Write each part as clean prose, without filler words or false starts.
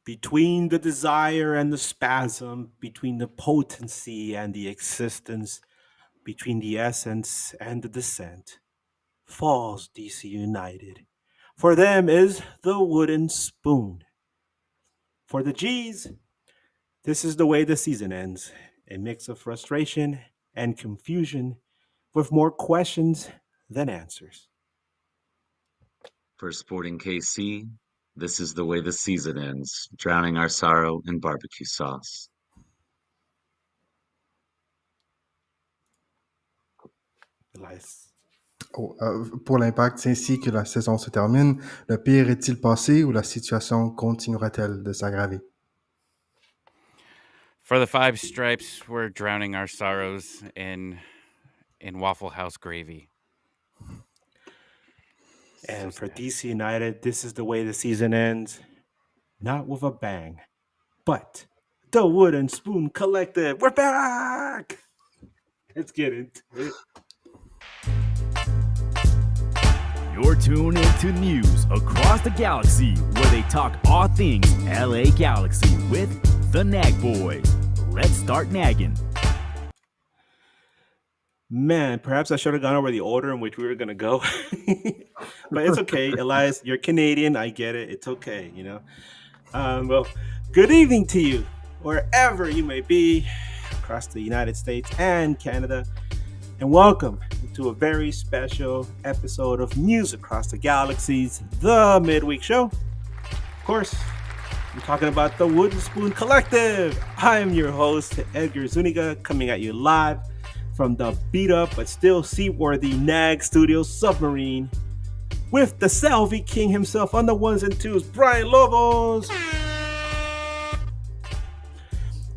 Between the desire and the spasm, between the potency and the existence, between the essence and the descent, falls DC United. For them is the wooden spoon. For the G's, this is the way the season ends. A mix of frustration and confusion with more questions than answers. For Sporting KC, this is the way the season ends, drowning our sorrow in barbecue sauce. Elias. Pour l'Impact, c'est ainsi que la saison se termine. Le pire est-il passé ou la situation continuera-t-elle de s'aggraver? For the Five Stripes, we're drowning our sorrows in Waffle House gravy. And for DC United, this is the way the season ends. Not with a bang, but the Wooden Spoon Collective. We're back! Let's get into it. You're tuned into news across the galaxy, where they talk all things LA Galaxy with the Nag Boys. Let's start nagging. Man, perhaps I should have gone over the order in which we were going to go. But it's okay, Elias. You're Canadian. I get it. It's okay, you know. Well, good evening to you, wherever you may be, across the United States and Canada. And welcome to a very special episode of News Across the Galaxies, the midweek show. Of course, I'm talking about the Wooden Spoon Collective. I am your host, Edgar Zuniga, coming at you live from the beat up but still seaworthy NAG Studio submarine with the Salvi King himself on the ones and twos, Brian Lobos.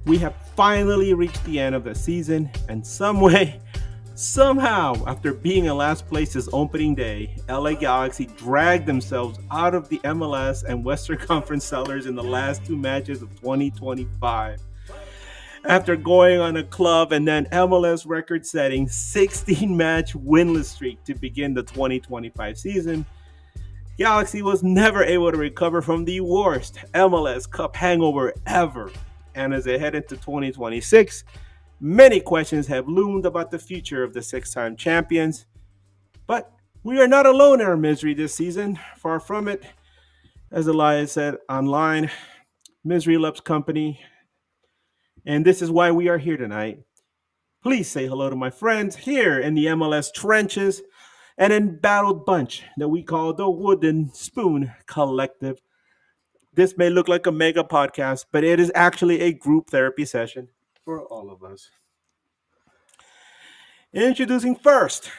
We have finally reached the end of the season, and somehow, after being in last place's opening day, LA Galaxy dragged themselves out of the MLS and Western Conference cellars in the last two matches of 2025. After going on a club and then MLS record-setting 16-match winless streak to begin the 2025 season, Galaxy was never able to recover from the worst MLS Cup hangover ever. And as they head into 2026, many questions have loomed about the future of the six-time champions. But we are not alone in our misery this season. Far from it. As Elias said online, misery loves company. And this is why we are here tonight. Please say hello to my friends here in the MLS trenches, an embattled bunch that we call the Wooden Spoon Collective. This may look like a mega podcast, but it is actually a group therapy session for all of us. Introducing first,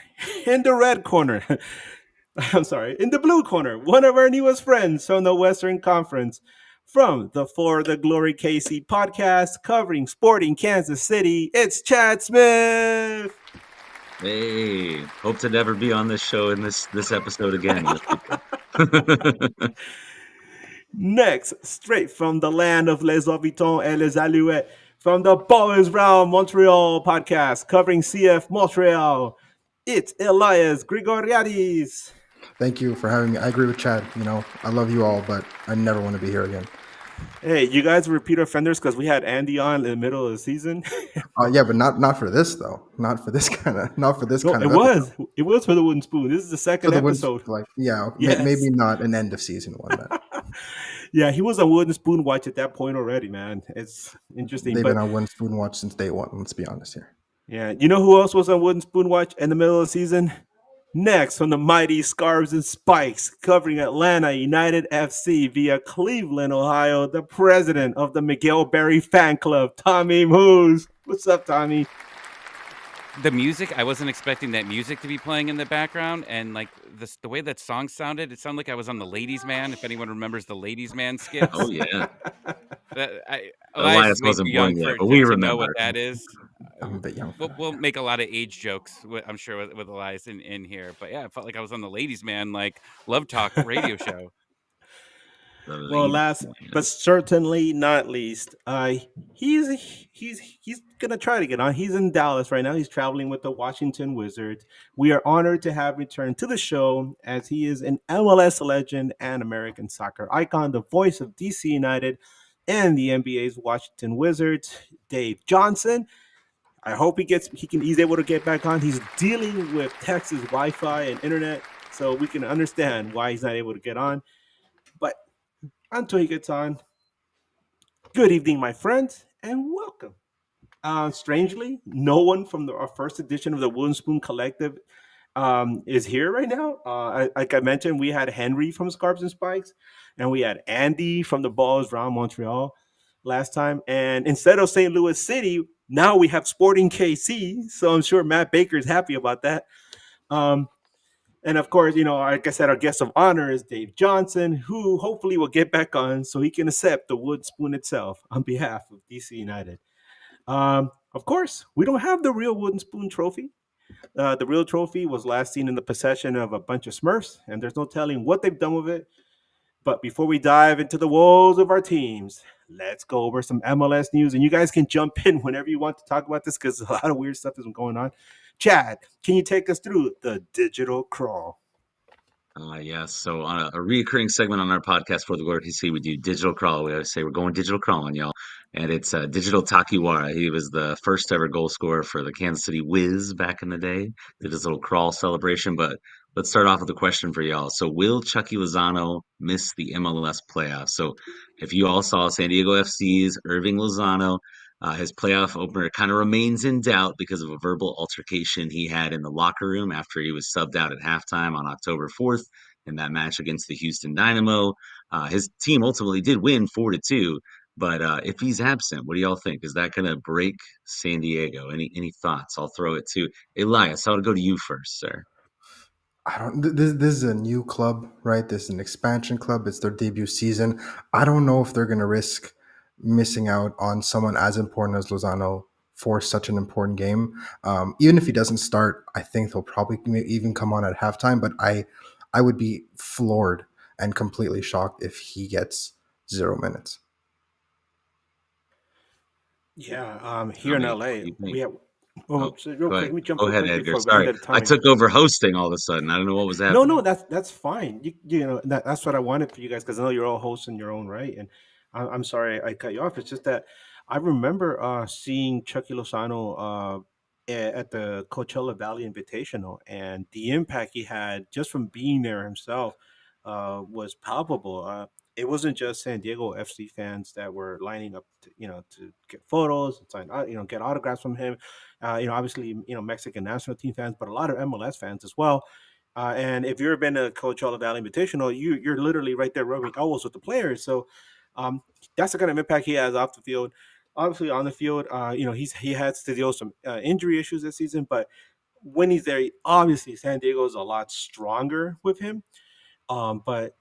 in the red corner, in the blue corner, one of our newest friends from the Western Conference, from the For the Glory KC podcast covering Sporting Kansas City, it's Chad Smith. Hey, hope to never be on this show in this episode again. Next, straight from the land of Les Habitants et les Alouettes, from the Ballers Round Montreal podcast covering CF Montreal, it's Elias Grigoriadis. Thank you for having me. I agree with Chad. You know, I love you all, but I never want to be here again. Hey, you guys are repeat offenders because we had Andy on in the middle of the season. Yeah, but not for this though. Not for this kind of. It was for the Wooden Spoon. This is the second episode. Yes. Maybe not an end of season one. But. Yeah, he was on Wooden Spoon Watch at that point already, man. It's interesting. They've been on Wooden Spoon Watch since day one. Let's be honest here. Yeah, you know who else was on Wooden Spoon Watch in the middle of the season? Next, from the mighty Scarves and Spikes, covering Atlanta United FC via Cleveland, Ohio, the president of the Miguel Berry fan club, Tommy Moose. What's up, Tommy? The music, I wasn't expecting that music to be playing in the background, and like the way that song sounded, it sounded like I was on the Ladies' Man, if anyone rememers the Ladies' Man skits. Oh, yeah. Elias wasn't born yet, but we remember. Know what that is. I'm a bit young. We'll make a lot of age jokes, I'm sure, with Elias in here. But yeah, I felt like I was on the Ladies' Man, like, Love Talk radio show. the Well, late last but 20s. certainly not least, he's gonna try to get on. He's in Dallas right now. He's traveling with the Washington Wizards. We are honored to have returned to the show as he is an MLS legend and American soccer icon, the voice of DC United and the NBA's Washington Wizards, Dave Johnson. I hope he's able to get back on. He's dealing with Texas Wi-Fi and internet, so we can understand why he's not able to get on. But until he gets on, good evening, my friends, and welcome. Strangely, no one from our first edition of the Wooden Spoon Collective is here right now. Like I mentioned, we had Henry from Scarps and Spikes, and we had Andy from the Balls Round Montreal last time. And instead of St. Louis City, now we have Sporting KC. So I'm sure Matt Baker is happy about that. Um, and of course, like I said, our guest of honor is Dave Johnson, who hopefully will get back on so he can accept the wood spoon itself on behalf of DC United. Of course, we don't have the real wooden spoon trophy. The real trophy was last seen in the possession of a bunch of Smurfs, and there's no telling what they've done with it. But before we dive into the woes of our teams, let's go over some MLS news. And you guys can jump in whenever you want to talk about this because a lot of weird stuff has been going on. Chad, can you take us through the digital crawl? Yes. So on a recurring segment on our podcast for the Lord PC, we do digital crawl. We always say we're going digital crawling, y'all. And it's Digital Takiwara. He was the first ever goal scorer for the Kansas City Wiz back in the day. Did his little crawl celebration. But let's start off with a question for y'all. So will Chucky Lozano miss the MLS playoffs? So if you all saw San Diego FC's Irving Lozano, his playoff opener kind of remains in doubt because of a verbal altercation he had in the locker room after he was subbed out at halftime on October 4th in that match against the Houston Dynamo. His team ultimately did win 4-2, but if he's absent, what do y'all think? Is that going to break San Diego? Any thoughts? I'll throw it to Elias. I'll go to you first, sir. I don't. This is a new club, right? This is an expansion club. It's their debut season. I don't know if they're going to risk missing out on someone as important as Lozano for such an important game. Even if he doesn't start, I think he'll probably even come on at halftime. But I would be floored and completely shocked if he gets 0 minutes. Yeah, here in Tommy, what LA, do you think? we have. Oh, Oh, so real go quick, ahead. let me jump Go real ahead, quick Edgar. before we run Sorry, out of I time. took over hosting all of a sudden. I don't know what was No, happening. no, that's fine. That's what I wanted for you guys because I know you're all hosts in your own right. And I'm sorry I cut you off. It's just that I remember seeing Chucky Lozano at the Coachella Valley Invitational, and the impact he had just from being there himself was palpable. It wasn't just San Diego FC fans that were lining up, to get photos and sign, get autographs from him. Obviously, Mexican national team fans, but a lot of MLS fans as well. And if you've been to Coachella Valley Invitational, you're literally right there rubbing elbows with the players. So that's the kind of impact he has off the field. Obviously, on the field, he has to deal with some injury issues this season, but when he's there, obviously San Diego is a lot stronger with him. But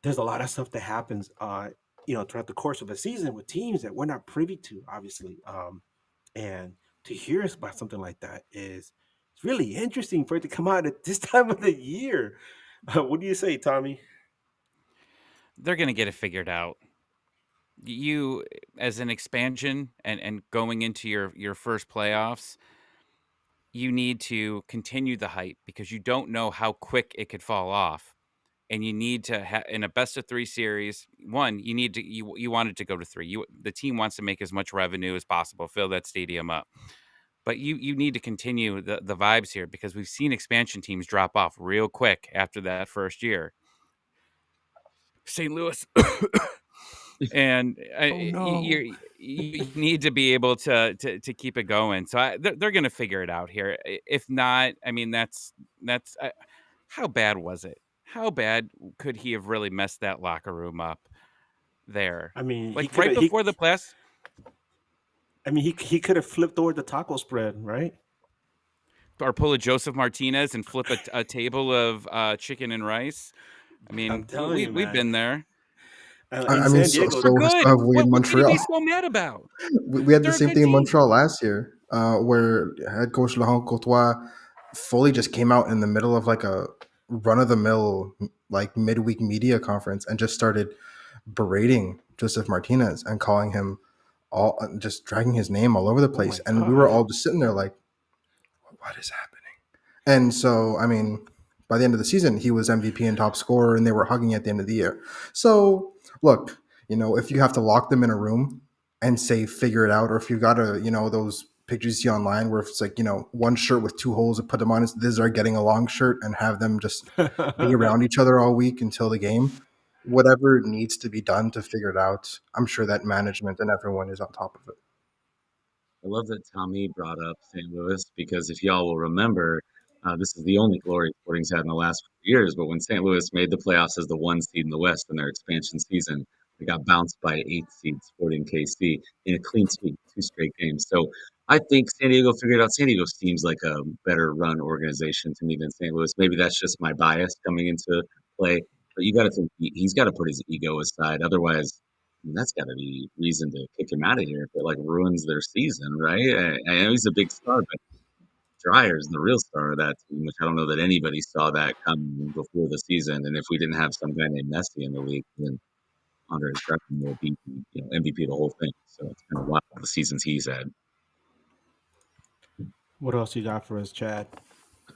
there's a lot of stuff that happens, throughout the course of the season with teams that we're not privy to, obviously. And to hear about something like that is it's really interesting for it to come out at this time of the year. What do you say, Tommy? They're going to get it figured out. You, as an expansion and going into your first playoffs, you need to continue the hype because you don't know how quick it could fall off. And you need to in a best of 3 series, one, you need to you want it to go to 3. The team wants to make as much revenue as possible, fill that stadium up. But you need to continue the vibes here because we've seen expansion teams drop off real quick after that first year. St. Louis. And Oh no. you need to be able to keep it going. So they're going to figure it out here. If not, I mean, that's how bad was it? How bad could he have really messed that locker room up there? I mean, he Like could right have before the playoffs, he could have flipped over the taco spread, right? or pull a Joseph Martinez and flip a table of chicken and rice. I I'm mean, telling you, we've man. been there. In I mean, San so Diego, They're so good. have we in What could he Montreal. be so mad about? We had the They're a same good thing in team. Montreal last year, where head coach Laurent Courtois fully just came out in the middle of like a run of the mill like midweek media conference and just started berating Joseph Martinez and calling him all, just dragging his name all over the Oh my place. And we were god. all just sitting there like, what is happening? And so, I mean, by the end of the season, he was MVP and top scorer, and they were hugging at the end of the year. So, look, if you have to lock them in a room and say, figure it out, or if you got to, those pictures you see online where it's like, one shirt with two holes and put them on, this is our getting along shirt, and have them just be around each other all week until the game. Whatever needs to be done to figure it out, I'm sure that management and everyone is on top of it. I love that Tommy brought up St. Louis because if y'all will remember, this is the only glory Sporting's had in the last few years. But when St. Louis made the playoffs as the one seed in the West in their expansion season, they got bounced by eight seed Sporting KC in a clean sweep, two straight games. So I think San Diego figured out. San Diego seems like a better run organization to me than St. Louis. Maybe that's just my bias coming into play. But you got to think he's got to put his ego aside. Otherwise, that's got to be reason to kick him out of here if it like ruins their season, right? I know he's a big star, but Dreyer's the real star of that team, which I don't know that anybody saw that coming before the season. And if we didn't have some guy named Messi in the league, then Andre Drummond will be MVP the whole thing. So it's kind of wild the seasons he's had. What else you got for us, Chad?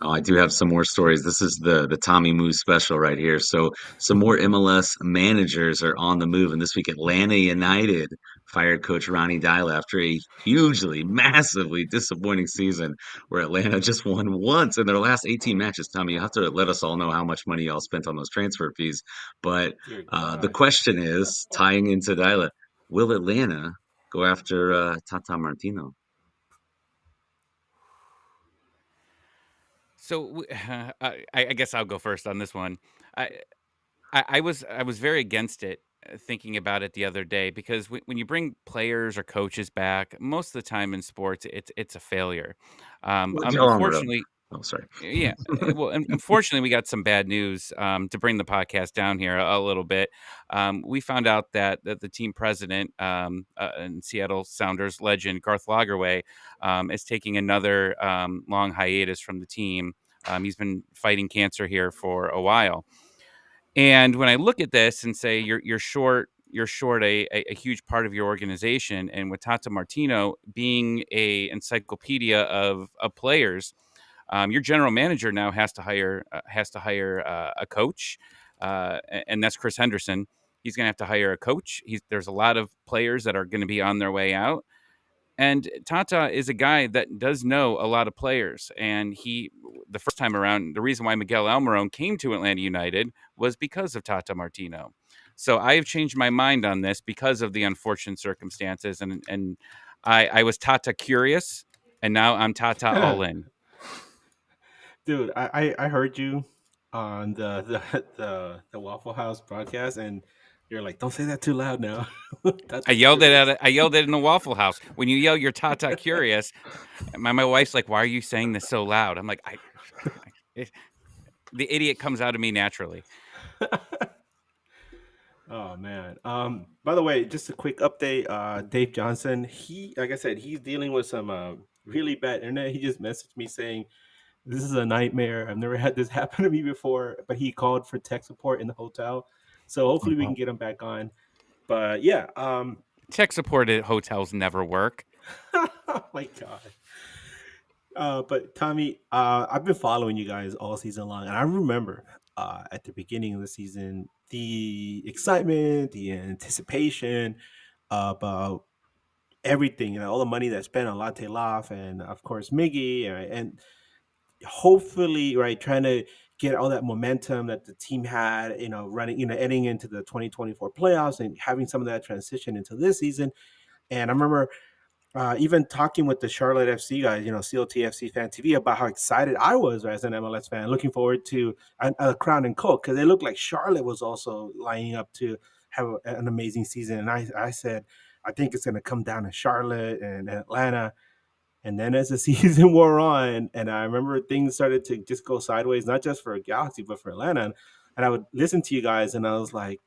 Oh, I do have some more stories. This is the Tommy Moose special right here. So some more MLS managers are on the move, and this week Atlanta United fired coach Ronnie Deila after a hugely, massively disappointing season where Atlanta just won once in their last 18 matches. Tommy, you have to let us all know how much money y'all spent on those transfer fees. But Dear the God. question is, tying into Deila, will Atlanta go after Tata Martino? So I guess I'll go first on this one. I, I was very against it, thinking about it the other day, because when you bring players or coaches back, most of the time in sports, it's a failure. Tell on the road. Unfortunately, Oh, sorry. yeah. Well, unfortunately, we got some bad news to bring the podcast down here a little bit. We found out that the team president and Seattle Sounders legend Garth Lagerwey is taking another long hiatus from the team. He's been fighting cancer here for a while. And when I look at this and say you're short a huge part of your organization, and with Tata Martino being a encyclopedia of players, your general manager now has to hire a coach, and that's Chris Henderson. He's going to have to hire a coach. There's a lot of players that are going to be on their way out. And Tata is a guy that does know a lot of players. And the first time around, the reason why Miguel Almiron came to Atlanta United was because of Tata Martino. So I have changed my mind on this because of the unfortunate circumstances. And I was Tata curious, and now I'm Tata all in. Dude, I heard you on the Waffle House broadcast, and you're like, "Don't say that too loud now." That's I yelled it at it. I yelled it in the Waffle House. When you yell, "You're Tata curious," my wife's like, "Why are you saying this so loud?" I'm like, the idiot comes out of me naturally. Oh man. By the way, just a quick update. Dave Johnson, he like I said, he's dealing with some really bad internet. He just messaged me saying this is a nightmare. I've never had this happen to me before. But he called for tech support in the hotel. So hopefully we can get him back on. But yeah, Tech support at hotels never work. oh my god. But Tommy, I've been following you guys all season long, and I remember at the beginning of the season the excitement, the anticipation about everything, all the money that's spent on Latte Loft, and of course Miggy, and hopefully, right, trying to get all that momentum that the team had, running, heading into the 2024 playoffs and having some of that transition into this season. And I remember even talking with the Charlotte FC guys, COTFC Fan TV, about how excited I was as an MLS fan, looking forward to a Crown and Coke, because it looked like Charlotte was also lining up to have an amazing season. And I said, I think it's going to come down to Charlotte and Atlanta. And then as the season wore on, and I remember things started to just go sideways, not just for Galaxy, but for Atlanta. And I would listen to you guys, and I was like,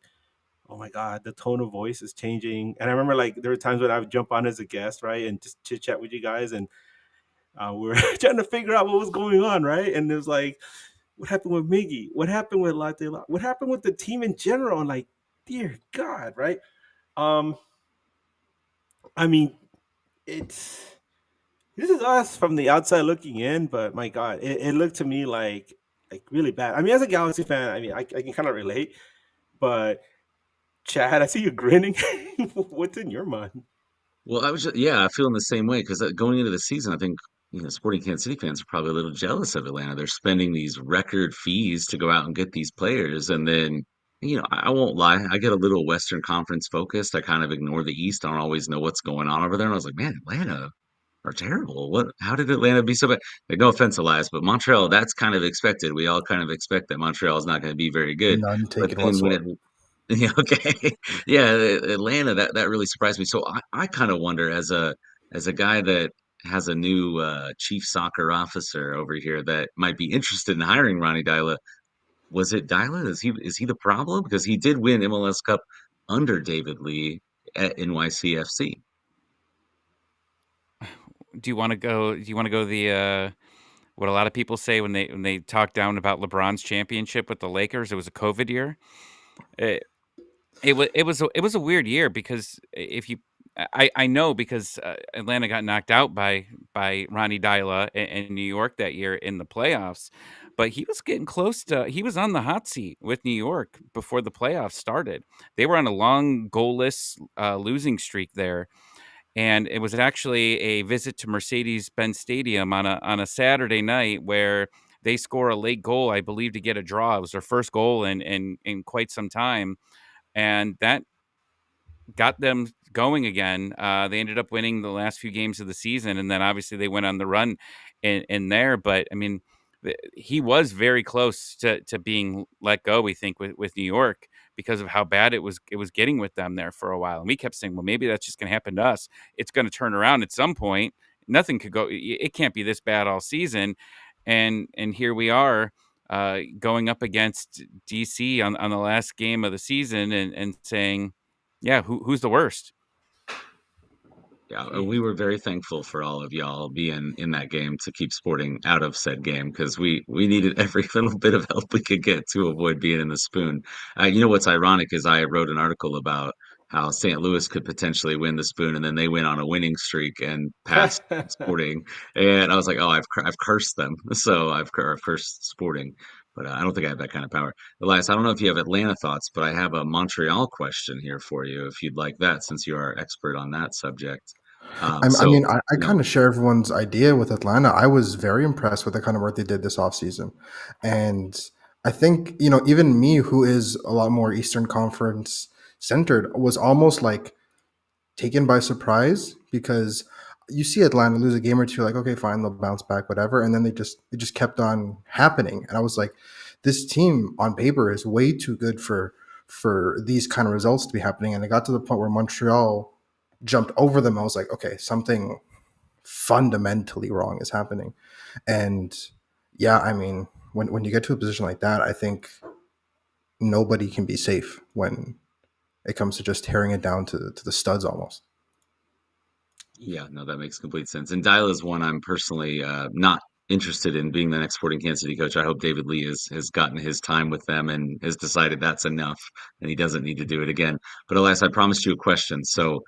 oh my god, the tone of voice is changing. And I remember, like, there were times when I would jump on as a guest, right, and just chit chat with you guys, and we were trying to figure out what was going on, right? And it was like, what happened with Miggy? What happened with Latte? What happened with the team in general? And like, dear God, right? Um, I mean, it's this is us from the outside looking in, but my God, it looked to me like really bad. I mean, as a Galaxy fan, I mean, I can kind of relate, but Chad, I see you grinning. What's in your mind? Well, yeah, I feel in the same way because going into the season, I think Sporting Kansas City fans are probably a little jealous of Atlanta. They're spending these record fees to go out and get these players, and then I won't lie, I get a little Western Conference focused. I kind of ignore the East. I don't always know what's going on over there, and I was like, man, Atlanta are terrible. What? How did Atlanta be so bad? Like, no offense, Elias, but Montreal, that's kind of expected. We all kind of expect that Montreal is not going to be very good. None But taken then when whatsoever. it yeah, okay. Yeah, Atlanta, that really surprised me. So I kind of wonder as a guy that has a new chief soccer officer over here that might be interested in hiring Ronnie Dyla. Was it Dyla? Is he the problem? Because he did win MLS Cup under David Lee at NYCFC. Do you want to go? Do you want to go the what a lot of people say when they talk down about LeBron's championship with the Lakers? It was a COVID year. It, it was a weird year because if you I know because Atlanta got knocked out by Ronnie Dyla in New York that year in the playoffs, but he was getting close to he was on the hot seat with New York before the playoffs started. They were on a long goalless losing streak there, and it was actually a visit to Mercedes-Benz Stadium on a Saturday night where they score a late goal, I believe, to get a draw. It was their first goal in quite some time, and that got them going again. They ended up winning the last few games of the season, and then obviously they went on the run in there. But I mean, he was very close to being let go. We think with New York because of how bad it was getting with them there for a while, and we kept saying, well, maybe that's just going to happen to us. It's going to turn around at some point. Nothing could go. It can't be this bad all season, and here we are. Going up against DC on the last game of the season and saying, yeah, who's the worst? Yeah, and we Jeez. were very thankful for all of y'all being in that game to keep Sporting out of said game because we needed every little bit of help we could get to avoid being in the spoon. What's ironic is I wrote an article about how St. Louis could potentially win the spoon, and then they went on a winning streak and passed Sporting, and I was like, oh, I've cursed them, so I've cursed Sporting, but I don't think I have that kind of power. Elias, I don't know if you have Atlanta thoughts, but I have a Montreal question here for you, if you'd like that, since you are expert on that subject. I So, mean, I kind of share everyone's idea with Atlanta. I was very impressed with the kind of work they did this offseason. And I think, even me, who is a lot more Eastern Conference centered, was almost like taken by surprise because you see Atlanta lose a game or two, like, okay, fine, they'll bounce back, whatever. And then it just kept on happening. And I was like, this team on paper is way too good for these kind of results to be happening. And it got to the point where Montreal jumped over them. I was like, okay, something fundamentally wrong is happening. And yeah, I mean, when you get to a position like that, I think nobody can be safe when it comes to just tearing it down to the studs almost. yeah, no, that makes complete sense. And Dyla is one I'm personally not interested in being the next Sporting Kansas City coach. I hope David Lee has gotten his time with them and has decided that's enough and he doesn't need to do it again. But alas, I promised you a question. So,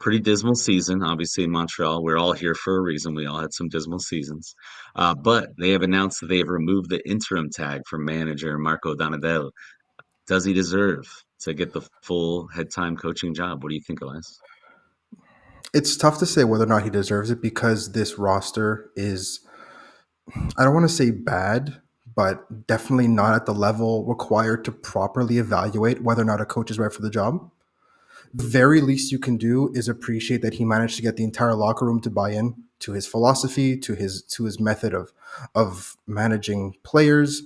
pretty dismal season, obviously, in Montreal. We're all here for a reason. We all had some dismal seasons. But they have announced that they have removed the interim tag from manager Marco Donadel. Does he deserve to get the full head time coaching job? What do you think, Elias? It's tough to say whether or not he deserves it because this roster is, I don't want to say bad, but definitely not at the level required to properly evaluate whether or not a coach is right for the job. The very least you can do is appreciate that he managed to get the entire locker room to buy in to his philosophy, to his method of managing players.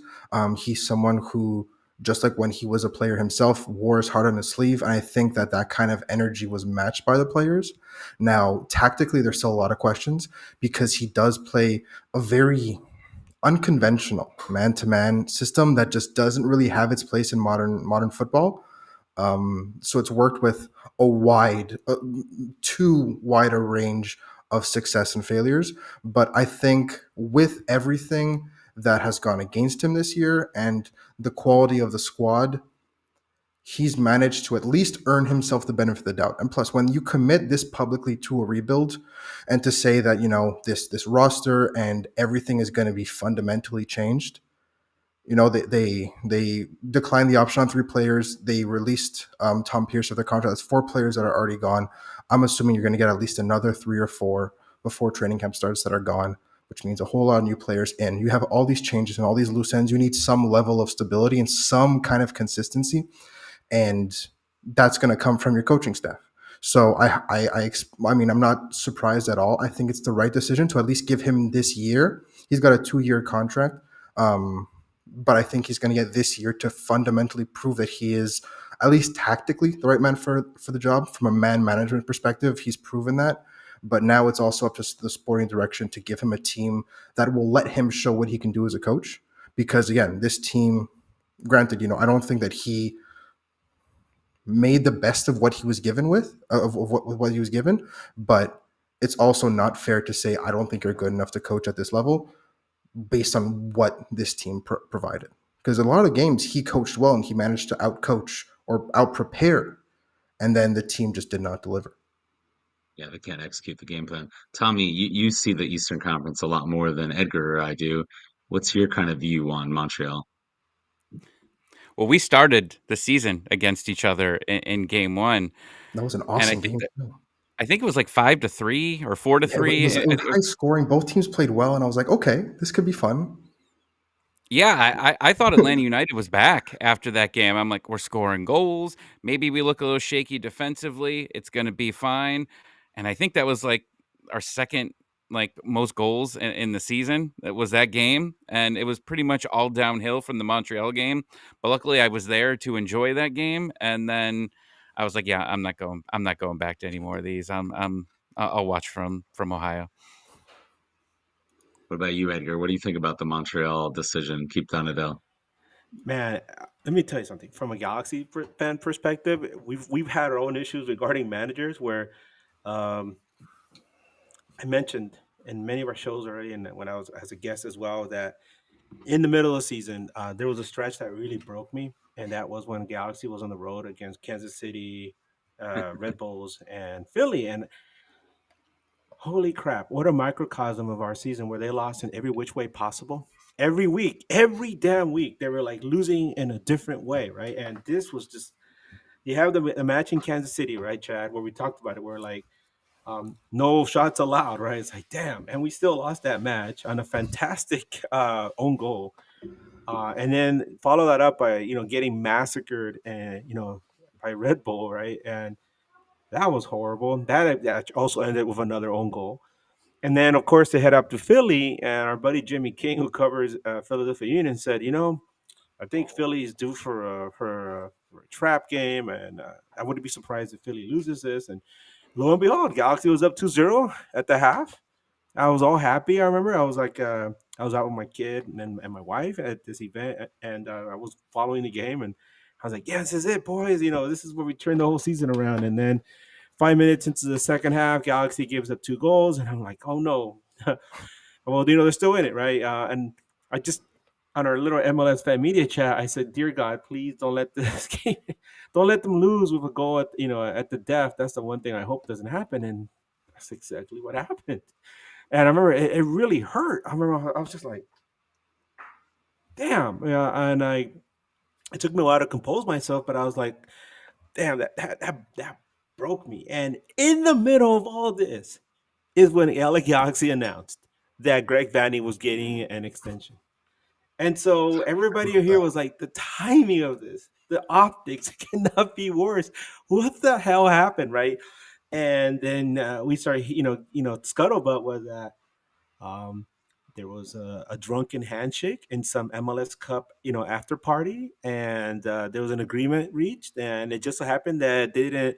He's someone who, just like when he was a player himself, wore his heart on his sleeve, and I think that kind of energy was matched by the players. Now, tactically, there's still a lot of questions because he does play a very unconventional man-to-man system that just doesn't really have its place in modern football. So it's worked with too wide a range of success and failures. But I think with everything that has gone against him this year and the quality of the squad, he's managed to at least earn himself the benefit of the doubt. And plus, when you commit this publicly to a rebuild, and to say that this roster and everything is going to be fundamentally changed, they declined the option on 3 players. They released Tom Pierce of their contract. That's 4 players that are already gone. I'm assuming you're going to get at least another 3 or 4 before training camp starts that are gone, which means a whole lot of new players in. You have all these changes and all these loose ends. You need some level of stability and some kind of consistency, and that's going to come from your coaching staff. So I mean, I'm not surprised at all. I think it's the right decision to at least give him this year. He's got a 2-year contract, but I think he's going to get this year to fundamentally prove that he is at least tactically the right man for the job. From a man management perspective, he's proven that. But now it's also up to the sporting direction to give him a team that will let him show what he can do as a coach. Because again, this team, granted, I don't think that he made the best of what he was given of what he was given, but it's also not fair to say I don't think you're good enough to coach at this level based on what this team provided. Because a lot of games he coached well and he managed to outcoach or out-prepare, and then the team just did not deliver. Yeah, they can't execute the game plan. Tommy, you see the Eastern Conference a lot more than Edgar or I do. What's your kind of view on Montreal? Well, we started the season against each other in game 1. That was an And awesome game. I think it was like 5-3 or 4-3. It was high scoring. Both teams played well, and I was like, okay, this could be fun. Yeah, I thought Atlanta United was back after that game. I'm like, we're scoring goals. Maybe we look a little shaky defensively. It's going to be fine. And I think that was like our second most goals in the season. It was that game, and it was pretty much all downhill from the Montreal game. But luckily, I was there to enjoy that game, and then I was like, yeah, I'm not going back to any more of these. I'll watch from Ohio. What about you, Edgar? What do you think about the Montreal decision? Keep Donadell. Man, let me tell you something. From a Galaxy fan perspective, we've had our own issues regarding managers where um, I mentioned in many of our shows already, and when I was as a guest as well, that in the middle of the season, there was a stretch that really broke me, and that was when Galaxy was on the road against Kansas City, Red Bulls, and Philly. And holy crap, what a microcosm of our season where they lost in every which way possible. Every week, every damn week, they were like losing in a different way, right? And this was just, you have the match in Kansas City, right, Chad, where we talked about it, where like, no shots allowed, right? It's like, damn. And we still lost that match on a fantastic own goal. And then follow that up by, getting massacred and, by Red Bull, right? And that was horrible. That also ended with another own goal. And then, of course, they head up to Philly, and our buddy Jimmy King, who covers Philadelphia Union, said, I think Philly is due for a trap game, and I wouldn't be surprised if Philly loses this. And lo and behold, Galaxy was up 2-0 at the half. I was all happy. I remember I was like, I was out with my kid and my wife at this event, and I was following the game, and I was like, yeah, this is it, boys. This is where we turn the whole season around. And then 5 minutes into the second half, Galaxy gives up 2 goals, and I'm like, oh no. Well, they're still in it, right? And I just, on our little MLS fan media chat, I said, dear God, please don't let this game, don't let them lose with a goal at the death. That's the one thing I hope doesn't happen. And that's exactly what happened. And I remember it really hurt. I remember I was just like, damn. Yeah, and it took me a while to compose myself, but I was like, damn, that broke me. And in the middle of all this is when LA Galaxy announced that Greg Vanney was getting an extension. And so everybody here was like, the timing of this, the optics cannot be worse. What the hell happened, right? And then we started, scuttlebutt was that there was a drunken handshake in some MLS Cup, after party, and there was an agreement reached, and it just so happened that they didn't,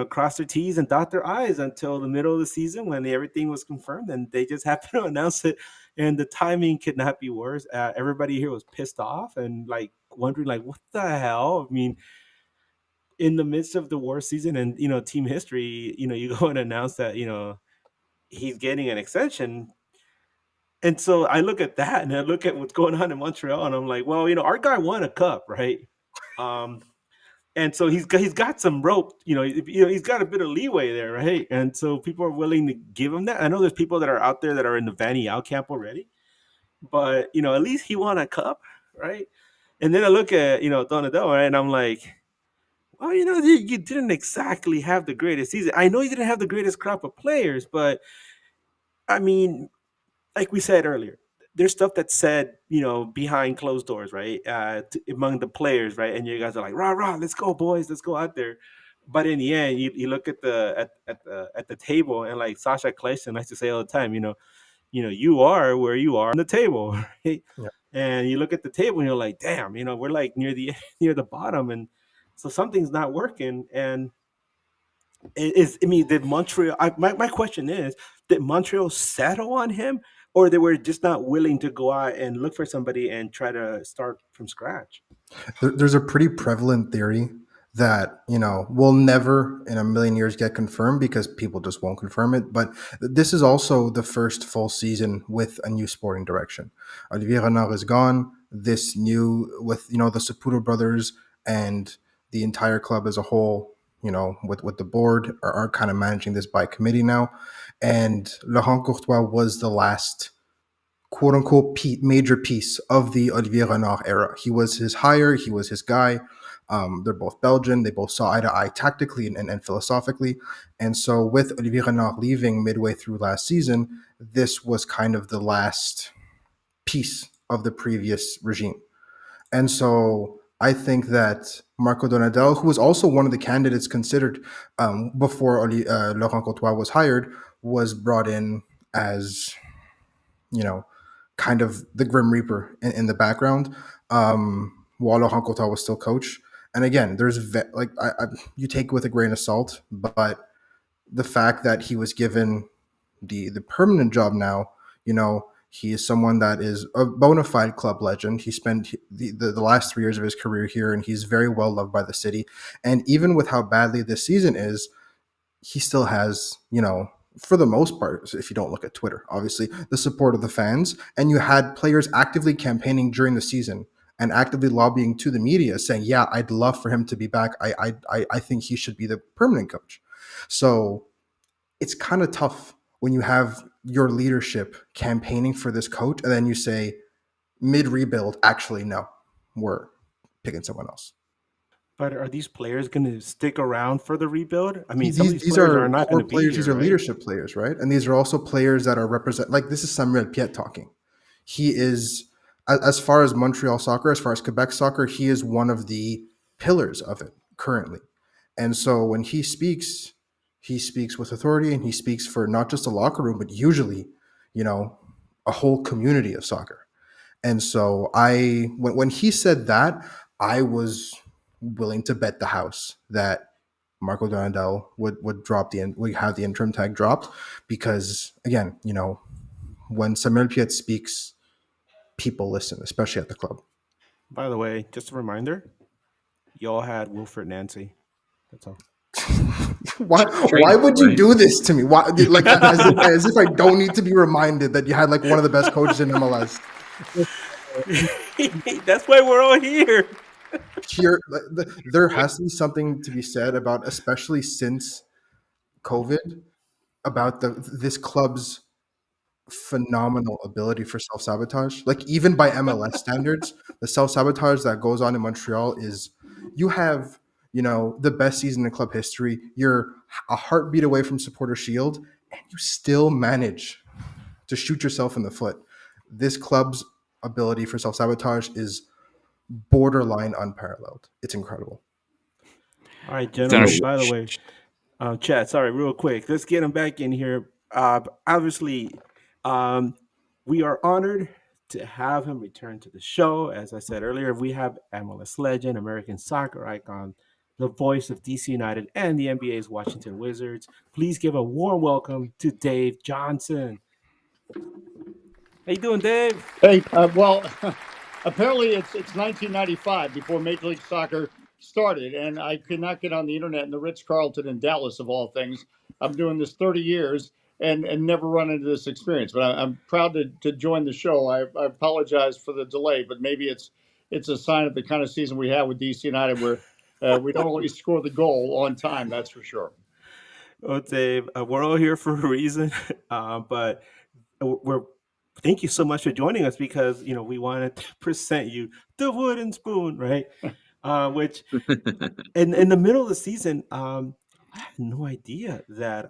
cross their T's and dot their I's until the middle of the season when everything was confirmed, and they just happened to announce it, and the timing could not be worse. Everybody here was pissed off and like wondering, like, what the hell? I mean, in the midst of the worst season and team history, you go and announce that he's getting an extension. And so I look at that and I look at what's going on in Montreal, and I'm like, well, our guy won a cup, right? Um, and so he's got some rope, he's got a bit of leeway there, right? And so people are willing to give him that. I know there's people that are out there that are in the Vanny out camp already, but at least he won a cup, right? And then I look at Donadell, right, and I'm like, well, you didn't exactly have the greatest season. I know you didn't have the greatest crop of players, but I mean, like we said earlier, there's stuff that's said, behind closed doors, right? Among the players, right? And you guys are like, rah, rah, let's go, boys, let's go out there. But in the end, you look at the table, and like Sasha Kleisten likes to say all the time, you are where you are on the table, right? Yeah. And you look at the table, and you're like, damn, we're like near the near the bottom, and so something's not working. And did Montreal? My question is, did Montreal settle on him, or they were just not willing to go out and look for somebody and try to start from scratch? There's a pretty prevalent theory that will never in a million years get confirmed because people just won't confirm it. But this is also the first full season with a new sporting direction. Olivier Renard is gone. This new with the Saputo brothers and the entire club as a whole. With the board are kind of managing this by committee now, and Laurent Courtois was the last quote unquote major piece of the Olivier Renard era. He was his hire, he was his guy. They're both Belgian. They both saw eye to eye tactically and philosophically. And so, with Olivier Renard leaving midway through last season, this was kind of the last piece of the previous regime. And so, I think that Marco Donadel, who was also one of the candidates considered before Laurent Courtois was hired, was brought in as kind of the Grim Reaper in the background, while Laurent Courtois was still coach. And again, there's you take it with a grain of salt, but the fact that he was given the permanent job now, he is someone that is a bona fide club legend. He spent the last 3 years of his career here, and he's very well loved by the city. And even with how badly this season is, he still has, for the most part, if you don't look at Twitter, obviously, the support of the fans. And you had players actively campaigning during the season and actively lobbying to the media saying, yeah, I'd love for him to be back. I think he should be the permanent coach. So it's kind of tough when you have your leadership campaigning for this coach and then you say mid-rebuild, actually, no, we're picking someone else. But are these players going to stick around for the rebuild? I mean, some of these players are not going to be players. here, These are right? leadership players, right? And these are also players that are represent. Like this is Samuel Piet talking. He is, as far as Montreal soccer, as far as Quebec soccer, he is one of the pillars of it currently. And so when he speaks with authority, and he speaks for not just a locker room, but usually, a whole community of soccer. And so when he said that, I was willing to bet the house that Marco Donadel would have the interim tag dropped, because again, when Samuel Piet speaks, people listen, especially at the club. By the way, just a reminder, y'all had Wilfred Nancy. That's all. Why would you do this to me? Why, like as if I don't need to be reminded that you had like one of the best coaches in MLS. That's why we're all here. There has to be something to be said about, especially since COVID, about this club's phenomenal ability for self-sabotage. Like even by MLS standards, the self-sabotage that goes on in Montreal is, you have the best season in club history. You're a heartbeat away from supporter shield, and you still manage to shoot yourself in the foot. This club's ability for self-sabotage is borderline unparalleled. It's incredible. All right, gentlemen. By the way, chat. Sorry, real quick. Let's get him back in here. Obviously, we are honored to have him return to the show. As I said earlier, we have MLS legend, American soccer icon, the voice of DC United and the NBA's Washington Wizards. Please give a warm welcome to Dave Johnson. How you doing, Dave? Hey, well, apparently it's 1995 before Major League Soccer started, and I could not get on the internet in the Ritz-Carlton in Dallas, of all things. I'm doing this 30 years and never run into this experience, but I'm proud to join the show. I apologize for the delay, but maybe it's a sign of the kind of season we have with DC United, where We don't always score the goal on time, that's for sure. Well, Dave, we're all here for a reason, but we're thank you so much for joining us because we wanted to present you the wooden spoon, right? Which in the middle of the season, I had no idea that.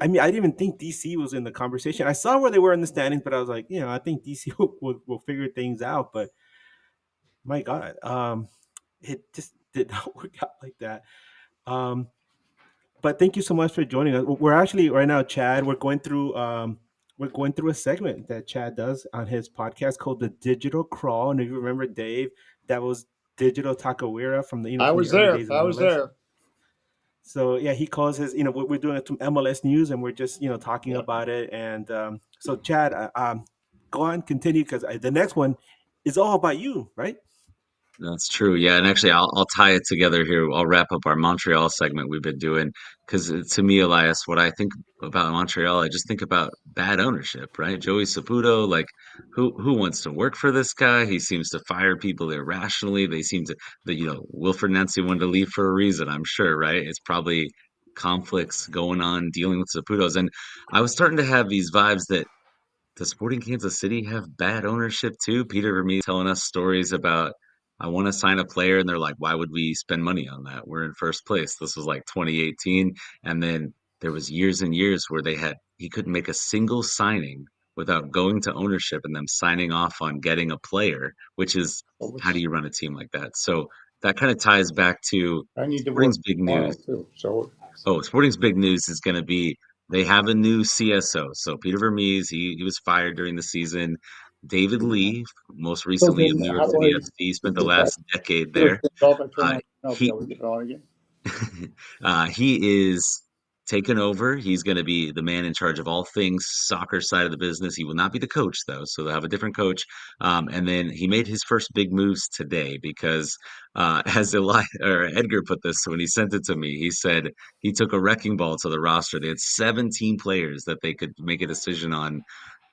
I mean, I didn't even think DC was in the conversation. I saw where they were in the standings, but I was like, I think DC will figure things out. But my God, it just did not work out like that. Um, but thank you so much for joining us. We're actually right now, Chad. We're going through a segment that Chad does on his podcast called the Digital Crawl. And if you remember, Dave, that was Digital Takawira from the I from was the early there. days of I was MLS. there. So yeah, he calls his. We're doing some MLS news, and we're just talking Yeah. about it. And so Chad, go on, continue because the next one is all about you, right? That's true. Yeah, and actually, I'll tie it together here. I'll wrap up our Montreal segment we've been doing because to me, Elias, what I think about Montreal, I just think about bad ownership, right? Joey Saputo, like who wants to work for this guy? He seems to fire people irrationally. They seem to, Wilfred Nancy wanted to leave for a reason, I'm sure, right? It's probably conflicts going on dealing with Saputos, and I was starting to have these vibes that does Sporting Kansas City have bad ownership too? Peter Vermees telling us stories about I want to sign a player, and they're like, "Why would we spend money on that? We're in first place." This was like 2018, and then there was years and years where he couldn't make a single signing without going to ownership and them signing off on getting a player, which is how do you run a team like that? So that kind of ties back to I need to work Sporting's big tomorrow news. too. So Oh, Sporting's big news is going to be they have a new CSO. So Peter Vermees, he was fired during the season. David Lee, most recently of New York how do City I FC, spent the get that? last decade Do it there. yourself. I turn Uh, my no, he shall we get it on again? he is taken over. He's going to be the man in charge of all things soccer side of the business. He will not be the coach though, so they'll have a different coach. And then he made his first big moves today because, as Edgar put this when he sent it to me, he said he took a wrecking ball to the roster. They had 17 players that they could make a decision on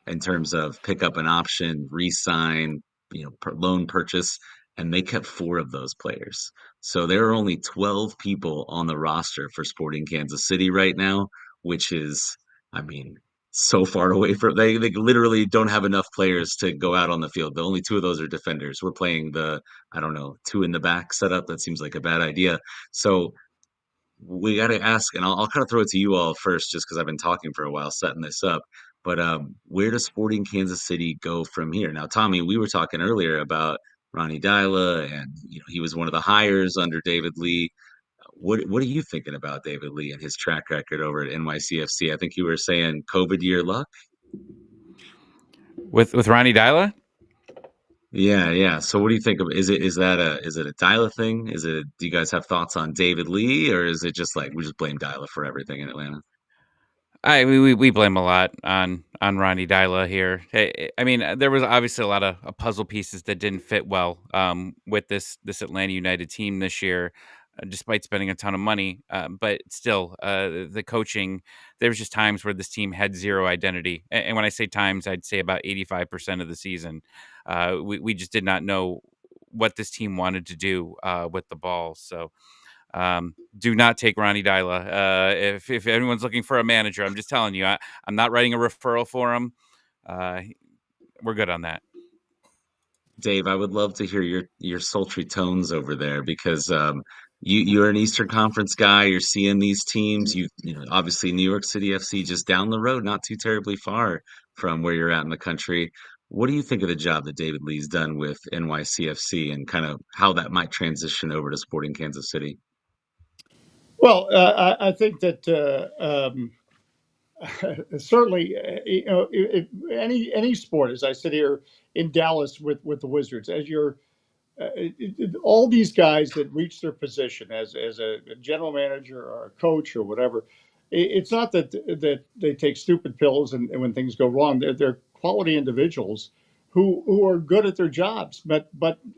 in terms of pick up an option, re-sign, loan purchase, and they kept four of those players. So there are only 12 people on the roster for Sporting Kansas City right now, which is, I mean, so far away from they literally don't have enough players to go out on the field. The only two of those are defenders. We're playing I don't know, two in the back setup. That seems like a bad idea. So we got to ask, and I'll kind of throw it to you all first, just because I've been talking for a while, setting this up. But where does Sporting Kansas City go from here? Now, Tommy, we were talking earlier about Ronnie Dyla, and he was one of the hires under David Lee. What are you thinking about David Lee and his track record over at NYCFC? I think you were saying COVID year luck. With Ronnie Dyla? Yeah, yeah. So what do you think of is it a Dyla thing? Do you guys have thoughts on David Lee, or is it just like we just blame Dyla for everything in Atlanta? We blame a lot on Ronnie Dyla here. I mean, there was obviously a lot of puzzle pieces that didn't fit well with this Atlanta United team this year, despite spending a ton of money. But still, the coaching, there was just times where this team had zero identity. And when I say times, I'd say about 85% of the season. We just did not know what this team wanted to do with the ball. So do not take Ronnie Dyla. If anyone's looking for a manager, I'm just telling you, I'm not writing a referral for him. We're good on that. Dave, I would love to hear your sultry tones over there because you're an Eastern Conference guy. You're seeing these teams. Obviously New York City FC just down the road, not too terribly far from where you're at in the country. What do you think of the job that David Lee's done with NYCFC and kind of how that might transition over to Sporting Kansas City? Well, I think that certainly, any sport, as I sit here in Dallas with the Wizards, as you're all these guys that reach their position as a general manager or a coach or whatever, it's not that they take stupid pills and when things go wrong, they're quality individuals who are good at their jobs. But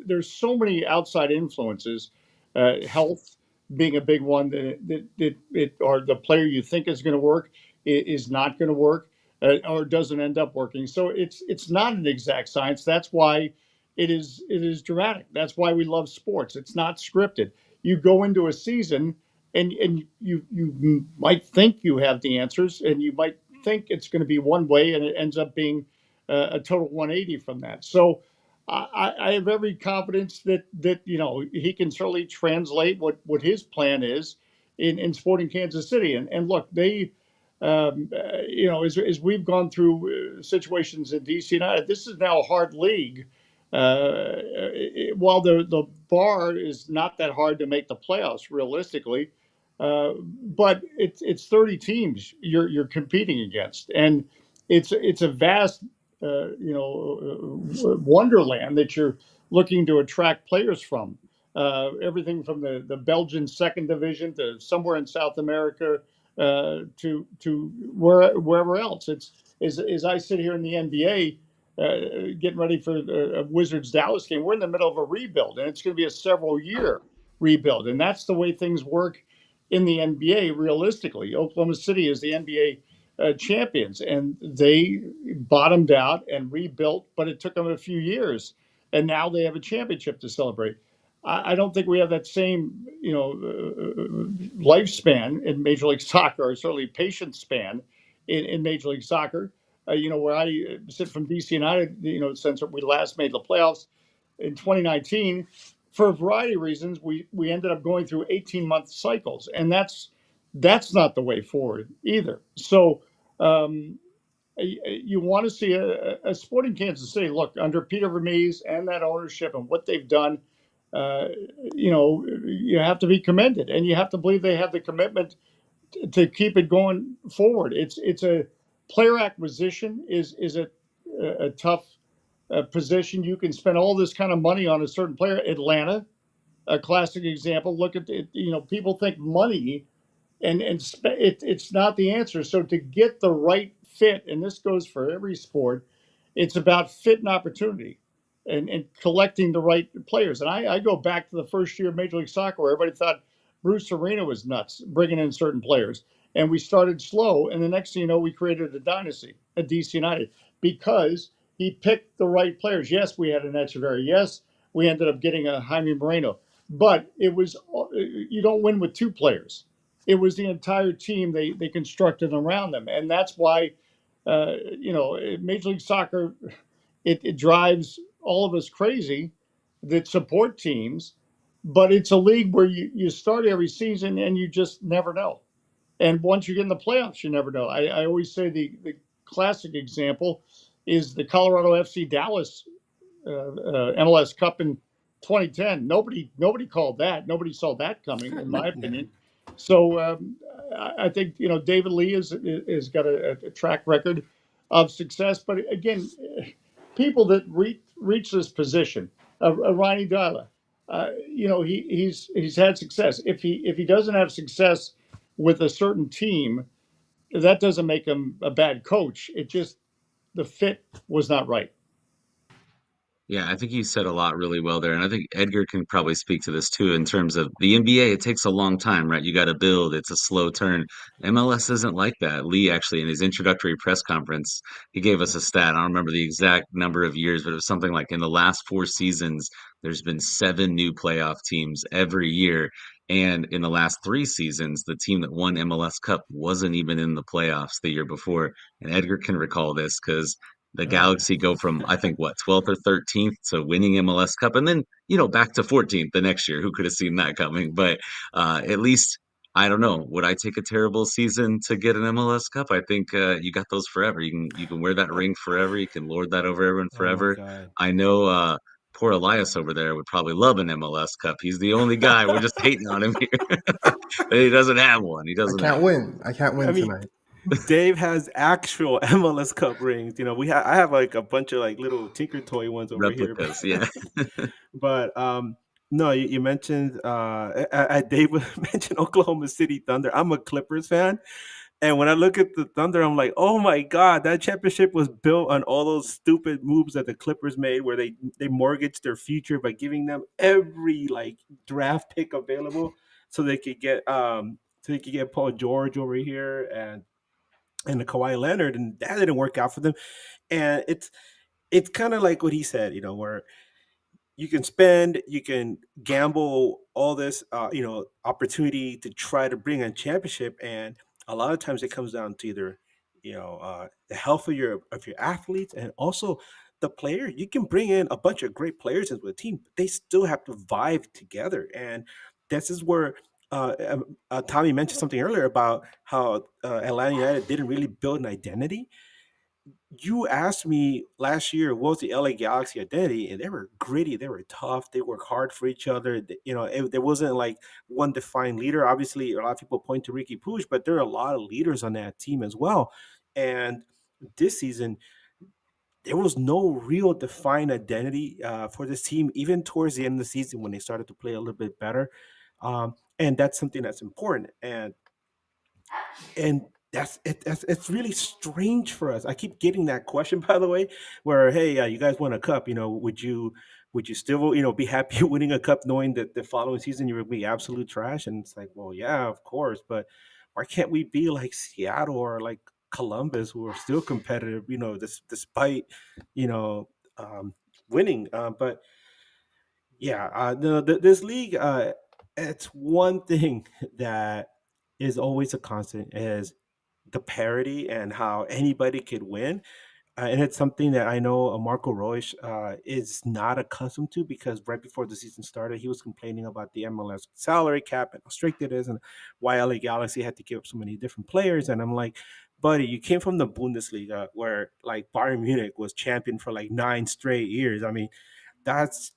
there's so many outside influences, health being a big one or the player you think is going to work is not going to work or doesn't end up working. So it's not an exact science. That's why it is dramatic. That's why we love sports. It's not scripted. you go into a season and you might think you have the answers, and you might think it's going to be one way, and it ends up being a total 180 from that. So I have every confidence that he can certainly translate what his plan is in Sporting Kansas City. And look, they as we've gone through situations in DC United, this is now a hard league. While the bar is not that hard to make the playoffs realistically, but it's 30 teams you're competing against, and it's a vast wonderland that you're looking to attract players from. Everything from the Belgian second division to somewhere in South America, to wherever else. It's as I sit here in the NBA, getting ready for a Wizards Dallas game. We're in the middle of a rebuild, and it's going to be a several year rebuild, and that's the way things work in the NBA. Realistically, Oklahoma City is the NBA champions, and they bottomed out and rebuilt, but it took them a few years, and now they have a championship to celebrate. I don't think we have that same, lifespan in Major League Soccer, or certainly patience span in Major League Soccer. Where I sit from DC United, since we last made the playoffs in 2019, for a variety of reasons, we ended up going through 18-month cycles, and that's not the way forward either. So you want to see a Sporting Kansas City look under Peter Vermees and that ownership and what they've done. You have to be commended, and you have to believe they have the commitment to keep it going forward. It's a player acquisition is a tough position. You can spend all this kind of money on a certain player. Atlanta, a classic example. Look at it. People think money, and it's not the answer. So to get the right fit, and this goes for every sport, it's about fit and opportunity, and collecting the right players. And I go back to the first year of Major League Soccer, where everybody thought Bruce Arena was nuts bringing in certain players, and we started slow, and the next thing you know, we created a dynasty at DC United because he picked the right players. Yes, we had an Echeverry. Yes, we ended up getting a Jaime Moreno, but it was, you don't win with two players. It was the entire team they constructed around them, and that's why Major League Soccer, it drives all of us crazy that support teams, but it's a league where you start every season and you just never know. And once you get in the playoffs, you never know. I always say the classic example is the Colorado FC Dallas MLS Cup in 2010. Nobody called that. Nobody saw that coming, in my opinion. So I think David Lee has got a track record of success. But again, people that reach this position, Ronnie Dyla, he's had success. If he doesn't have success with a certain team, that doesn't make him a bad coach. It just, the fit was not right. Yeah, I think you said a lot really well there. And I think Edgar can probably speak to this too in terms of the NBA. It takes a long time, right? You got to build, it's a slow turn. MLS isn't like that. Lee, actually, in his introductory press conference, he gave us a stat. I don't remember the exact number of years, but it was something like in the last 4 seasons, there's been 7 new playoff teams every year. And in the last 3 seasons, the team that won MLS Cup wasn't even in the playoffs the year before. And Edgar can recall this because the Galaxy go from, I think, what, 12th or 13th to winning MLS Cup, and then, back to 14th the next year. Who could have seen that coming? But at least, I don't know. Would I take a terrible season to get an MLS Cup? I think you got those forever. You can wear that ring forever. You can lord that over everyone Oh my forever. God. I know poor Elias over there would probably love an MLS Cup. He's the only guy. We're just hating on him here. He doesn't have one. He I doesn't have can't one. win. I can't I win mean, tonight. Dave has actual MLS Cup rings. I have like a bunch of like little Tinker Toy ones over here. Replicas, yeah. But no, you mentioned Dave mentioned Oklahoma City Thunder. I'm a Clippers fan, and when I look at the Thunder, I'm like, oh my God, that championship was built on all those stupid moves that the Clippers made, where they mortgaged their future by giving them every like draft pick available, so they could get Paul George over here and the Kawhi Leonard, and that didn't work out for them. And it's kind of like what he said, where you can spend, you can gamble all this, opportunity to try to bring a championship, and a lot of times it comes down to either, the health of your athletes, and also the player. You can bring in a bunch of great players into a team, but they still have to vibe together, and this is where. Tommy mentioned something earlier about how Atlanta United didn't really build an identity. You asked me last year what was the LA Galaxy identity, and they were gritty, they were tough, they worked hard for each other. There wasn't like one defined leader. Obviously, a lot of people point to Ricky Puig, but there are a lot of leaders on that team as well. And this season, there was no real defined identity for this team, even towards the end of the season when they started to play a little bit better. And that's something that's important. And that's it. It's really strange for us. I keep getting that question, by the way, where hey, you guys won a cup. Would you still be happy winning a cup, knowing that the following season you would be absolute trash? And it's like, well, yeah, of course, but why can't we be like Seattle or like Columbus, who are still competitive? Despite you know winning. But yeah, this league, it's one thing that is always a constant is the parity and how anybody could win. And it's something that I know Marco Royce is not accustomed to, because right before the season started, he was complaining about the MLS salary cap and how strict it is, and why LA Galaxy had to give up so many different players. And I'm like, buddy, you came from the Bundesliga where like Bayern Munich was champion for like 9 straight years. I mean, that's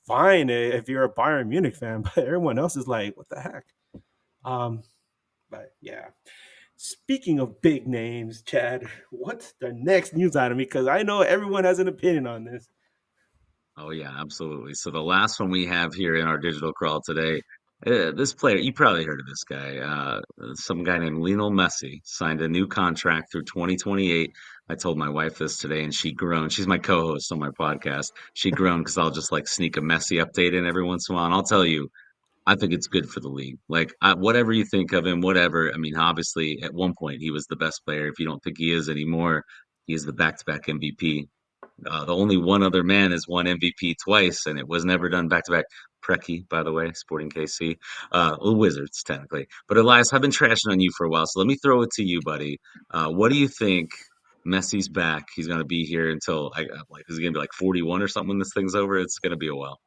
fine if you're a Bayern Munich fan, but everyone else is like, what the heck? Um, but yeah. Speaking of big names, Chad, what's the next news item? Because I know everyone has an opinion on this. Oh yeah, absolutely. So the last one we have here in our digital crawl today, this player, you probably heard of this guy. Some guy named Lionel Messi signed a new contract through 2028. I told my wife this today, and she groaned. She's my co-host on my podcast. She groaned because I'll just like sneak a Messi update in every once in a while. And I'll tell you, I think it's good for the league. Like whatever you think of him, whatever. I mean, obviously, at one point he was the best player. If you don't think he is anymore, he is the back-to-back MVP. The only one other man has won MVP twice, and it was never done back to back. Preki, by the way, Sporting KC, Wizards technically. But Elias, I've been trashing on you for a while, so let me throw it to you, buddy. What do you think? Messi's back. He's going to be here until like is he going to be like 41 or something when this thing's over? It's going to be a while.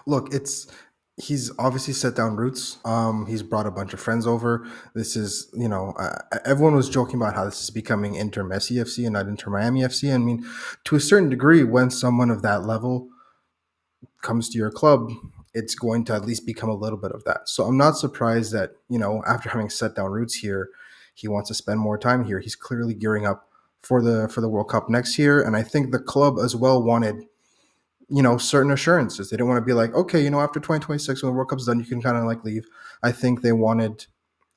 Look, he's obviously set down roots. He's brought a bunch of friends over. This is, everyone was joking about how this is becoming Inter Messi FC and not Inter Miami FC. I mean, to a certain degree, when someone of that level comes to your club, it's going to at least become a little bit of that. So I'm not surprised that, after having set down roots here, he wants to spend more time here. He's clearly gearing up for the World Cup next year. And I think the club as well wanted, certain assurances. They didn't want to be like, okay, after 2026, when the World Cup's done, you can kind of like leave. I think they wanted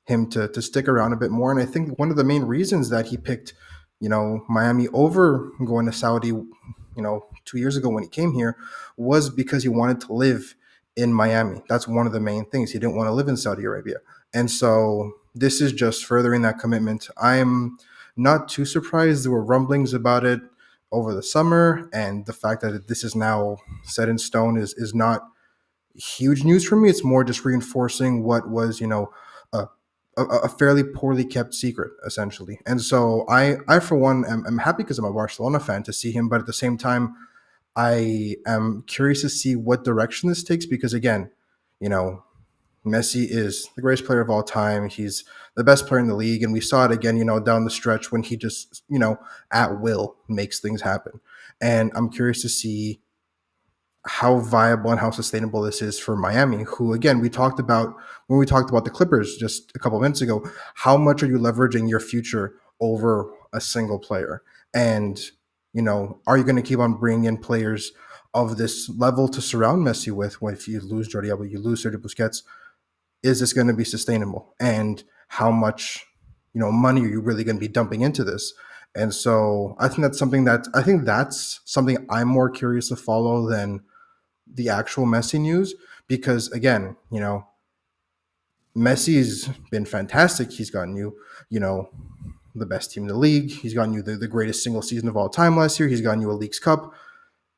him to stick around a bit more. And I think one of the main reasons that he picked, Miami over going to Saudi, 2 years ago when he came here, was because he wanted to live in Miami. That's one of the main things. He didn't want to live in Saudi Arabia. And so this is just furthering that commitment. I'm not too surprised. There were rumblings about it over the summer, and the fact that this is now set in stone is not huge news for me. It's more just reinforcing what was, a, a fairly poorly kept secret, essentially. And so I for one, am happy because I'm a Barcelona fan to see him, but at the same time, I am curious to see what direction this takes because, again, you know, Messi is the greatest player of all time. He's the best player in the league. And we saw it again, down the stretch when he just, at will makes things happen. And I'm curious to see how viable and how sustainable this is for Miami, who, again, we talked about when we talked about the Clippers just a couple of minutes ago. How much are you leveraging your future over a single player? And, are you going to keep on bringing in players of this level to surround Messi with? When if you lose Jordi Alba, you lose Sergio Busquets, is this going to be sustainable? And how much, money are you really going to be dumping into this? And so I think that's something I'm more curious to follow than the actual Messi news, because again, Messi's been fantastic. He's gotten you, the best team in the league. He's gotten you the greatest single season of all time last year. He's gotten you a Leagues Cup.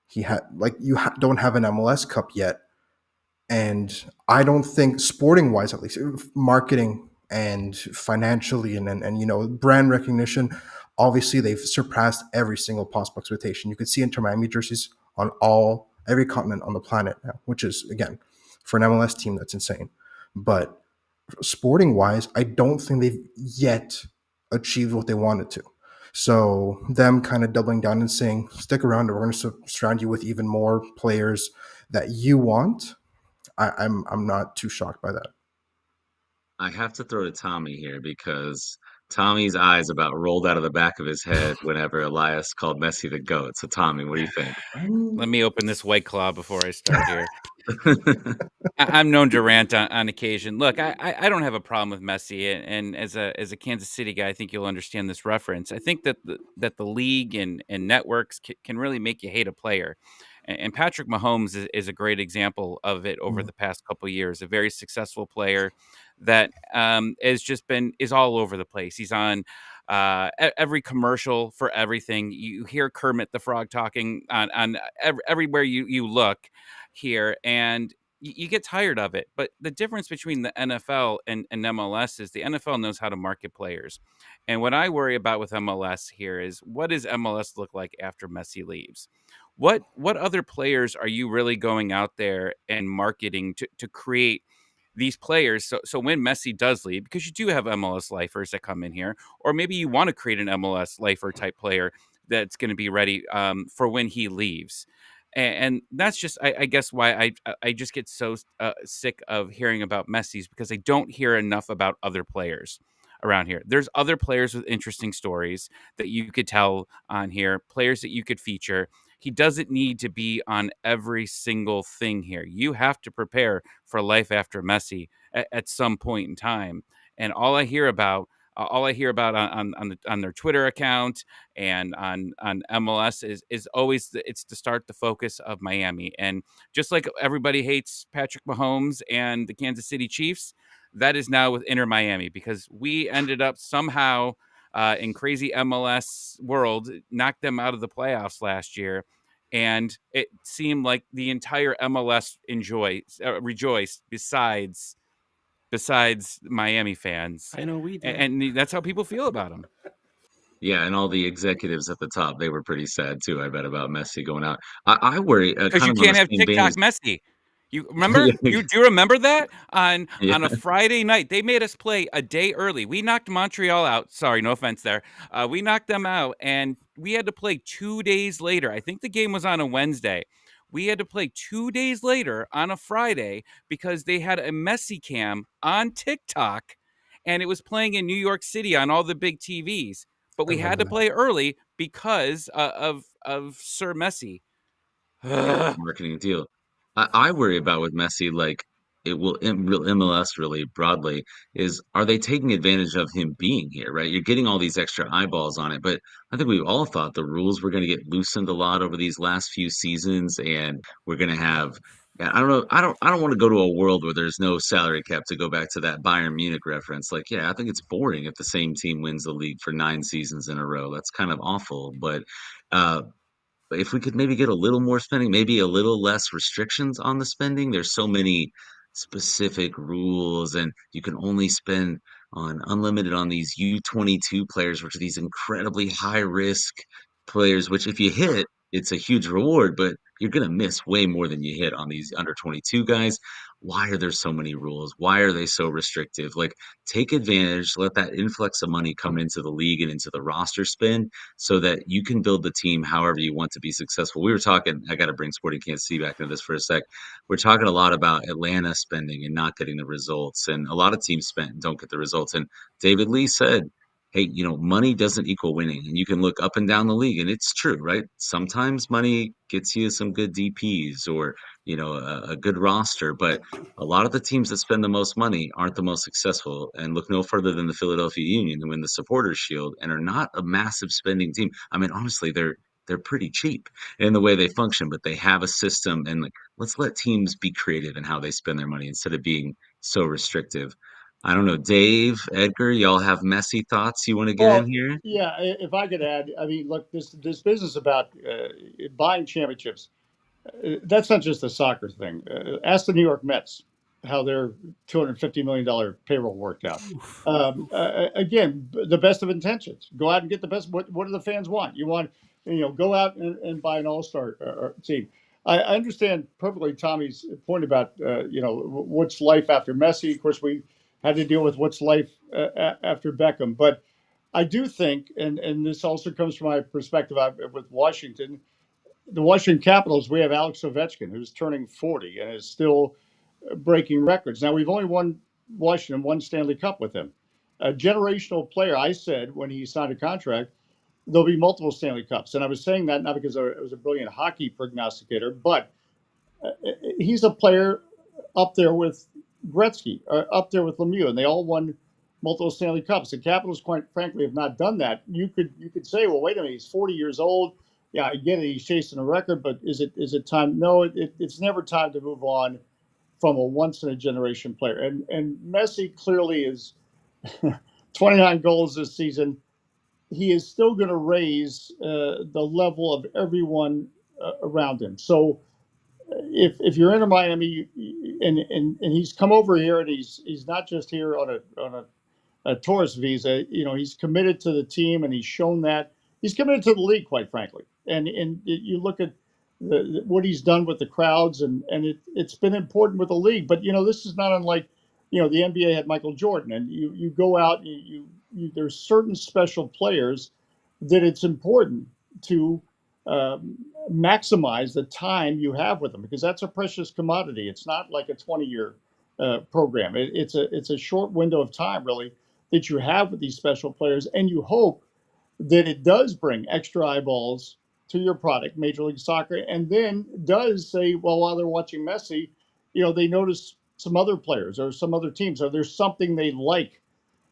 He had like don't have an MLS Cup yet, and I don't think sporting wise, at least marketing and financially and brand recognition, obviously they've surpassed every single possible expectation. You could see Inter Miami jerseys on every continent on the planet now, which is again for an MLS team that's insane. But sporting wise, I don't think they've yet achieved what they wanted to. So them kind of doubling down and saying, stick around, we're going to surround you with even more players that you want. I'm not too shocked by that. I have to throw to Tommy here because Tommy's eyes about rolled out of the back of his head whenever Elias called Messi the GOAT. So, Tommy, what do you think? Let me open this White Claw before I start here. I'm known to rant on occasion. Look, I don't have a problem with Messi, and as a Kansas City guy, I think you'll understand this reference. I think that the league and networks can really make you hate a player, and Patrick Mahomes is a great example of it over the past couple of years. A very successful player that is all over the place. He's on every commercial for everything. You hear Kermit the Frog talking on everywhere you look here, and you get tired of it. But the difference between the NFL and MLS is the NFL knows how to market players. And what I worry about with MLS here is, what does MLS look like after Messi leaves? What other players are you really going out there and marketing to create these players? So when Messi does leave, because you do have MLS lifers that come in here, or maybe you want to create an MLS lifer type player that's going to be ready for when he leaves. And that's just, I guess, why I just get so sick of hearing about Messi's, because I don't hear enough about other players around here. There's other players with interesting stories that you could tell on here, players that you could feature. He doesn't need to be on every single thing here. You have to prepare for life after Messi at some point in time. And all I hear about on their Twitter account and on MLS is always it's to start the focus of Miami. And just like everybody hates Patrick Mahomes and the Kansas City Chiefs, that is now with Inter Miami, because we ended up somehow in crazy MLS world knocked them out of the playoffs last year. And it seemed like the entire MLS rejoiced besides Miami fans. I know we did. And that's how people feel about him. Yeah, and all the executives at the top, they were pretty sad too, I bet, about Messi going out. I worry Because kind you of on the can't have same vein TikTok as Messi. You remember? Do you remember that on yeah. a Friday night? They made us play a day early. We knocked Montreal out. Sorry, no offense there. We knocked them out, and we had to play 2 days later. I think the game was on a Wednesday. We had to play 2 days later on a Friday because they had a Messi cam on TikTok, and it was playing in New York City on all the big TVs. But I we had remember to that. play early because of Sir Messi. Ugh. Marketing deal. I worry about with Messi, like it will real MLS really broadly, is are they taking advantage of him being here, right? You're getting all these extra eyeballs on it, but I think we all thought the rules were going to get loosened a lot over these last few seasons, and we're going to have. I don't know. I don't want to go to a world where there's no salary cap, to go back to that Bayern Munich reference. Like, yeah, I think it's boring if the same team wins the league for 9 seasons in a row. That's kind of awful, uh, but if we could maybe get a little more spending, maybe a little less restrictions on the spending. There's so many specific rules, and you can only spend on unlimited on these U22 players, which are these incredibly high risk players, which if you hit, it's a huge reward, but you're going to miss way more than you hit on these under 22 guys. Why are there so many rules? Why are they so restrictive? Like, take advantage, let that influx of money come into the league and into the roster spend, so that you can build the team however you want to be successful. We were talking, I got to bring Sporting Kansas City back into this for a sec. We're talking a lot about Atlanta spending and not getting the results. And a lot of teams spend and don't get the results. And David Lee said, hey, money doesn't equal winning. And you can look up and down the league, and it's true, right? Sometimes money gets you some good DPs or, a good roster, but a lot of the teams that spend the most money aren't the most successful. And look no further than the Philadelphia Union, who win the Supporters Shield and are not a massive spending team. I mean, honestly, they're pretty cheap in the way they function, but they have a system. And like, let's let teams be creative in how they spend their money instead of being so restrictive. I don't know, Dave, Edgar, y'all have messy thoughts you want to get in Well, here? yeah, if I could add, I mean, look, this business about buying championships. That's not just a soccer thing. Ask the New York Mets how their $250 million payroll worked out. Oof, oof. Again, the best of intentions. Go out and get the best. What do the fans want? You want, go out and buy an all-star team. I understand perfectly Tommy's point about, what's life after Messi. Of course, we had to deal with what's life after Beckham. But I do think, and this also comes from my perspective with Washington, the Washington Capitals, we have Alex Ovechkin, who's turning 40 and is still breaking records. Now, we've only won Washington one Stanley Cup with him. A generational player, I said when he signed a contract, there'll be multiple Stanley Cups. And I was saying that not because I was a brilliant hockey prognosticator, but he's a player up there with Gretzky, up there with Lemieux, and they all won multiple Stanley Cups. The Capitals, quite frankly, have not done that. You could say, well, wait a minute, he's 40 years old. Yeah, I get it. He's chasing a record, but is it time? No, it's never time to move on from a once in a generation player. And Messi clearly is 29 goals this season. He is still going to raise the level of everyone around him. So if you're into Miami, and he's come over here, and he's not just here on a tourist visa. He's committed to the team, and he's shown that he's committed to the league, quite frankly. And you look at what he's done with the crowds, and it's been important with the league. But this is not unlike the NBA had Michael Jordan, and you go out, there's certain special players that it's important to maximize the time you have with them, because that's a precious commodity. It's not like a 20-year program. It's a short window of time, really, that you have with these special players, and you hope that it does bring extra eyeballs to your product, Major League Soccer, and then does say, well, while they're watching Messi, they notice some other players or some other teams, or there's something they like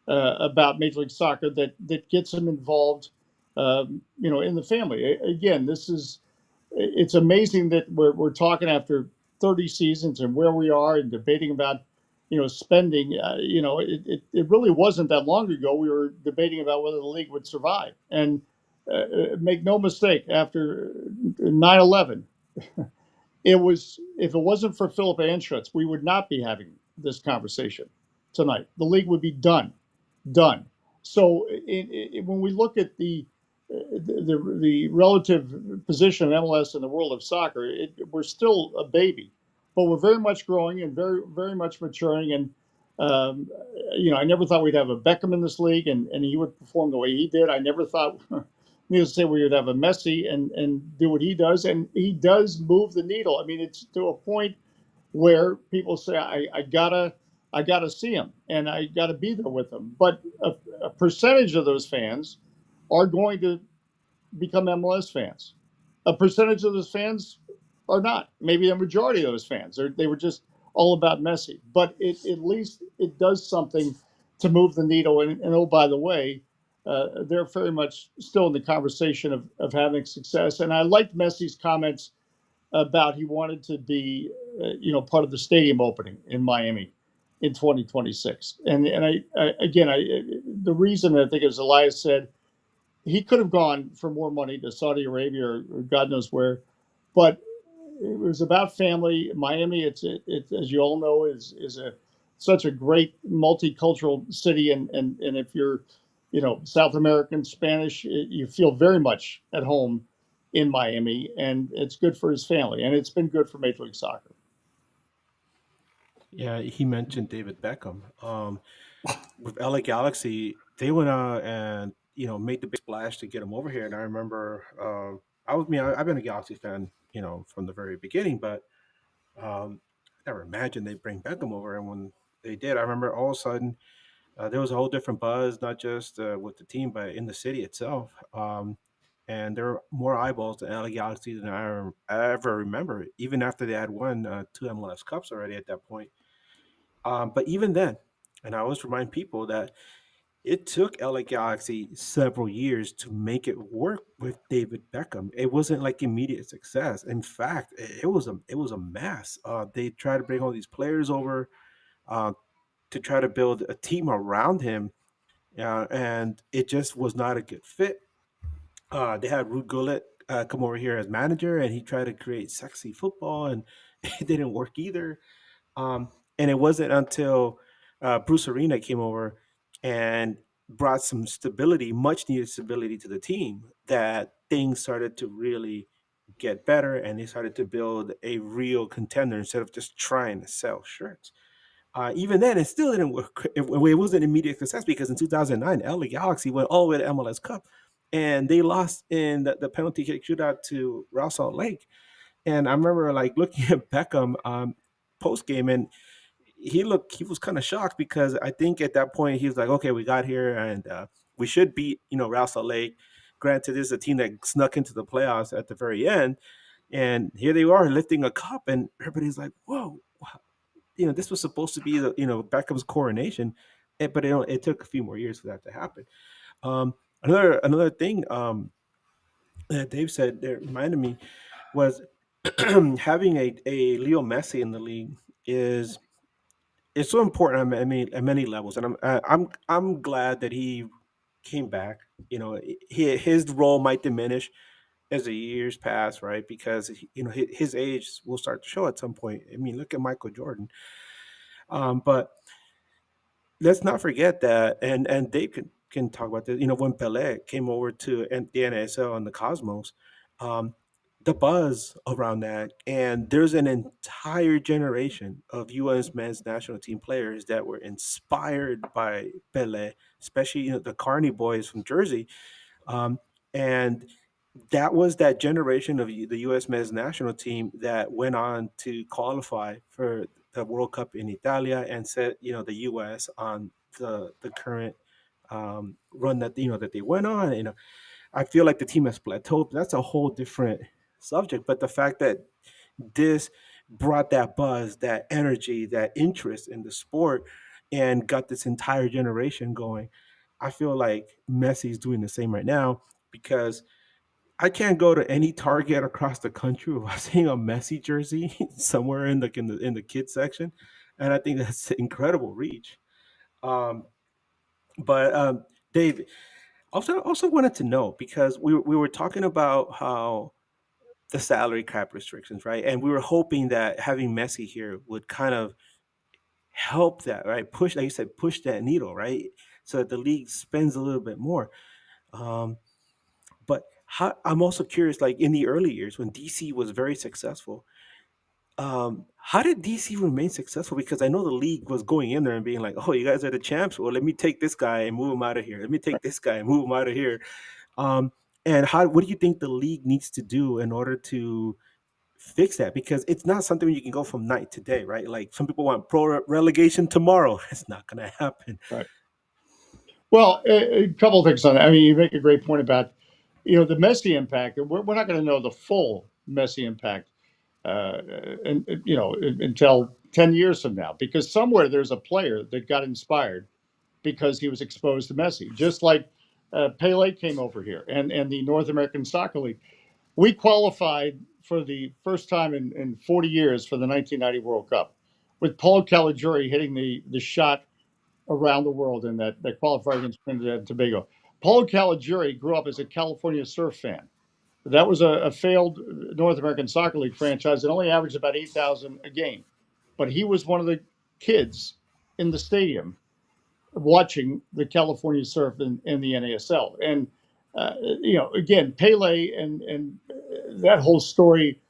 about Major League Soccer that gets them involved, in the family. Again, it's amazing that we're talking after 30 seasons and where we are and debating about spending. It really wasn't that long ago we were debating about whether the league would survive. And make no mistake, after 9/11, if it wasn't for Philip Anschutz, we would not be having this conversation tonight. The league would be done. So when we look at the relative position of MLS in the world of soccer, we're still a baby, but we're very much growing and very, very much maturing. And I never thought we'd have a Beckham in this league, and he would perform the way he did. I never thought, needless to say, we would have a Messi and do what he does, and he does move the needle. I mean, it's to a point where people say, I gotta see him, and I gotta be there with him. But a percentage of those fans are going to become MLS fans. A percentage of those fans are not. Maybe a majority of those fans, they were just all about Messi. But at least it does something to move the needle. And oh, by the way, they're very much still in the conversation of having success. And I liked Messi's comments about he wanted to be, part of the stadium opening in Miami in 2026. And the reason I think, as Elias said, he could have gone for more money to Saudi Arabia or God knows where, but it was about family. Miami, it's as you all know, is such a great multicultural city, and if you're, South American, Spanish, you feel very much at home in Miami, and it's good for his family, and it's been good for Major League Soccer. Yeah, he mentioned David Beckham. With LA Galaxy, they went out and made the big splash to get him over here. And I remember, I've been a Galaxy fan, from the very beginning, but I never imagined they'd bring Beckham over. And when they did, I remember all of a sudden there was a whole different buzz, not just with the team, but in the city itself. And there were more eyeballs to LA Galaxy than I ever remember, even after they had won two MLS Cups already at that point. But even then, and I always remind people that it took LA Galaxy several years to make it work with David Beckham. It wasn't like immediate success. In fact, it was a mess. They tried to bring all these players over uh, to try to build a team around him, and it just was not a good fit. They had Ruud Gullit come over here as manager, and he tried to create sexy football, and it didn't work either. Um, and it wasn't until Bruce Arena came over and brought some stability, much needed stability to the team, that things started to really get better, and they started to build a real contender instead of just trying to sell shirts. Even then, it still didn't work. It wasn't immediate success because in 2009, LA Galaxy went all the way to MLS Cup, and they lost in the penalty kick shootout to Real Salt Lake. And I remember like looking at Beckham post game, and he was kind of shocked because I think at that point he was like, okay, we got here, and we should beat Real Salt Lake. Granted, this is a team that snuck into the playoffs at the very end, and here they are lifting a cup, and everybody's like, whoa, wow. This was supposed to be the Beckham's coronation, but it took a few more years for that to happen. Another thing that Dave said that reminded me was having a Leo Messi in the league is it's so important. I mean, at many levels, and I'm glad that he came back. His role might diminish as the years pass, right? Because his age will start to show at some point. I mean, look at Michael Jordan. But let's not forget that, and Dave can talk about this. When Pelé came over to the NASL and the Cosmos, um, the buzz around that, and there's an entire generation of U.S. men's national team players that were inspired by Pelé, especially the Carney boys from Jersey, um, and that was that generation of the U.S. men's national team that went on to qualify for the World Cup in Italia and set the U.S. on the current run that that they went on. I feel like the team has plateaued. That's a whole different subject. But the fact that this brought that buzz, that energy, that interest in the sport, and got this entire generation going, I feel like Messi's doing the same right now because I can't go to any Target across the country without seeing a Messi jersey somewhere in the kids section, and I think that's incredible reach. Um, but Dave, also wanted to know because we were talking about how the salary cap restrictions, right? And we were hoping that having Messi here would kind of help that, right? Push, like you said, push that needle, right? So that the league spends a little bit more. Um, but I'm also curious, like in the early years when DC was very successful, how did DC remain successful? Because I know the league was going in there and being like, "Oh, you guys are the champs. Well, let me take this guy and move him out of here. Let me take this guy and move him out of here." Um, and what do you think the league needs to do in order to fix that? Because it's not something you can go from night to day, right? Like some people want pro relegation tomorrow. It's not going to happen. Right. Well, a couple of things on that. I mean, you make a great point about, the Messi impact. We're not going to know the full Messi impact, until 10 years from now, because somewhere there's a player that got inspired because he was exposed to Messi, just like Pele came over here and the North American Soccer League. We qualified for the first time in 40 years for the 1990 World Cup with Paul Caligiuri hitting the shot around the world in that qualifier against Trinidad and Tobago. Paul Caligiuri grew up as a California Surf fan. That was a failed North American Soccer League franchise that only averaged about 8,000 a game. But he was one of the kids in the stadium watching the California Surf in the NASL. And, again, Pele and that whole story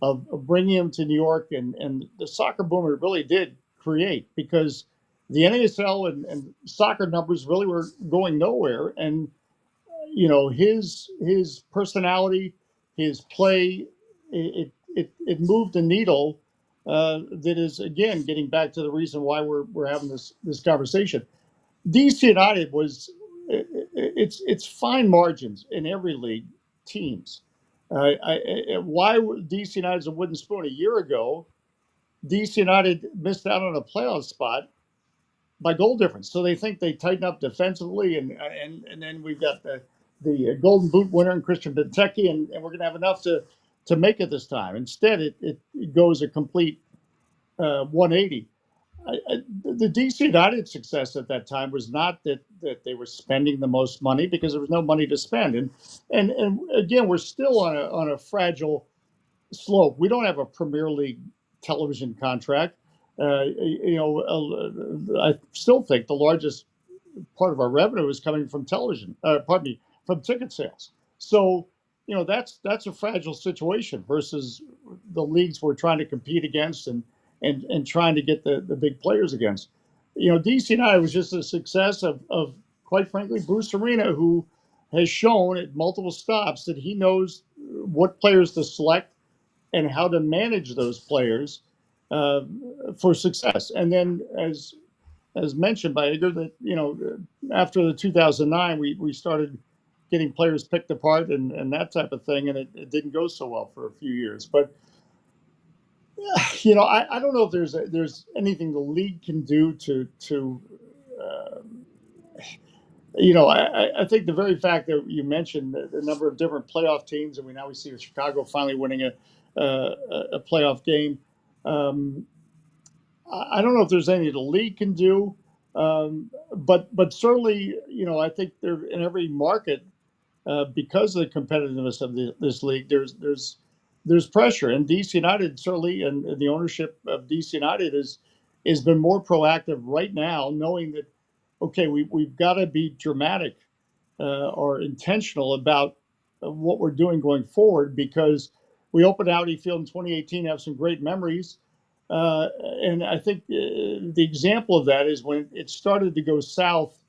of bringing him to New York and the soccer boom it really did create, because the NASL and soccer numbers really were going nowhere. And his personality, his play, it moved the needle. That is again getting back to the reason why we're having this conversation. DC United was it's fine margins in every league teams. Why DC United's a wooden spoon? A year ago, DC United missed out on a playoff spot by goal difference. So they think they tighten up defensively, and then we've got the Golden Boot winner in Christian Benteke, and we're going to have enough to make it this time. Instead, it goes a complete 180. the DC United success at that time was not that they were spending the most money, because there was no money to spend, and again, we're still on a fragile slope. We don't have a Premier League television contract. I still think the largest part of our revenue is coming from television. Pardon me, from ticket sales. So that's a fragile situation versus the leagues we're trying to compete against and trying to get the big players against. DC United was just a success of quite frankly Bruce Arena, who has shown at multiple stops that he knows what players to select and how to manage those players for success. And then, as mentioned by Edgar, that after the 2009, we started getting players picked apart and that type of thing, and it didn't go so well for a few years. But I don't know if there's anything the league can do to I think the very fact that you mentioned the number of different playoff teams, and we see Chicago finally winning a playoff game. I don't know if there's anything the league can do, but certainly, I think there in every market, because of the competitiveness of this league, there's pressure, and DC United certainly, and the ownership of DC United has been more proactive right now, knowing that okay, we've got to be dramatic or intentional about what we're doing going forward, because we opened Audi Field in 2018, have some great memories. And I think the example of that is when it started to go south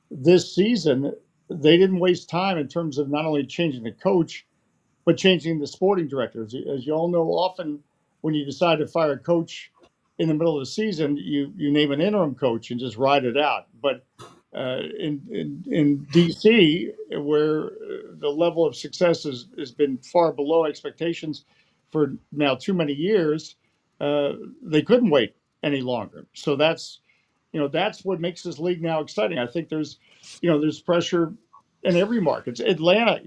this season, they didn't waste time in terms of not only changing the coach, but changing the sporting directors. As you all know, often when you decide to fire a coach in the middle of the season, you name an interim coach and just ride it out. But in DC, where the level of success has been far below expectations for now too many years, they couldn't wait any longer. So that's what makes this league now exciting. I think there's pressure in every market. It's Atlanta,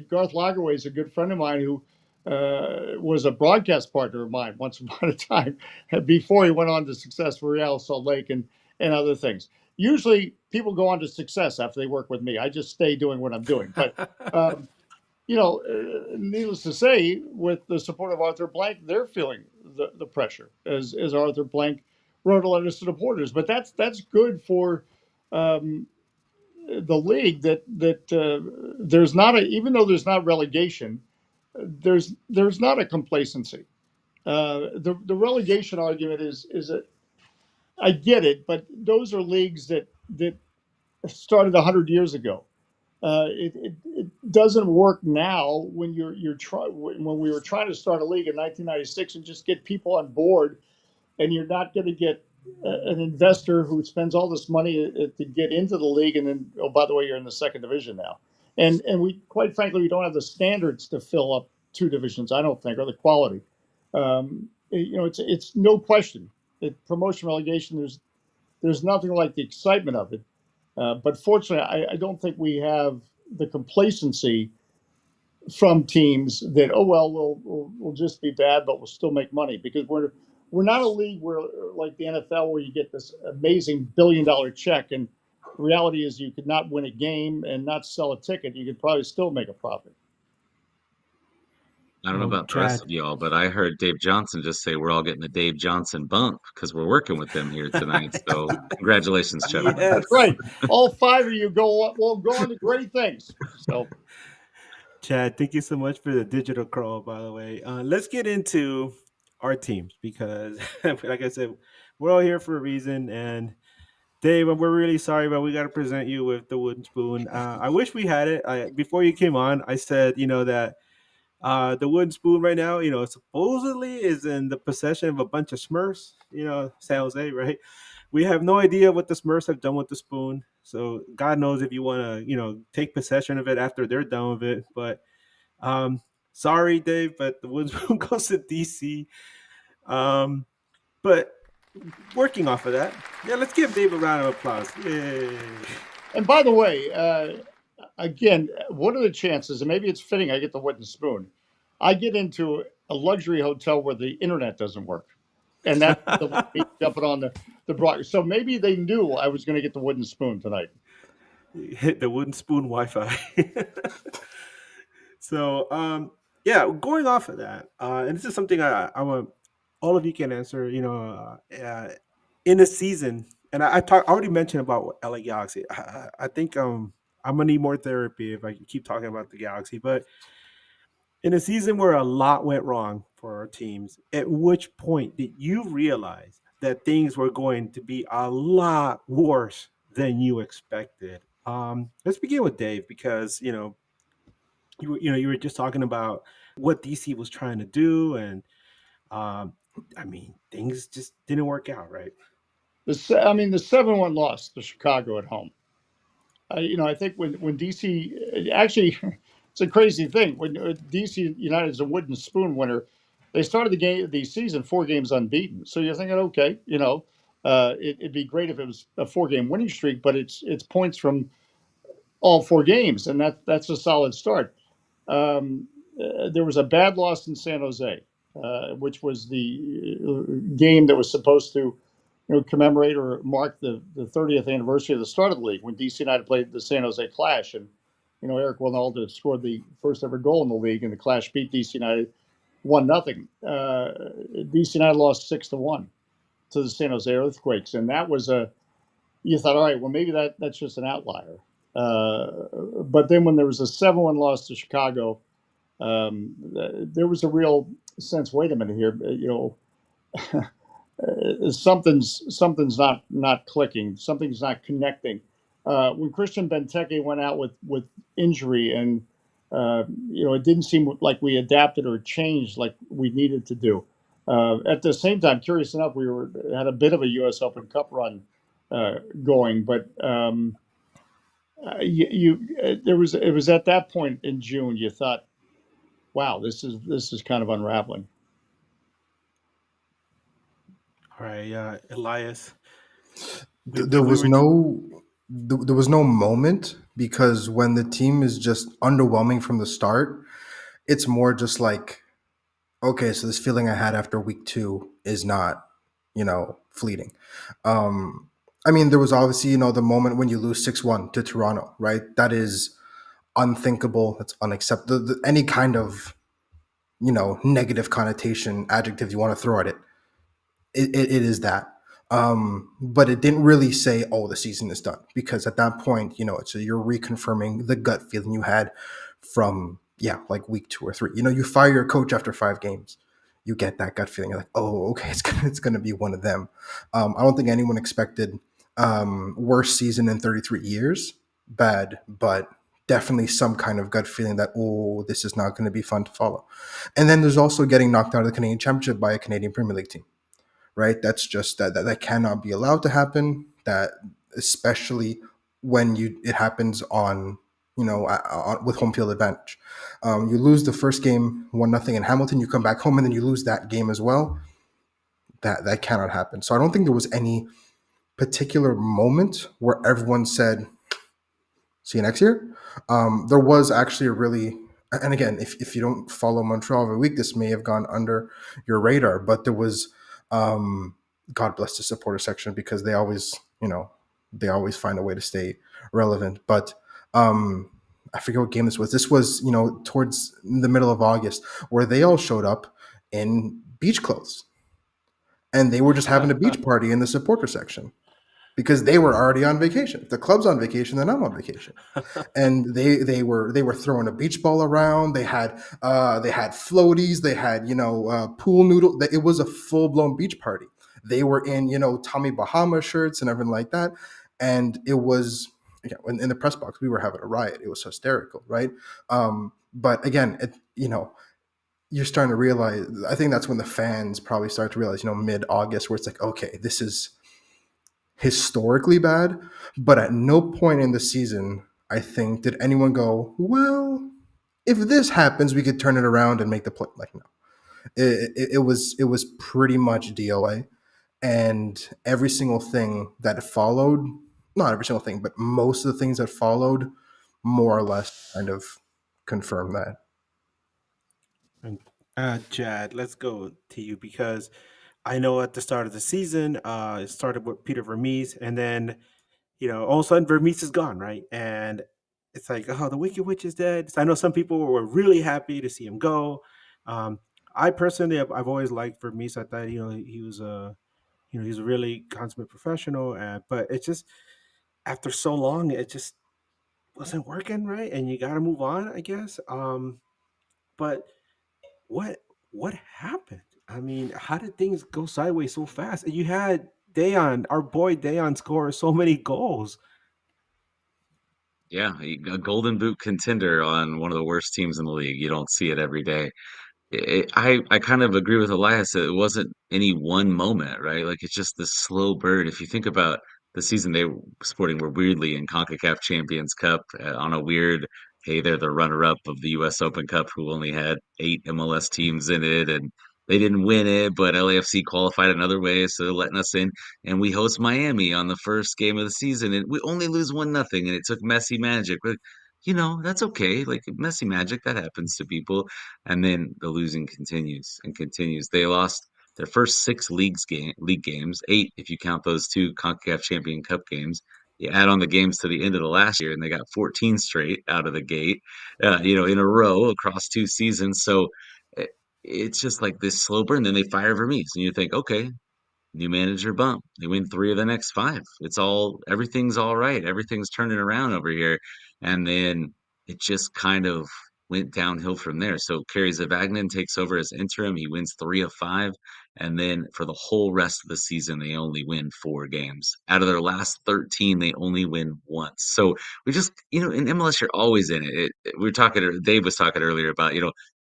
Garth Lagerwey is a good friend of mine who was a broadcast partner of mine once upon a time before he went on to success for Real Salt Lake and other things. Usually people go on to success after they work with me. I just stay doing what I'm doing. But, needless to say, with the support of Arthur Blank, they're feeling the pressure, as Arthur Blank wrote a letter to supporters. But that's good for the league, that there's not even though there's not relegation, there's not a complacency. The relegation argument is that I get it, but those are leagues that started 100 years ago. It doesn't work now when when we were trying to start a league in 1996 and just get people on board, and you're not going to get an investor who spends all this money to get into the league, and then, oh, by the way, you're in the second division now, and we, quite frankly, we don't have the standards to fill up two divisions, I don't think, or the quality. It's no question that promotion relegation, there's nothing like the excitement of it. But fortunately, I don't think we have the complacency from teams that, oh well, we'll just be bad, but we'll still make money, because we're not a league where, like the NFL, where you get this amazing $1 billion check, and the reality is you could not win a game and not sell a ticket, you could probably still make a profit. I don't know about the rest of y'all, but I heard Dave Johnson just say we're all getting a Dave Johnson bump because we're working with them here tonight. So congratulations, Trevor. Yes. That's right. All five of you go on to great things. So, Chad, thank you so much for the digital crawl, by the way. Let's get into our teams, because, like I said, we're all here for a reason. And Dave, we're really sorry, but we got to present you with the wooden spoon. I wish we had it. Before you came on, I said, that the wooden spoon right now, supposedly is in the possession of a bunch of Smurfs, San Jose, right? We have no idea what the Smurfs have done with the spoon. So God knows if you want to, take possession of it after they're done with it. But sorry, Dave, but the wooden spoon goes to DC. But working off of that, let's give Dave a round of applause. Yay. And by the way, again, what are the chances, and maybe it's fitting I get the wooden spoon, I get into a luxury hotel where the internet doesn't work, and that's jumping on the the broad. So maybe they knew I was going to get the wooden spoon tonight. Hit the wooden spoon Wi-Fi. So, yeah, going off of that, and this is something I want all of you can answer. In a season, and I already mentioned about LA Galaxy. I think I'm gonna need more therapy if I keep talking about the Galaxy. But in a season where a lot went wrong for our teams, at which point did you realize that things were going to be a lot worse than you expected? Let's begin with Dave because you were just talking about what DC was trying to do, and um, I mean things just didn't work out, right? The 7-1 loss to Chicago at home. I think when DC actually, it's a crazy thing. When DC United is a wooden spoon winner, they started the season 4 games unbeaten. So you're thinking, okay, it'd be great if it was a 4-game winning streak, but it's points from all 4 games, and that's a solid start. There was a bad loss in San Jose, which was the game that was supposed to commemorate or mark the 30th anniversary of the start of the league when DC United played the San Jose Clash. And, Eric Ronaldo scored the first ever goal in the league, and the Clash beat DC United 1-0. DC United lost 6-1 to the San Jose Earthquakes. And that was you thought, all right, well, maybe that's just an outlier. But then when there was a 7-1 loss to Chicago, there was a real sense, wait a minute here, something's not clicking, something's not connecting. When Christian Benteke went out with injury, and it didn't seem like we adapted or changed like we needed to do. At the same time, curious enough, we had a bit of a U.S. Open Cup run going, but it was at that point in June you thought, wow, this is kind of unraveling. All right, Elias. There was no moment, because when the team is just underwhelming from the start, it's more just like, okay, so this feeling I had after week 2 is not, fleeting. There was obviously, the moment when you lose 6-1 to Toronto, right? That is unthinkable. That's unacceptable. Any kind of, negative connotation, adjective you want to throw at it, it is that. But it didn't really say, oh, the season is done, because at that point, so you're reconfirming the gut feeling you had from, like week 2 or 3. You fire your coach after 5 games. You get that gut feeling. You're like, oh, okay, it's gonna be one of them. I don't think anyone expected worst season in 33 years. Bad, but definitely some kind of gut feeling that, oh, this is not going to be fun to follow. And then there's also getting knocked out of the Canadian Championship by a Canadian Premier League team, right? That's just that cannot be allowed to happen. That especially when it happens on with home field advantage. You lose the first game 1-0 in Hamilton. You come back home and then you lose that game as well. That cannot happen. So I don't think there was any particular moment where everyone said, see you next year. There was actually a really, and again, if you don't follow Montreal every week, this may have gone under your radar, but there was, God bless the supporter section, because they always find a way to stay relevant. But I forget what game this was. This was, towards the middle of August, where they all showed up in beach clothes, and they were just having a beach party in the supporter section, because they were already on vacation. If the club's on vacation, then I'm on vacation. And they were throwing a beach ball around. They had floaties. They had pool noodle. It was a full blown beach party. They were in Tommy Bahama shirts and everything like that. And it was in the press box, we were having a riot. It was hysterical, right? But again, you're starting to realize. I think that's when the fans probably start to realize, mid-August, where it's like, okay, this is historically bad. But at no point in the season, I think, did anyone go, well, if this happens, we could turn it around and make the play. Like, no, it was pretty much DOA, and every single thing that followed, not every single thing, but most of the things that followed, more or less kind of confirm that. And Chad, let's go to you, because I know at the start of the season, it started with Peter Vermees, and then all of a sudden Vermees is gone, right? And it's like, oh, the Wicked Witch is dead. So I know some people were really happy to see him go. Um, I personally, I've always liked Vermees. I thought, he was a, he's a really consummate professional. But it just after so long, it just wasn't working, right? And you got to move on, I guess. But what what happened? I mean, how did things go sideways so fast? You had Dayon, our boy Dayon, score so many goals. Yeah, a Golden Boot contender on one of the worst teams in the league. You don't see it every day. I kind of agree with Elias that it wasn't any one moment, right? Like it's just this slow burn. If you think about the season Sporting were weirdly in CONCACAF Champions Cup on a weird, hey, they're the runner-up of the U.S. Open Cup, who only had 8 MLS teams in it, and they didn't win it, but LAFC qualified another way, so they're letting us in. And we host Miami on the first game of the season, and we only lose 1-0, and it took messy magic. But that's okay. Like messy magic, that happens to people. And then the losing continues and continues. They lost their first six league games, eight if you count those two CONCACAF Champion Cup games. You add on the games to the end of the last year, and they got 14 straight out of the gate, in a row across 2 seasons. So it, it's just like this slow burn. Then they fire Vermees, and you think, okay, new manager bump. They win three of the next five. Everything's all right. Everything's turning around over here. And then it just kind of went downhill from there. So Kerry Zavagnin takes over as interim. He wins 3 of 5. And then for the whole rest of the season, they only win 4 games. Out of their last 13, they only win once. So we just, in MLS, you're always in it. We were talking, Dave was talking earlier about,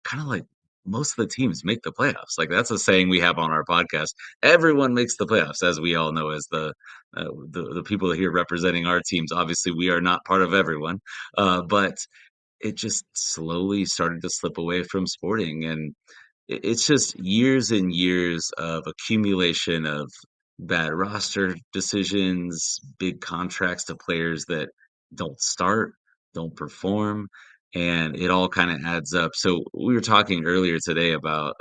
kind of like most of the teams make the playoffs. Like that's a saying we have on our podcast. Everyone makes the playoffs, as we all know, as the people here representing our teams. Obviously, we are not part of everyone, but it just slowly started to slip away from Sporting, and it's just years and years of accumulation of bad roster decisions, big contracts to players that don't start, don't perform, and it all kind of adds up. So we were talking earlier today about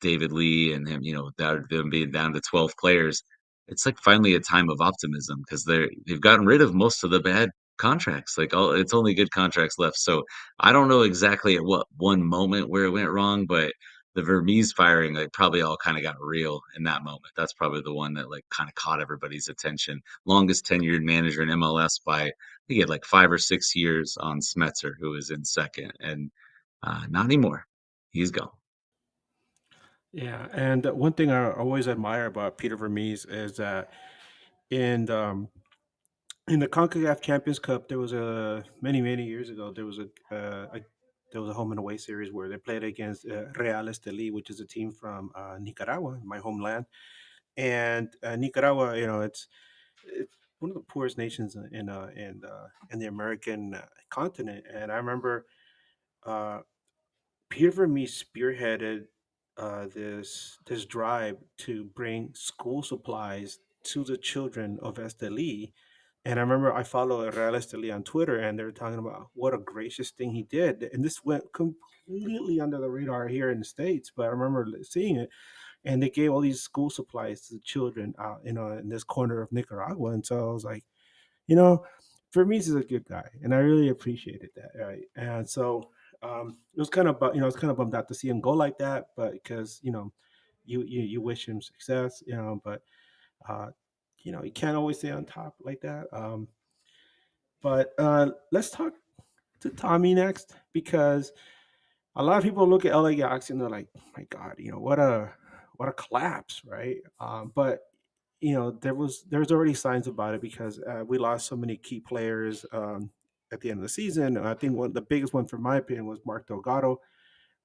David Lee and him, them being down to 12 players. It's like finally a time of optimism because they've gotten rid of most of the bad contracts. Like it's only good contracts left. So I don't know exactly at what one moment where it went wrong, but the Vermees firing, like, probably all kind of got real in that moment. That's probably the one that, like, kind of caught everybody's attention. Longest tenured manager in MLS by, I think he had like 5 or 6 years on Smetzer, who was in second, and not anymore. He's gone. Yeah, and one thing I always admire about Peter Vermees is that in in the Concacaf Champions Cup, there was a many years ago. There was a home and away series where they played against Real Estelí, which is a team from Nicaragua, my homeland. And Nicaragua, it's one of the poorest nations in the American continent. And I remember uh, Peter Vermees spearheaded this drive to bring school supplies to the children of Esteli. And I remember I follow Real Esteli on Twitter, and they're talking about what a gracious thing he did. And this went completely under the radar here in the States, but I remember seeing it. And they gave all these school supplies to the children out, in this corner of Nicaragua. And so I was like, you know, Vermees is a good guy, and I really appreciated that, right? And so it was kind of, it's kind of bummed out to see him go like that, but because you wish him success, but uh, you can't always stay on top like that. But let's talk to Tommy next because a lot of people look at LA Galaxy and they're like, my God, what a collapse, right? But there's already signs about it because we lost so many key players at the end of the season. I think the biggest one, for my opinion, was Mark Delgado.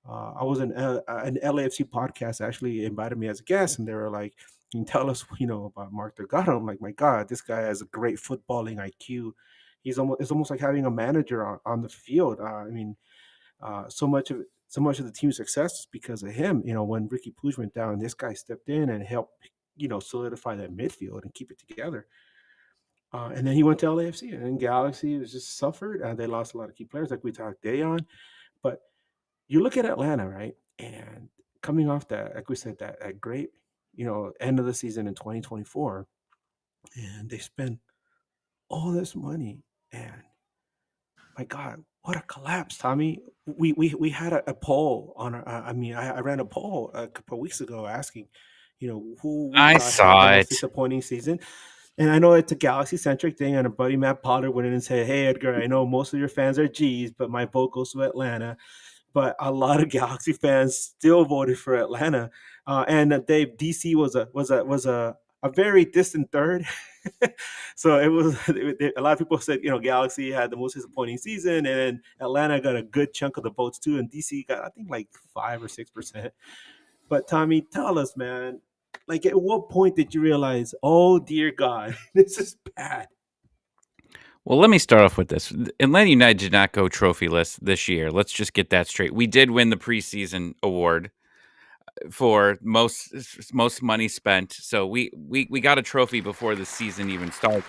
I was an LAFC podcast actually invited me as a guest, and they were like, "Can you tell us, about Mark Delgado?" I'm like, "My God, this guy has a great footballing IQ. It's almost like having a manager on the field. I mean, so much of the team's success is because of him. When Ricky Puig went down, this guy stepped in and helped, solidify that midfield and keep it together. And then he went to LAFC, and then Galaxy was just suffered. They lost a lot of key players, like we talked Dayon. But you look at Atlanta, right? And coming off that, like we said, that great end of the season in 2024, and they spent all this money, and my God, what a collapse, Tommy. We had a poll on our, I ran a poll a couple of weeks ago asking, who we I thought had the saw most it. disappointing season. And I know it's a Galaxy centric thing, and our buddy Matt Pollard went in and said, "Hey Edgar, I know most of your fans are G's, but my vote goes to Atlanta." But a lot of Galaxy fans still voted for Atlanta, and Dave, DC was a very distant third. So it was a lot of people said Galaxy had the most disappointing season, and then Atlanta got a good chunk of the votes too, and DC got I think like 5 or 6%. But Tommy, tell us, man, like at what point did you realize, oh dear God, this is bad? Well, let me start off with this. Atlanta United did not go trophyless this year. Let's just get that straight. We did win the preseason award for most money spent. So we got a trophy before the season even started.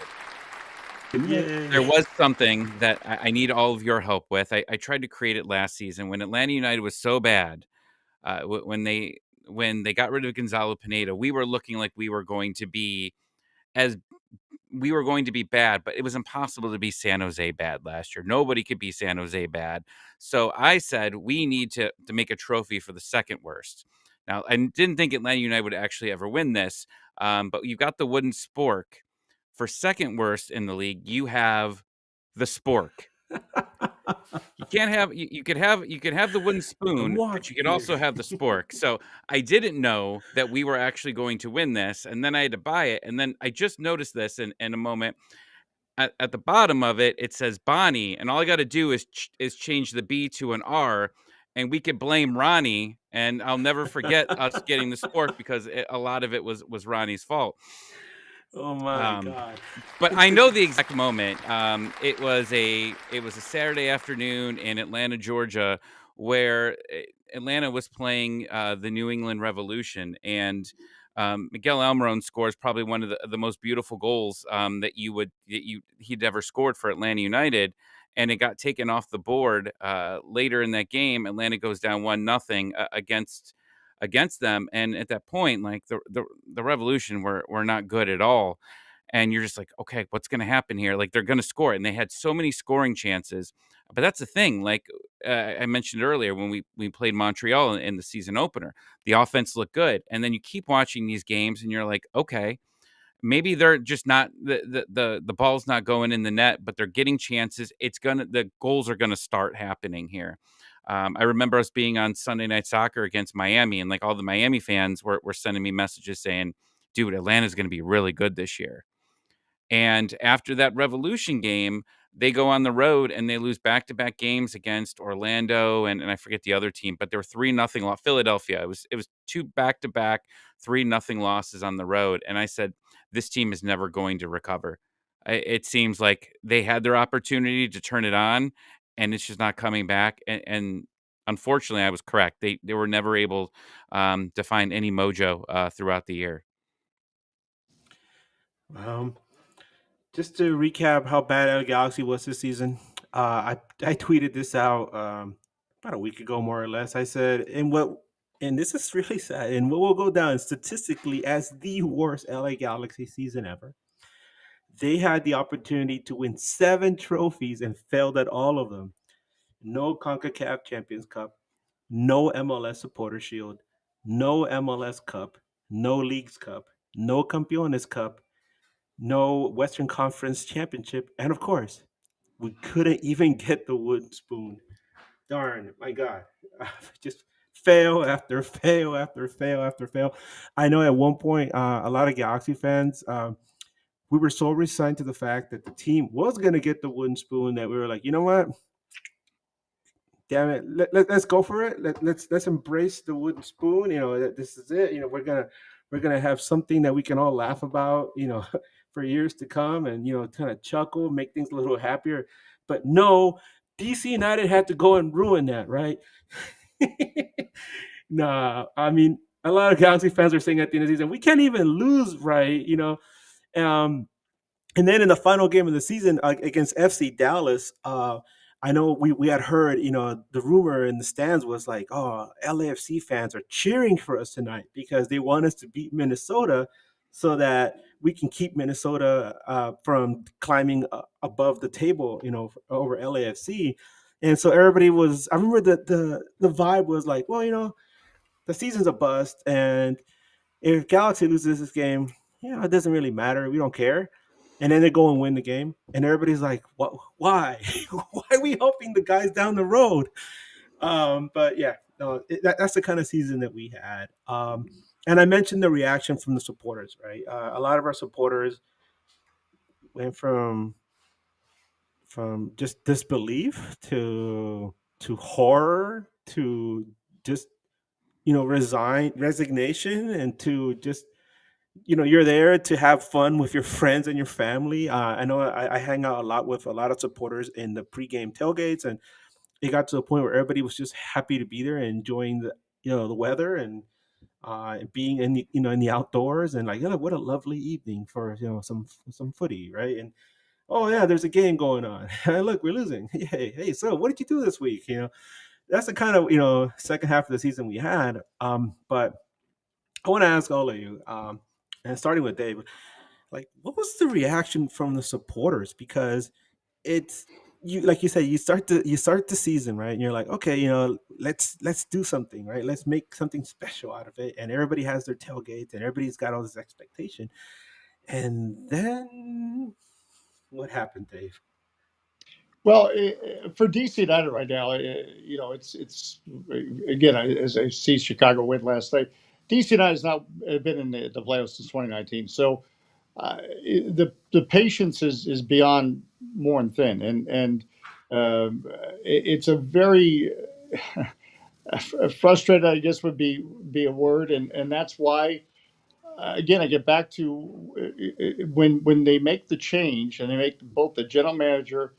There was something that I need all of your help with. I tried to create it last season when Atlanta United was so bad. When they got rid of Gonzalo Pineda, we were looking like we were going to be as we were going to be bad, but it was impossible to be San Jose bad last year. Nobody could be San Jose bad. So I said we need to make a trophy for the second worst. Now, I didn't think Atlanta United would actually ever win this, but you've got the wooden spork. For second worst in the league, you have the spork. You can't have you could have the wooden spoon, but you could also have the spork. So I didn't know that we were actually going to win this, and then I had to buy it, and then I just noticed this in a moment. At the bottom of it, it says Bonnie, and all I got to do is change the B to an R, and we could blame Ronnie, and I'll never forget us getting the spork because a lot of it was Ronnie's fault. Oh my God! But I know the exact moment. It was a Saturday afternoon in Atlanta, Georgia, where Atlanta was playing the New England Revolution, and Miguel Almiron scores probably one of the most beautiful goals that he'd ever scored for Atlanta United, and it got taken off the board later in that game. Atlanta goes down 1-0 against them, and at that point, like the Revolution were not good at all. And you're just like, okay, what's going to happen here? Like they're going to score, and they had so many scoring chances. But that's the thing. Like I mentioned earlier, when we played Montreal in the season opener, the offense looked good, and then you keep watching these games, and you're like, okay, maybe they're just not the ball's not going in the net, but they're getting chances. The goals are gonna start happening here. I remember us being on Sunday Night Soccer against Miami, and like all the Miami fans were sending me messages saying, "Dude, Atlanta's going to be really good this year." And after that Revolution game, they go on the road and they lose back-to-back games against Orlando and I forget the other team, but they were 3-0 loss. Philadelphia. It was two back-to-back 3-0 losses on the road. And I said, this team is never going to recover. It seems like they had their opportunity to turn it on, and it's just not coming back. And unfortunately, I was correct. They were never able to find any mojo throughout the year. Just to recap how bad LA Galaxy was this season, I tweeted this out about a week ago, more or less. I said, and this is really sad, and what will go down statistically as the worst LA Galaxy season ever. They had the opportunity to win 7 trophies and failed at all of them. No CONCACAF Champions Cup, no MLS Supporter Shield, no MLS Cup, no Leagues Cup, no Campeones Cup, no Western Conference Championship, and of course, we couldn't even get the wooden spoon. Darn, my God. Just fail after fail after fail after fail. I know at one point, a lot of Galaxy fans, we were so resigned to the fact that the team was going to get the wooden spoon that we were like, you know what? Damn it, let's go for it. Let's embrace the wooden spoon. This is it. We're gonna have something that we can all laugh about. For years to come, and kind of chuckle, make things a little happier. But no, DC United had to go and ruin that, right? Nah, I mean, a lot of Galaxy fans are saying at the end of the season, we can't even lose, right? And then in the final game of the season against FC Dallas, I know we had heard, the rumor in the stands was like, oh, LAFC fans are cheering for us tonight because they want us to beat Minnesota so that we can keep Minnesota from climbing above the table, over LAFC. And so everybody was, I remember that the vibe was like, well, the season's a bust. And if Galaxy loses this game, it doesn't really matter. We don't care. And then they go and win the game, and everybody's like, "What? Why? Why are we helping the guys down the road?" But yeah, no, that's the kind of season that we had. And I mentioned the reaction from the supporters, right? A lot of our supporters went from just disbelief to horror to just resignation, and to just you're there to have fun with your friends and your family. I know I hang out a lot with a lot of supporters in the pregame tailgates, and it got to the point where everybody was just happy to be there and enjoying the weather, and being in the outdoors, and like, what a lovely evening for some footy, right? And oh yeah, there's a game going on. Look, we're losing. Hey, so what did you do this week? That's the kind of second half of the season we had. But I want to ask all of you, and starting with Dave, like, what was the reaction from the supporters? Because it's like you said, you start the season, right, and you're like, okay, let's do something, right? Let's make something special out of it, and everybody has their tailgates, and everybody's got all this expectation, and then what happened, Dave? Well, for DC United right now, it's again, as I see Chicago win last night. DC United has not been in the playoffs since 2019, so the patience is beyond more than thin, and it's a very frustrated, I guess, would be a word, and that's why. Again, I get back to when they make the change, and they make both the general manager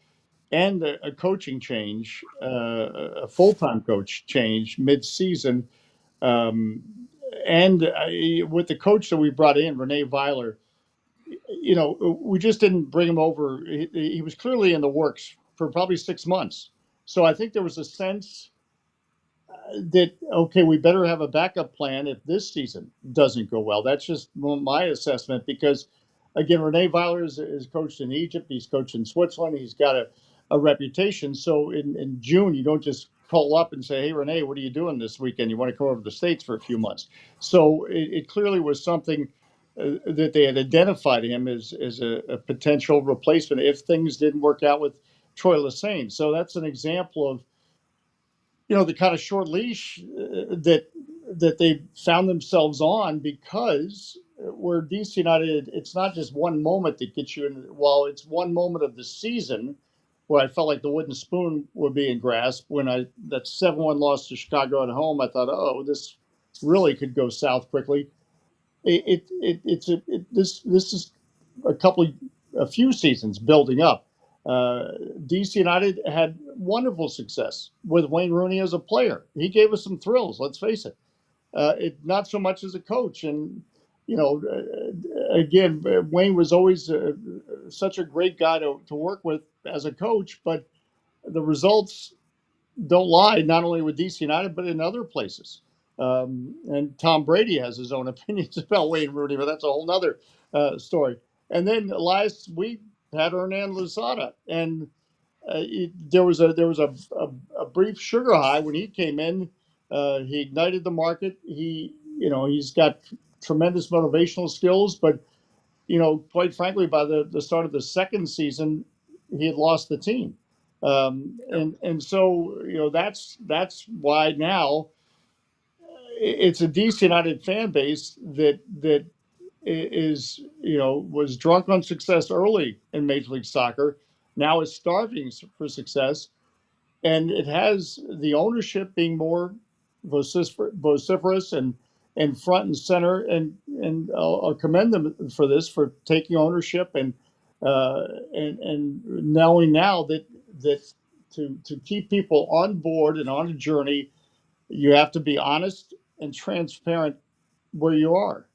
and a coaching change, a full-time coach change mid-season, um, and with the coach that we brought in, Renee Weiler, we just didn't bring him over. He was clearly in the works for probably 6 months. So I think there was a sense that, okay, we better have a backup plan if this season doesn't go well. That's just my assessment because, again, Rene Weiler is coached in Egypt. He's coached in Switzerland. He's got a reputation. So in June, you don't just call up and say, hey, Rene, what are you doing this weekend? You want to come over to the States for a few months. So it clearly was something that they had identified him as a potential replacement if things didn't work out with Troy Lesesne. So that's an example of the kind of short leash that they found themselves on because where DC United, it's not just one moment that gets you in. While it's one moment of the season where I felt like the wooden spoon would be in grasp when that 7-1 loss to Chicago at home, I thought, oh, this really could go south quickly. This is a few seasons building up. DC United had wonderful success with Wayne Rooney as a player. He gave us some thrills. Let's face it. Not so much as a coach. And again, Wayne was always such a great guy to work with as a coach. But the results don't lie, not only with DC United, but in other places. And Tom Brady has his own opinions about Wayne Rooney, but that's a whole nother story. And then last week had Hernan Lozada, and there was a brief sugar high when he came in. He ignited the market. He's got tremendous motivational skills, but quite frankly, by the start of the second season, he had lost the team. And so that's why now it's a DC United fan base that is was drunk on success early in Major League Soccer, now is starving for success, and it has the ownership being more vociferous and front and center, and I'll commend them for this, for taking ownership and knowing now that to keep people on board and on a journey, you have to be honest and transparent where you are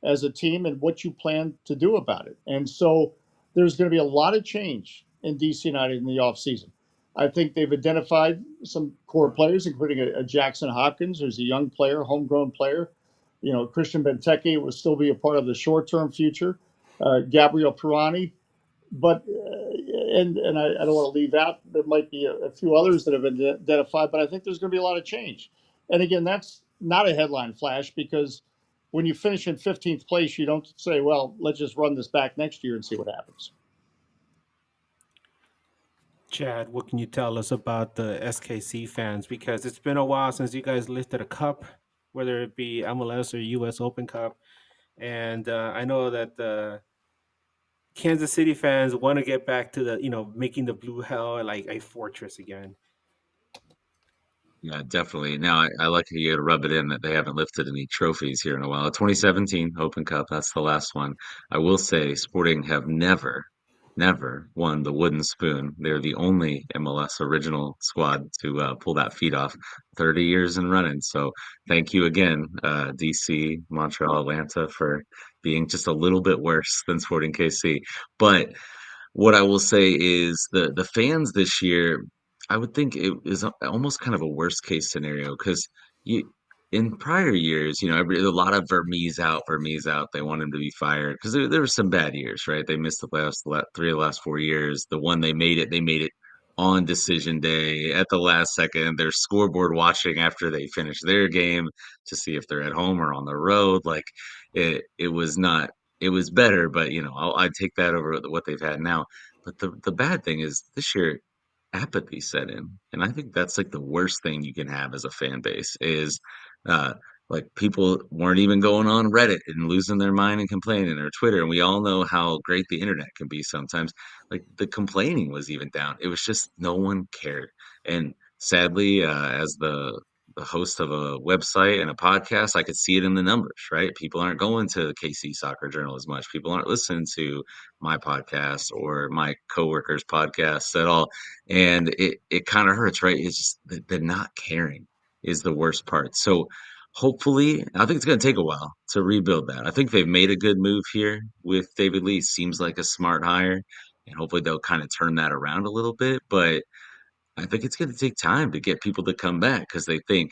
as a team and what you plan to do about it. And so there's going to be a lot of change in DC United in the offseason. I think they've identified some core players, including a Jackson Hopkins, who's a young player, homegrown player. Christian Benteke will still be a part of the short-term future. Gabriel Pirani, but I don't want to leave out. There might be a few others that have been identified, but I think there's going to be a lot of change. And again, that's not a headline flash because when you finish in 15th place, you don't say, "Well, let's just run this back next year and see what happens." Chad, what can you tell us about the SKC fans? Because it's been a while since you guys lifted a cup, whether it be MLS or US Open Cup. And I know that the Kansas City fans want to get back to making the blue hell like a fortress again. Yeah, definitely. Now, I like how you rub it in that they haven't lifted any trophies here in a while. 2017 Open Cup, that's the last one. I will say Sporting have never won the wooden spoon. They're the only MLS original squad to pull that feat off 30 years and running. So thank you again, DC, Montreal, Atlanta, for being just a little bit worse than Sporting KC. But what I will say is the fans this year, I would think it is almost kind of a worst case scenario because you in prior years, a lot of Vermees out. They want him to be fired because there were some bad years, right? They missed the playoffs three of the last 4 years. The one they made it on decision day at the last second. They're scoreboard watching after they finish their game to see if they're at home or on the road. Like it was not it was better, but I'd take that over what they've had now. But the bad thing is this year apathy set in, and I think that's like the worst thing you can have as a fan base is uh like people weren't even going on Reddit and losing their mind and complaining or Twitter, and we all know how great the internet can be sometimes. Like the complaining was even down. It was just no one cared, and sadly, as the host of a website and a podcast, I could see it in the numbers, right? People aren't going to the KC Soccer Journal as much. People aren't listening to my podcast or my coworkers' podcasts at all. And it kind of hurts, right? It's just the not caring is the worst part. So hopefully, I think it's going to take a while to rebuild that. I think they've made a good move here with David Lee. Seems like a smart hire. And hopefully they'll kind of turn that around a little bit. But I think it's going to take time to get people to come back because they think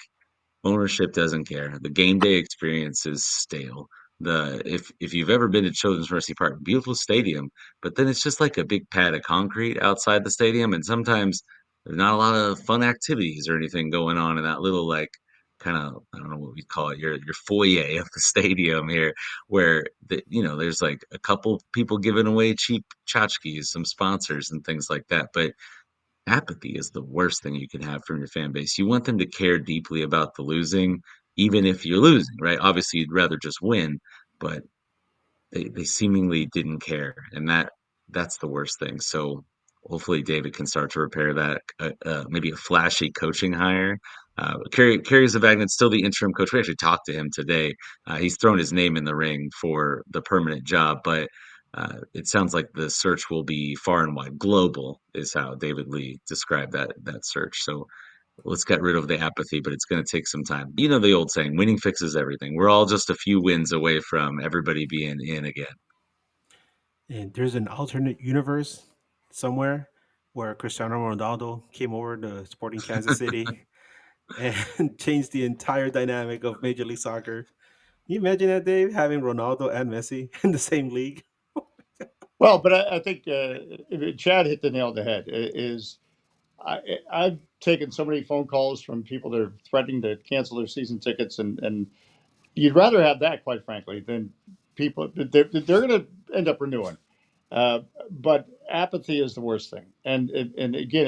ownership doesn't care. The game day experience is stale. If you've ever been to Children's Mercy Park, beautiful stadium, but then it's just like a big pad of concrete outside the stadium, and sometimes there's not a lot of fun activities or anything going on in that little like kind of I don't know what we call it your foyer of the stadium here, where there's like a couple people giving away cheap tchotchkes, some sponsors and things like that, but apathy is the worst thing you can have from your fan base. You want them to care deeply about the losing, even if you're losing, right? Obviously, you'd rather just win, but they seemingly didn't care, and that's the worst thing. So hopefully, David can start to repair that. Maybe a flashy coaching hire. Kerry Zavagnet's still the interim coach. We actually talked to him today. He's thrown his name in the ring for the permanent job, but it sounds like the search will be far and wide. Global is how David Lee described that search. So let's get rid of the apathy, but it's going to take some time. You know the old saying, winning fixes everything. We're all just a few wins away from everybody being in again. And there's an alternate universe somewhere where Cristiano Ronaldo came over to Sporting Kansas City and changed the entire dynamic of Major League Soccer. Can you imagine that, Dave, having Ronaldo and Messi in the same league? Well, but I think Chad hit the nail on the head. I've taken so many phone calls from people that are threatening to cancel their season tickets, and you'd rather have that, quite frankly, than people they're going to end up renewing. But apathy is the worst thing, and again,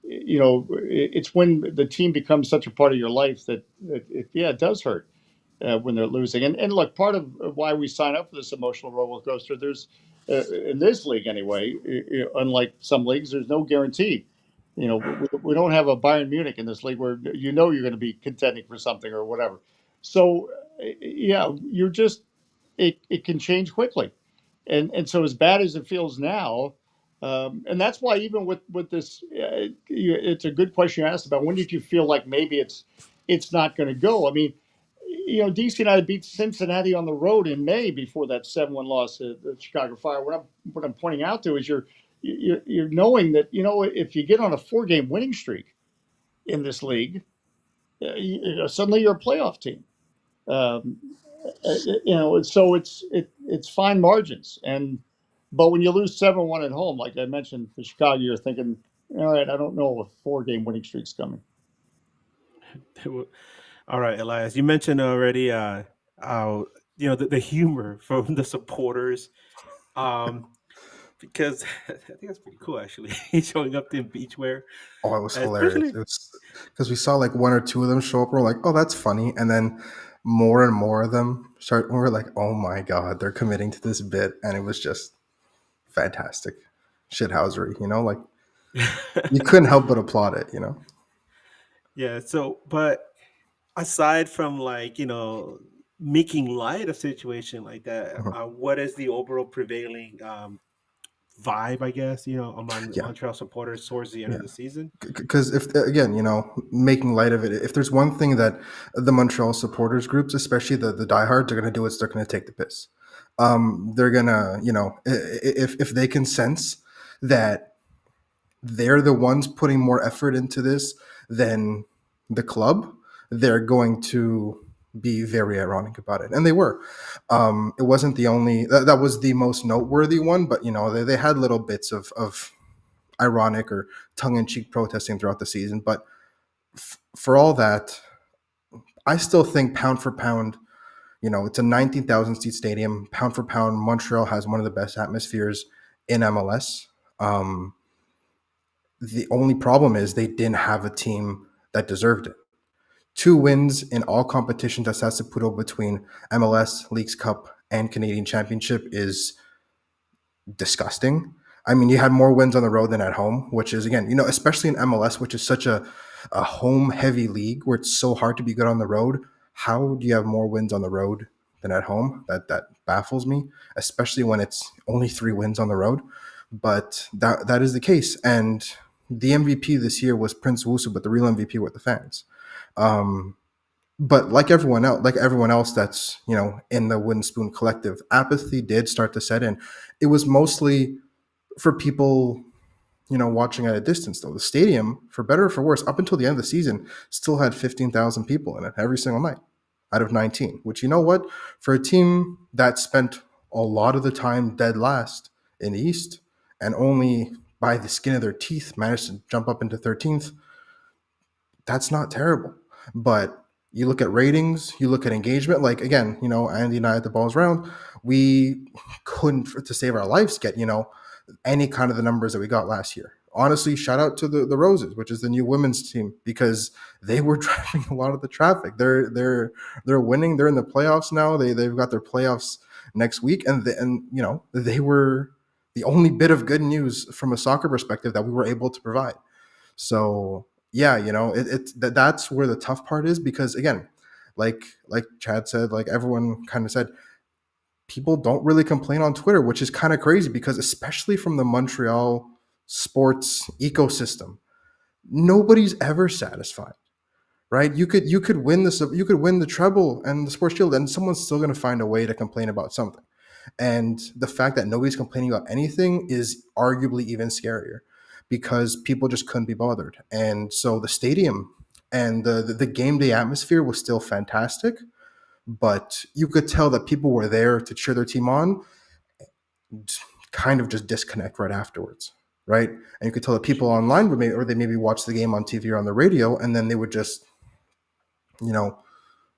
it's when the team becomes such a part of your life that it does hurt when they're losing. And look, part of why we sign up for this emotional roller coaster, there's in this league anyway, unlike some leagues, there's no guarantee. We don't have a Bayern Munich in this league where you're going to be contending for something or whatever. So yeah, it can change quickly, and so as bad as it feels now. And that's why even with this, it's a good question you asked about when did you feel like maybe it's not going to go. I mean, DC United beat Cincinnati on the road in May before that 7-1 loss to the Chicago Fire. What I'm pointing out to is you're knowing that, if you get on a 4-game winning streak in this league, suddenly you're a playoff team. Um, so it's fine margins, but when you lose 7-1 at home, like I mentioned for Chicago, you're thinking, all right, I don't know if a 4-game winning streak's coming. All right, Elias, you mentioned already how the humor from the supporters, um, because I think that's pretty cool actually. Showing up in beachwear, Oh, it was hilarious. especially. It was because we saw like one or two of them show up. We're like, oh, that's funny, and then more and more of them start. We're like, oh my god, they're committing to this bit, and it was just fantastic shithousery. Like you couldn't help but applaud it. Yeah. So, but aside from making light of situation like that, Mhm. what is the overall prevailing vibe? I guess among Yeah, Montreal supporters towards the end yeah. of the season. Because if again, making light of it, if there's one thing that the Montreal supporters groups, especially the diehards, are going to do, is they're going to take the piss. They're gonna, if they can sense that they're the ones putting more effort into this than the club, they're going to be very ironic about it. And they were. It wasn't the only, that was the most noteworthy one, but, they had little bits of ironic or tongue-in-cheek protesting throughout the season. But for all that, I still think pound for pound, it's a 19,000 seat stadium. Pound for pound, Montreal has one of the best atmospheres in MLS. The only problem is they didn't have a team that deserved it. 2 wins in all competitions that has to put up between MLS, Leagues Cup, and Canadian Championship is disgusting. I mean, you had more wins on the road than at home, which is, again, especially in MLS, which is such a home heavy league where it's so hard to be good on the road. How do you have more wins on the road than at home? That baffles me, especially when it's only 3 wins on the road. But that is the case. And the MVP this year was Prince Wusu, but the real MVP were the fans. But like everyone else that's in the Wooden Spoon collective, apathy did start to set in. It was mostly for people watching at a distance, though. The stadium, for better or for worse, up until the end of the season, still had 15,000 people in it every single night out of 19, which, you know what, for a team that spent a lot of the time dead last in the East and only by the skin of their teeth managed to jump up into 13th, that's not terrible. But you look at ratings, you look at engagement, like, again, Andy and I at the Balls Round, we couldn't, to save our lives, get, any kind of the numbers that we got last year. Honestly, shout out to the Roses, which is the new women's team, because they were driving a lot of the traffic. They're winning. They're in the playoffs now. They've got their playoffs next week, and they were the only bit of good news from a soccer perspective that we were able to provide. So yeah, that's where the tough part is, because, again, like Chad said, like everyone kind of said, people don't really complain on Twitter, which is kind of crazy, because especially from the Montreal sports ecosystem, nobody's ever satisfied, right? You could win this, you could win the treble and the Sports Shield, and someone's still going to find a way to complain about something. And the fact that nobody's complaining about anything is arguably even scarier, because people just couldn't be bothered. And so the stadium and the game day atmosphere was still fantastic, but you could tell that people were there to cheer their team on, kind of just disconnect right afterwards, right? And you could tell that people online would maybe watch the game on TV or on the radio, and then they would just,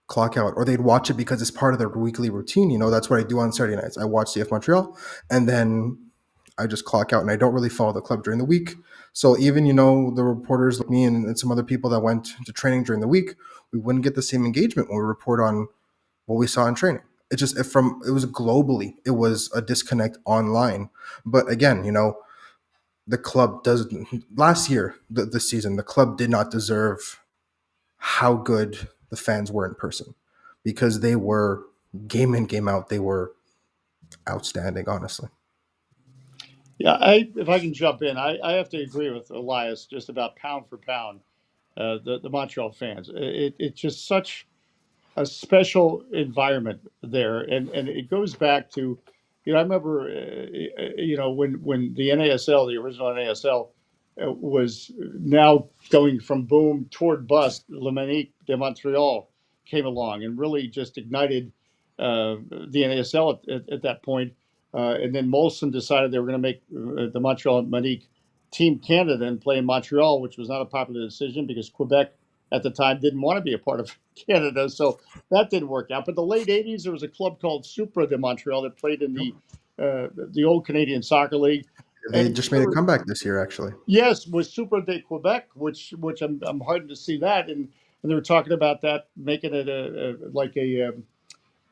clock out, or they'd watch it because it's part of their weekly routine. That's what I do on Saturday nights. I watch CF Montreal, and then I just clock out, and I don't really follow the club during the week. So even, the reporters like me and some other people that went to training during the week, we wouldn't get the same engagement when we report on what we saw in training. It was globally, it was a disconnect online. But again, the club does, last year, the season, the club did not deserve how good the fans were in person, because they were, game in, game out, they were outstanding, honestly. Yeah, if I can jump in, I have to agree with Elias just about pound for pound, the Montreal fans. It's just such a special environment there, and it goes back to I remember, when the NASL, the original NASL, was now going from boom toward bust. Le Monique de Montreal came along and really just ignited the NASL at that point. And then Molson decided they were going to make the Montreal Monique Team Canada and play in Montreal, which was not a popular decision because Quebec at the time didn't want to be a part of Canada. So that didn't work out. But the late '80s, there was a club called Supra de Montreal that played in the old Canadian Soccer League. They And just made a comeback this year, actually. yes, with Super de Quebec, which I'm heartened to see that, and they were talking about that, making it like a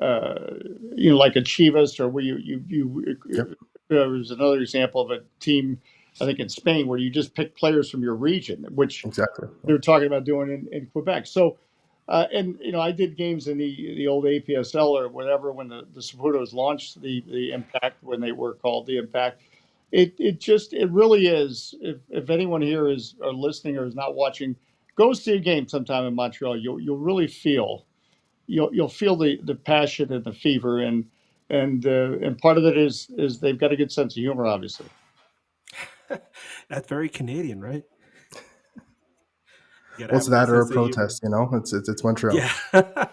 like a Chivas, or where you Yep, there was another example of a team, I think in Spain, where you just pick players from your region, which exactly. they were talking about doing in Quebec. So, and I did games in the old APSL or whatever when the Saputos launched the Impact, when they were called the Impact. It really is. If anyone here is or listening or is not watching, go see a game sometime in Montreal. You'll really feel you'll feel the passion and the fever, and part of it is they've got a good sense of humor, obviously. That's very Canadian, right? You gotta What's have a good that or a sense of humor. protest? It's Montreal. Yeah.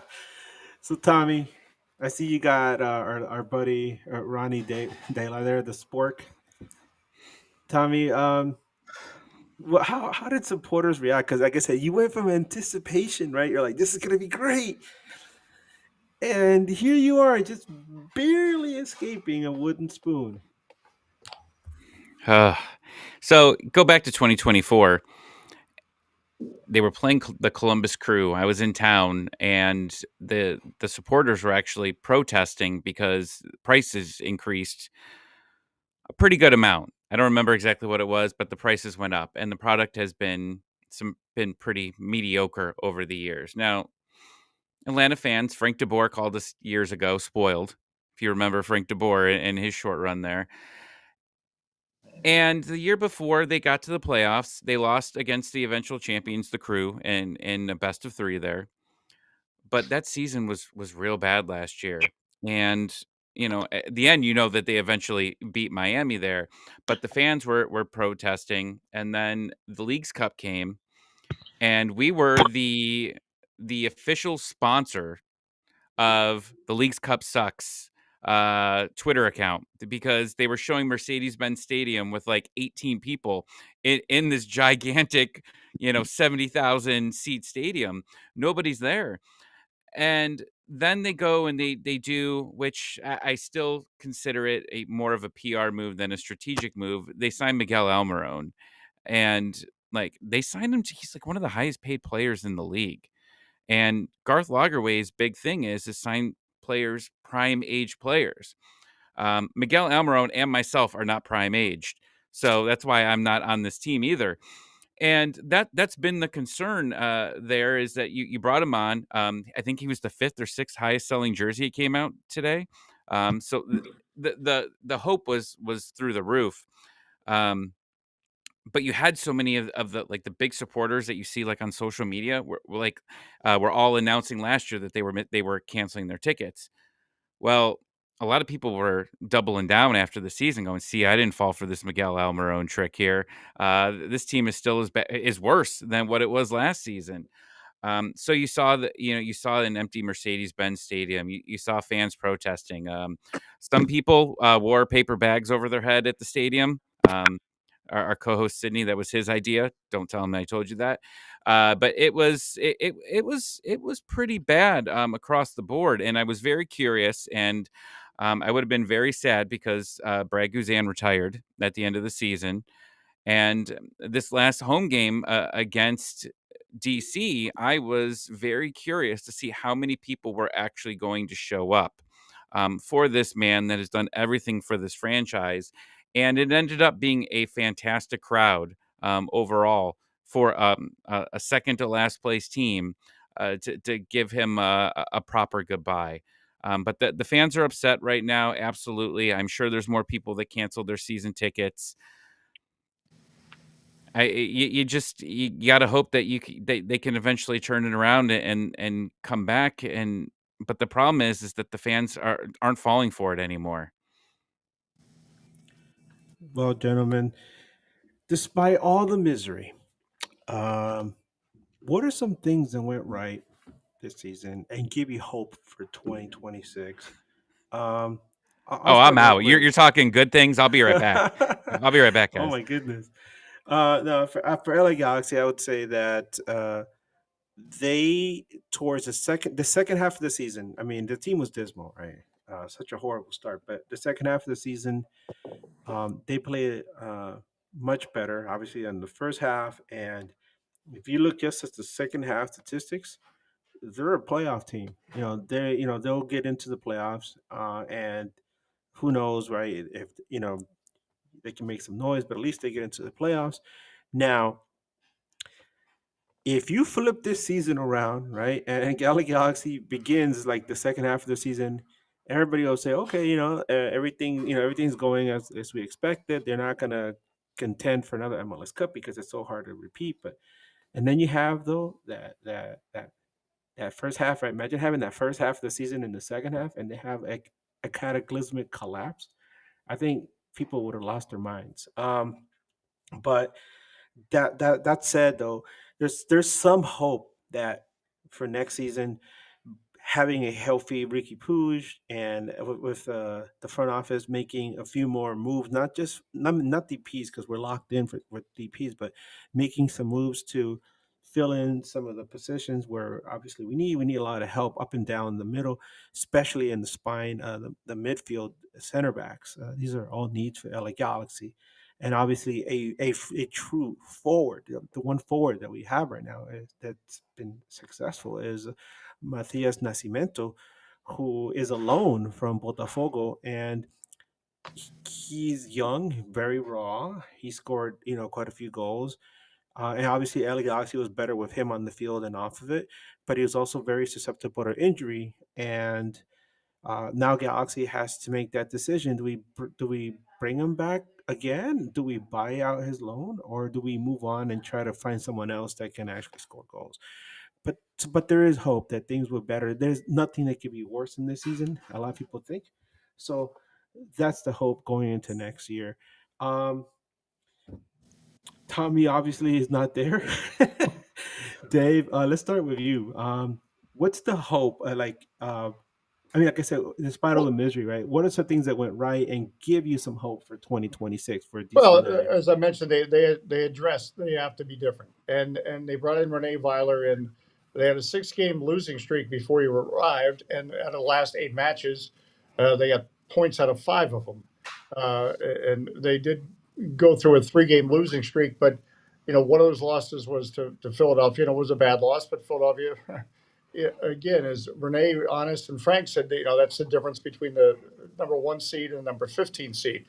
So Tommy, I see you got our buddy Ronnie Dayla there, the Spork. Tommy, how did supporters react? Because like I said, you went from anticipation, right? You're like, this is gonna be great, and here you are, just barely escaping a wooden spoon. So go back to 2024. They were playing the Columbus Crew. I was in town, and the supporters were actually protesting because prices increased a pretty good amount. I don't remember exactly what it was, but the prices went up, and the product has been pretty mediocre over the years. Now, Atlanta fans, Frank DeBoer called us years ago spoiled. If you remember Frank DeBoer and his short run there. And the year before they got to the playoffs, they lost against the eventual champions, the Crew, in a best of 3 there. But that season was real bad last year. And, at the end, that they eventually beat Miami there. But the fans were protesting, and then the Leagues Cup came, and we were the official sponsor of the Leagues Cup Sucks Twitter account, because they were showing Mercedes-Benz Stadium with like 18 people in this gigantic, 70,000 seat stadium. Nobody's there. And then they go and they do, which I still consider it more of a PR move than a strategic move. They signed Miguel Almiron, and like they signed him he's like one of the highest paid players in the league. And Garth Lagerwey's big thing is to sign players, prime age players. Miguel Almiron and myself are not prime aged, so that's why I'm not on this team either. And that's been the concern there, is that you brought him on. I think he was the 5th or 6th highest selling jersey. It came out today. So the hope was through the roof. But you had so many of the like the big supporters that you see like on social media were all announcing last year that they were canceling their tickets. Well, a lot of people were doubling down after the season, going, "See, I didn't fall for this Miguel Almiron trick here. This team is still is worse than what it was last season." So you saw an empty Mercedes-Benz Stadium. You saw fans protesting. Some people wore paper bags over their head at the stadium. Our co-host Sydney, that was his idea. Don't tell him I told you that. But it was pretty bad across the board, and I was very curious, and I would have been very sad because Brad Guzan retired at the end of the season, and this last home game against DC, I was very curious to see how many people were actually going to show up for this man that has done everything for this franchise. And it ended up being a fantastic crowd overall for a second to last place team to give him a proper goodbye. But the fans are upset right now. Absolutely. I'm sure there's more people that canceled their season tickets. You got to hope that they can eventually turn it around and come back. But the problem is that the fans aren't falling for it anymore. Well, gentlemen, despite all the misery, um, what are some things that went right this season and give you hope for 2026? Um, I'll Oh, I'm start real out. quick. You're talking good things. I'll be right back. I'll be right back, Oh guys. my goodness. No, for LA Galaxy, I would say that they towards the second half of the season. I mean, the team was dismal, right? Such a horrible start, but the second half of the season, they played much better, obviously, than the first half. And if you look just at the second half statistics, they're a playoff team. They'll get into the playoffs, and who knows, right? If they can make some noise, but at least they get into the playoffs. Now, if you flip this season around, right, and Galaxy begins like the second half of the season, everybody will say, okay, everything's going as we expected. They're not gonna contend for another MLS Cup because it's so hard to repeat. But and then you have though that first half, right? Imagine having that first half of the season in the second half, and they have a cataclysmic collapse. I think people would have lost their minds. But that said, though, there's some hope that for next season, having a healthy Ricky Puig and with the front office making a few more moves, not DPS because we're locked in with DPS, but making some moves to fill in some of the positions where obviously we need a lot of help up and down the middle, especially in the spine, the midfield center backs. These are all needs for LA Galaxy. And obviously, a true forward, the one forward that we have right now that's been successful is Matias Nascimento, who is a loan from Botafogo, and he's young, very raw. He scored, quite a few goals, and obviously, El Galaxy was better with him on the field and off of it, but he was also very susceptible to injury. And now Galaxy has to make that decision: do we bring him back again? Do we buy out his loan, or do we move on and try to find someone else that can actually score goals? but but there is hope that things will better. There's nothing that could be worse in this season. A lot of people think so. That's the hope going into next year. Um, Tommy obviously is not there. Dave, let's start with you. What's the hope? I mean, like I said, despite all Well, the misery, right? What are some things that went right and give you some hope for 2026 for DC Well, United? as I mentioned, they addressed they have to be different, and they brought in Renee Weiler, and they had a 6 game losing streak before you arrived, and out of the last 8 matches, they got points out of 5 of them, and they did go through a 3 game losing streak, but one of those losses was to Philadelphia, and it was a bad loss, but Philadelphia. Yeah, again, as Renee, Honest, and Frank said, that's the difference between the number 1 seed and the number 15 seed.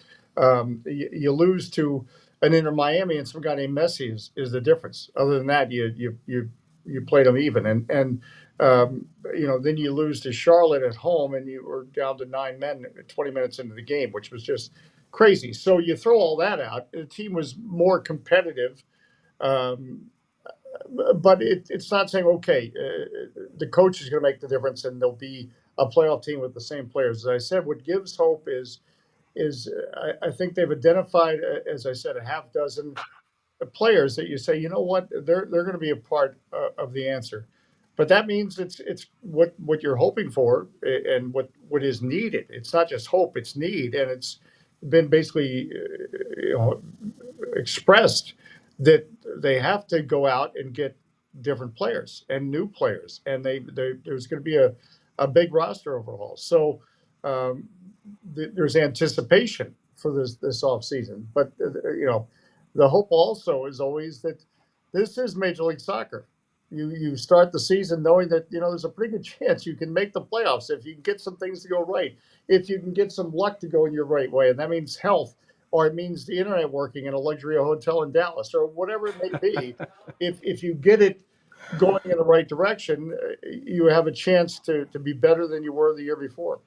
You lose to an Inter Miami and some guy named Messi is the difference. Other than that, you played them even, then you lose to Charlotte at home, and you were down to 9 men 20 minutes into the game, which was just crazy. So you throw all that out. The team was more competitive. Um, but it's not saying okay, the coach is going to make the difference, and there'll be a playoff team with the same players. As I said, what gives hope is I think they've identified, as I said, a half dozen players that you say, you know what, they're going to be a part of the answer. But that means it's what you're hoping for and what is needed. It's not just hope; it's need, and it's been basically expressed that they have to go out and get different players and new players, and there's going to be a big roster overhaul. So um, there's anticipation for this off season, but the hope also is always that this is Major League Soccer. You start the season knowing that there's a pretty good chance you can make the playoffs if you can get some things to go right, if you can get some luck to go in your right way, and that means health, or it means the internet working in a luxury hotel in Dallas, or whatever it may be. If you get it going in the right direction, you have a chance to be better than you were the year before.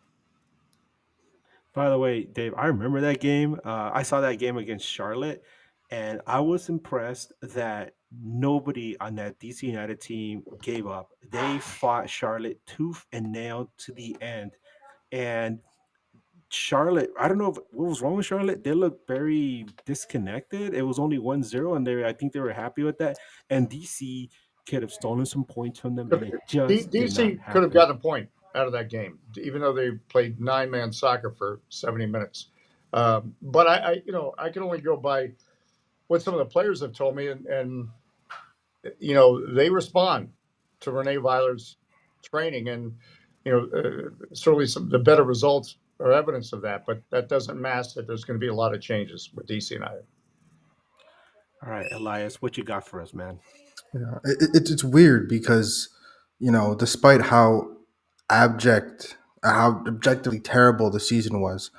By the way, Dave, I remember that game. I saw that game against Charlotte, and I was impressed that nobody on that DC United team gave up. They fought Charlotte tooth and nail to the end. And Charlotte, I don't know what was wrong with Charlotte. They looked very disconnected. It was only 1-0, and I think they were happy with that. And DC could have stolen some points from them, and it just did not DC could have happen. gotten a point out of that game, even though they played 9-man soccer for 70 minutes. But I can only go by what some of the players have told me, and they respond to Renee Weiler's training, and certainly the better results are evidence of that. But that doesn't mask that there's going to be a lot of changes with DC United. All right, Elias, what you got for us, man? Yeah, it's weird because, despite how objectively terrible the season was,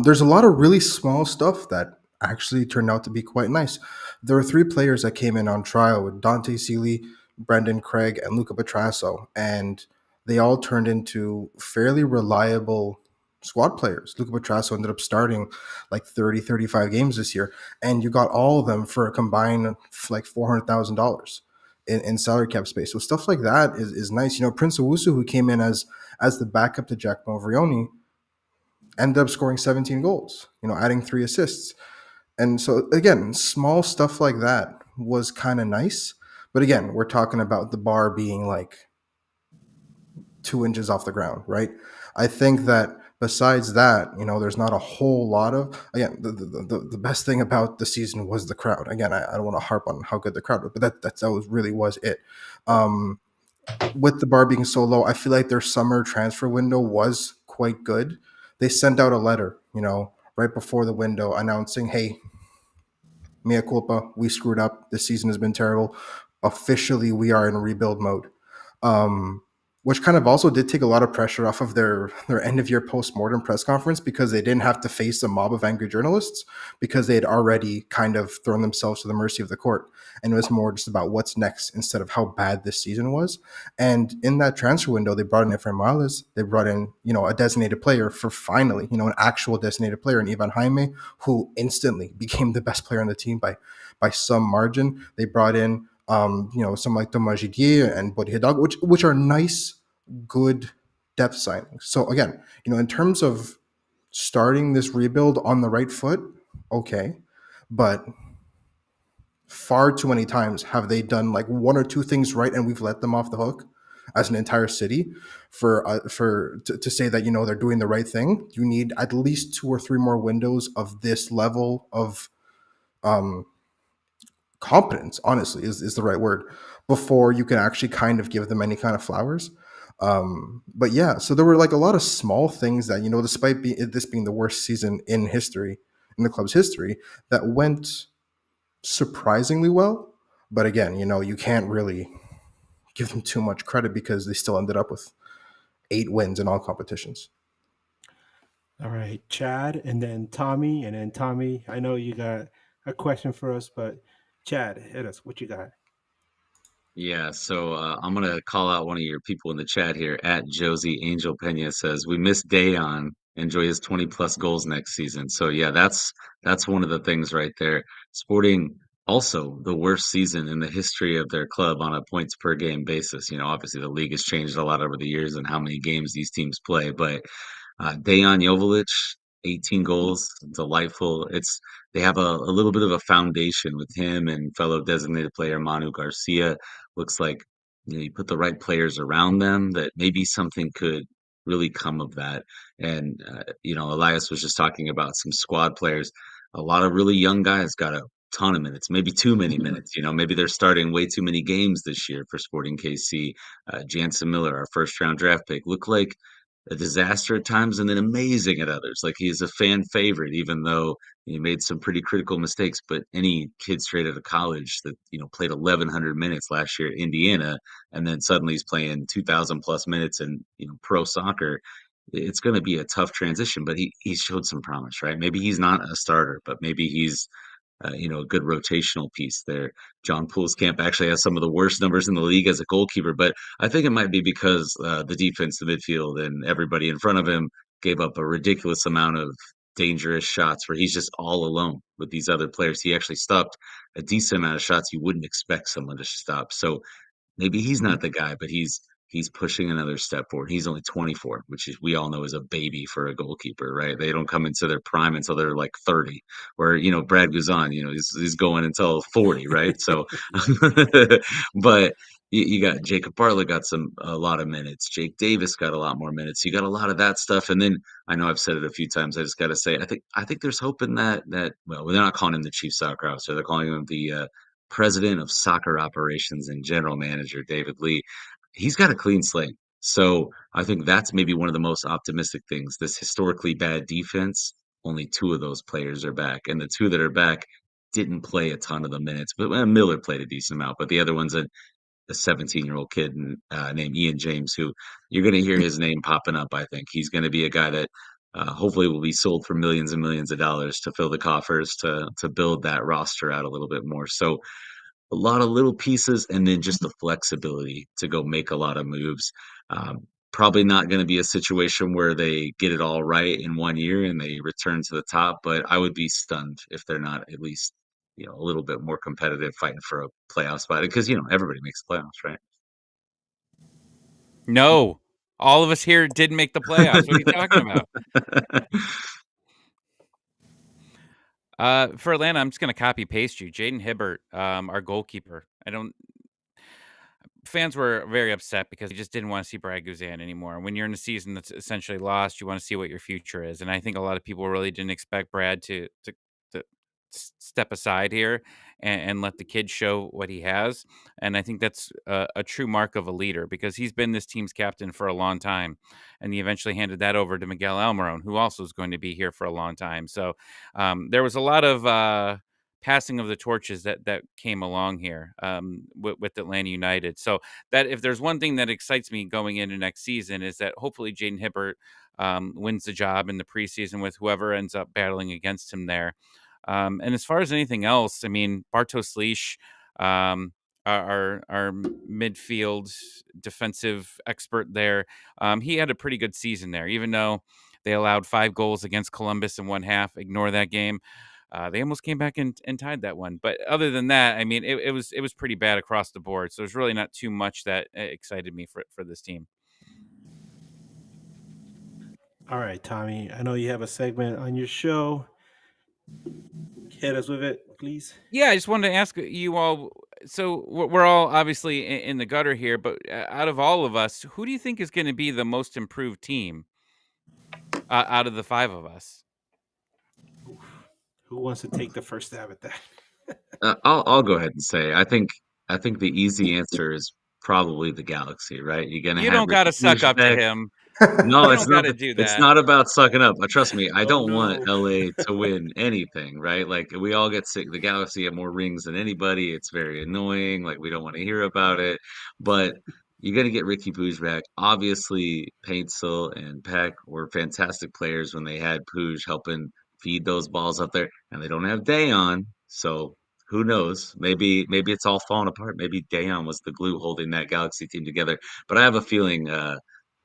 there's a lot of really small stuff that actually turned out to be quite nice. There were three players that came in on trial with Dante Seeley, Brendan Craig, and Luca Petrasso, and they all turned into fairly reliable squad players. Luca Petrasso ended up starting like 30, 35 games this year, and you got all of them for a combined like $400,000 in salary cap space. So stuff like that is nice. Prince Owusu, who came in as the backup to Jack Malvrioni, ended up scoring 17 goals, adding 3 assists. And so again, small stuff like that was kind of nice. But again, we're talking about the bar being like 2 inches off the ground, right? I think that besides that, there's not a whole lot of, again, the best thing about the season was the crowd. Again, I don't want to harp on how good the crowd was, but that really was it. With the bar being so low, I feel like their summer transfer window was quite good. They sent out a letter, right before the window announcing, hey, mea culpa, we screwed up. This season has been terrible. Officially, we are in rebuild mode. Which kind of also did take a lot of pressure off of their end of year post-mortem press conference, because they didn't have to face a mob of angry journalists because they had already kind of thrown themselves to the mercy of the court. And it was more just about what's next instead of how bad this season was. And in that transfer window, they brought in Efrain Morales. They brought in, a designated player for finally, an actual designated player in Ivan Jaime, who instantly became the best player on the team by some margin. They brought in some like Thomas Gidier and Bodhi Hidalgo, which are nice, good depth signings. So again, in terms of starting this rebuild on the right foot, okay, but far too many times have they done like one or two things right, and we've let them off the hook as an entire city to say that they're doing the right thing. You need at least 2 or 3 more windows of this level of competence, honestly, is the right word, before you can actually kind of give them any kind of flowers. But yeah, so there were like a lot of small things that, despite this being the worst season in the club's history, that went surprisingly well. But again, you can't really give them too much credit because they still ended up with 8 wins in all competitions. All right, Chad, and then Tommy, I know you got a question for us, but Chad, hit us. What you got? Yeah, so I'm gonna call out one of your people in the chat here. At Josie Angel Pena says we miss Dayon. Enjoy his 20 plus goals next season. So yeah, that's one of the things right there. Sporting also the worst season in the history of their club on a points per game basis. Obviously the league has changed a lot over the years and how many games these teams play, but Dejan Joveljic, 18 goals, delightful. They have a little bit of a foundation with him and fellow designated player Manu Garcia. Looks like you put the right players around them, that maybe something could really come of that. And Elias was just talking about some squad players. A lot of really young guys got a ton of minutes, maybe too many minutes. Maybe they're starting way too many games this year for Sporting KC. Jansen Miller, our first round draft pick, looked like a disaster at times and then amazing at others. Like he's a fan favorite, even though he made some pretty critical mistakes. But any kid straight out of college that played 1,100 minutes last year at Indiana, and then suddenly he's playing 2,000 plus minutes in pro soccer, it's going to be a tough transition. But he showed some promise, right? Maybe he's not a starter, but maybe he's a good rotational piece there. John Poolskamp actually has some of the worst numbers in the league as a goalkeeper, but I think it might be because the defense, the midfield, and everybody in front of him gave up a ridiculous amount of dangerous shots where he's just all alone with these other players. He actually stopped a decent amount of shots you wouldn't expect someone to stop. So maybe he's not the guy, but he's he's pushing another step forward. He's only 24, which is, we all know, is a baby for a goalkeeper, right? They don't come into their prime until they're like 30. Where Brad Guzan, he's going until 40, right? So, Yeah. but you got Jacob Bartlett got a lot of minutes. Jake Davis got a lot more minutes. You got a lot of that stuff, and then I know I've said it a few times. I just got to say, I think there's hope in that. Well, they're not calling him the chief soccer officer. They're calling him the president of soccer operations and general manager, David Lee. He's got a clean slate. So I think that's maybe one of the most optimistic things. This historically bad defense, only two of those players are back, and the two that are back didn't play a ton of the minutes. But Miller played a decent amount, but the other one's a 17-year-old kid named Ian James, who you're going to hear his name popping up. I think he's going to be a guy that hopefully will be sold for millions and millions of dollars to fill the coffers to build that roster out a little bit more. So a lot of little pieces, and then just the flexibility to go make a lot of moves. Probably not going to be a situation where they get it all right in 1 year and they return to the top, but I would be stunned if they're not at least a little bit more competitive, fighting for a playoff spot, because everybody makes playoffs, right? No, all of us here didn't make the playoffs. What are you talking about? For Atlanta, I'm just going to copy paste you. Jaden Hibbert, our goalkeeper. Fans were very upset because they just didn't want to see Brad Guzan anymore. And when you're in a season that's essentially lost, you want to see what your future is. And I think a lot of people really didn't expect Brad to step aside here and let the kid show what he has. And I think that's a true mark of a leader, because he's been this team's captain for a long time. And he eventually handed that over to Miguel Almiron, who also is going to be here for a long time. So there was a lot of passing of the torches that came along here with Atlanta United. So that if there's one thing that excites me going into next season, is that hopefully Jaden Hibbert wins the job in the preseason with whoever ends up battling against him there. And as far as anything else, I mean, Bartosz Leash, our midfield defensive expert there, he had a pretty good season there, even though they allowed 5 goals against Columbus in one half. Ignore that game. They almost came back and tied that one. But other than that, I mean, it was pretty bad across the board. So there's really not too much that excited me for this team. All right, Tommy. I know you have a segment on your show. Hit us with it, please. Yeah, I just wanted to ask you all. So we're all obviously in the gutter here, but out of all of us, who do you think is going to be the most improved team out of the 5 of us? Who wants to take the first stab at that? I'll go ahead and say I think the easy answer is probably the Galaxy, right? You're gonna You have don't got Ricky to suck Puig up to back. him. No, You it's don't got not. to do It's that. not about sucking up. Trust me, I Oh don't want no. LA to win anything, right? Like, we all get sick. The Galaxy have more rings than anybody. It's very annoying. Like, we don't want to hear about it. But you're gonna get Ricky Puig back. Obviously, Paintsil and Peck were fantastic players when they had Puig helping feed those balls up there, and they don't have Dayon, so who knows? Maybe it's all falling apart. Maybe Dayon was the glue holding that Galaxy team together. But I have a feeling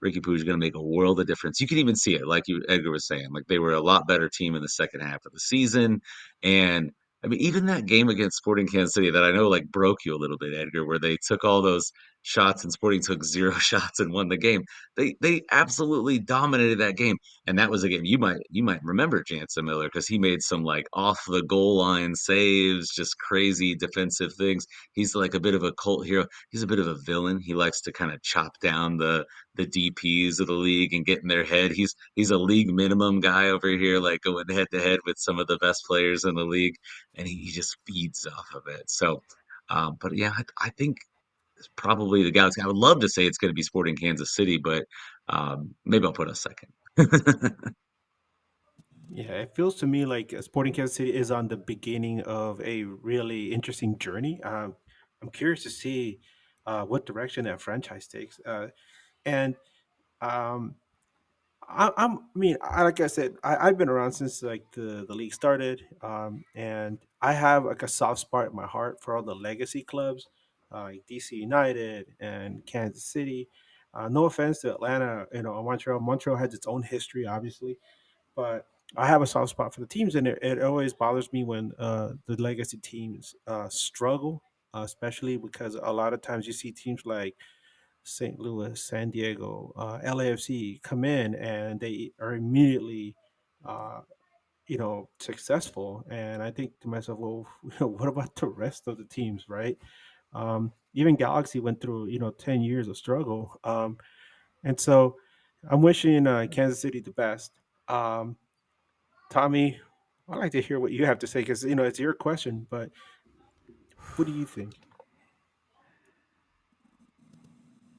Ricky Puig is going to make a world of difference. You can even see it, like Edgar was saying. Like, they were a lot better team in the second half of the season, and I mean, even that game against Sporting Kansas City that I know like broke you a little bit, Edgar, where they took all those shots and Sporting took 0 shots and won the game. They absolutely dominated that game, and that was a game you might remember Jansen Miller, because he made some like off the goal line saves, just crazy defensive things. He's like a bit of a cult hero. He's a bit of a villain. He likes to kind of chop down the DPs of the league and get in their head. He's a league minimum guy over here, like going head to head with some of the best players in the league, and he just feeds off of it. So, but yeah, I think it's probably the Galaxy. I would love to say it's going to be Sporting Kansas City, but maybe I'll put a second. Yeah, it feels to me like Sporting Kansas City is on the beginning of a really interesting journey. I'm curious to see what direction that franchise takes. And um, like I said, I've been around since like the league started, and I have like a soft spot in my heart for all the legacy clubs, like DC United and Kansas City. No offense to Atlanta, Montreal. Montreal has its own history, obviously, but I have a soft spot for the teams, and it always bothers me when the legacy teams struggle, especially because a lot of times you see teams like St. Louis, San Diego, LAFC come in and they are immediately, uh, successful. And I think to myself, well, what about the rest of the teams, right? Even Galaxy went through 10 years of struggle, and so I'm wishing Kansas City the best. Um, Tommy, I'd like to hear what you have to say because it's your question, but what do you think?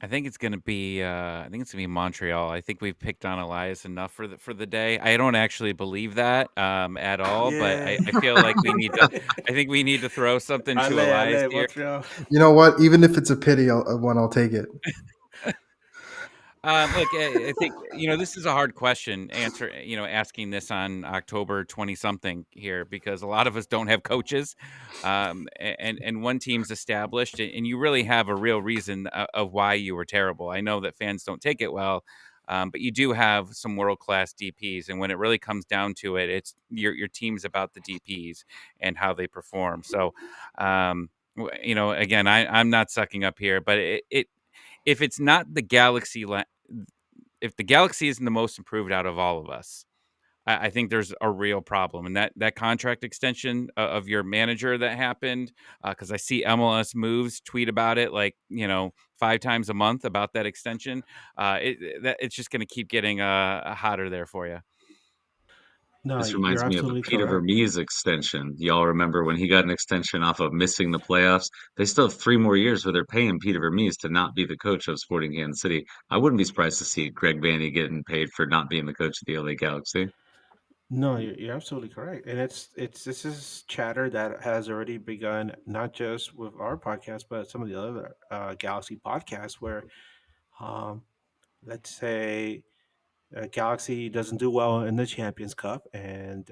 I think it's gonna be. I think it's gonna be Montreal. I think we've picked on Elias enough for the day. I don't actually believe that at all, but Yeah. I feel like we need to. I think we need to throw something to Ale, Elias ale, here. Montreal. You know what? Even if it's a pity one, I'll take it. Look, I think this is a hard question. Asking this on October 20 something here because a lot of us don't have coaches, and one team's established, and you really have a real reason of why you were terrible. I know that fans don't take it well, but you do have some world class DPS, and when it really comes down to it, it's your team's about the DPS and how they perform. So, again, I'm not sucking up here, but it if it's not the Galaxy if the Galaxy isn't the most improved out of all of us, I think there's a real problem. And that contract extension of your manager that happened, because I see MLS Moves tweet about it like 5 times a month about that extension. It's just going to keep getting hotter there for you. No, This you're reminds me of the absolutely Peter correct. Vermees extension. Y'all remember when he got an extension off of missing the playoffs? They still have 3 more years where they're paying Peter Vermees to not be the coach of Sporting Kansas City. I wouldn't be surprised to see Greg Vanney getting paid for not being the coach of the LA Galaxy. No, you're absolutely correct, and it's this is chatter that has already begun, not just with our podcast, but some of the other Galaxy podcasts, where um, let's say Galaxy doesn't do well in the Champions Cup, and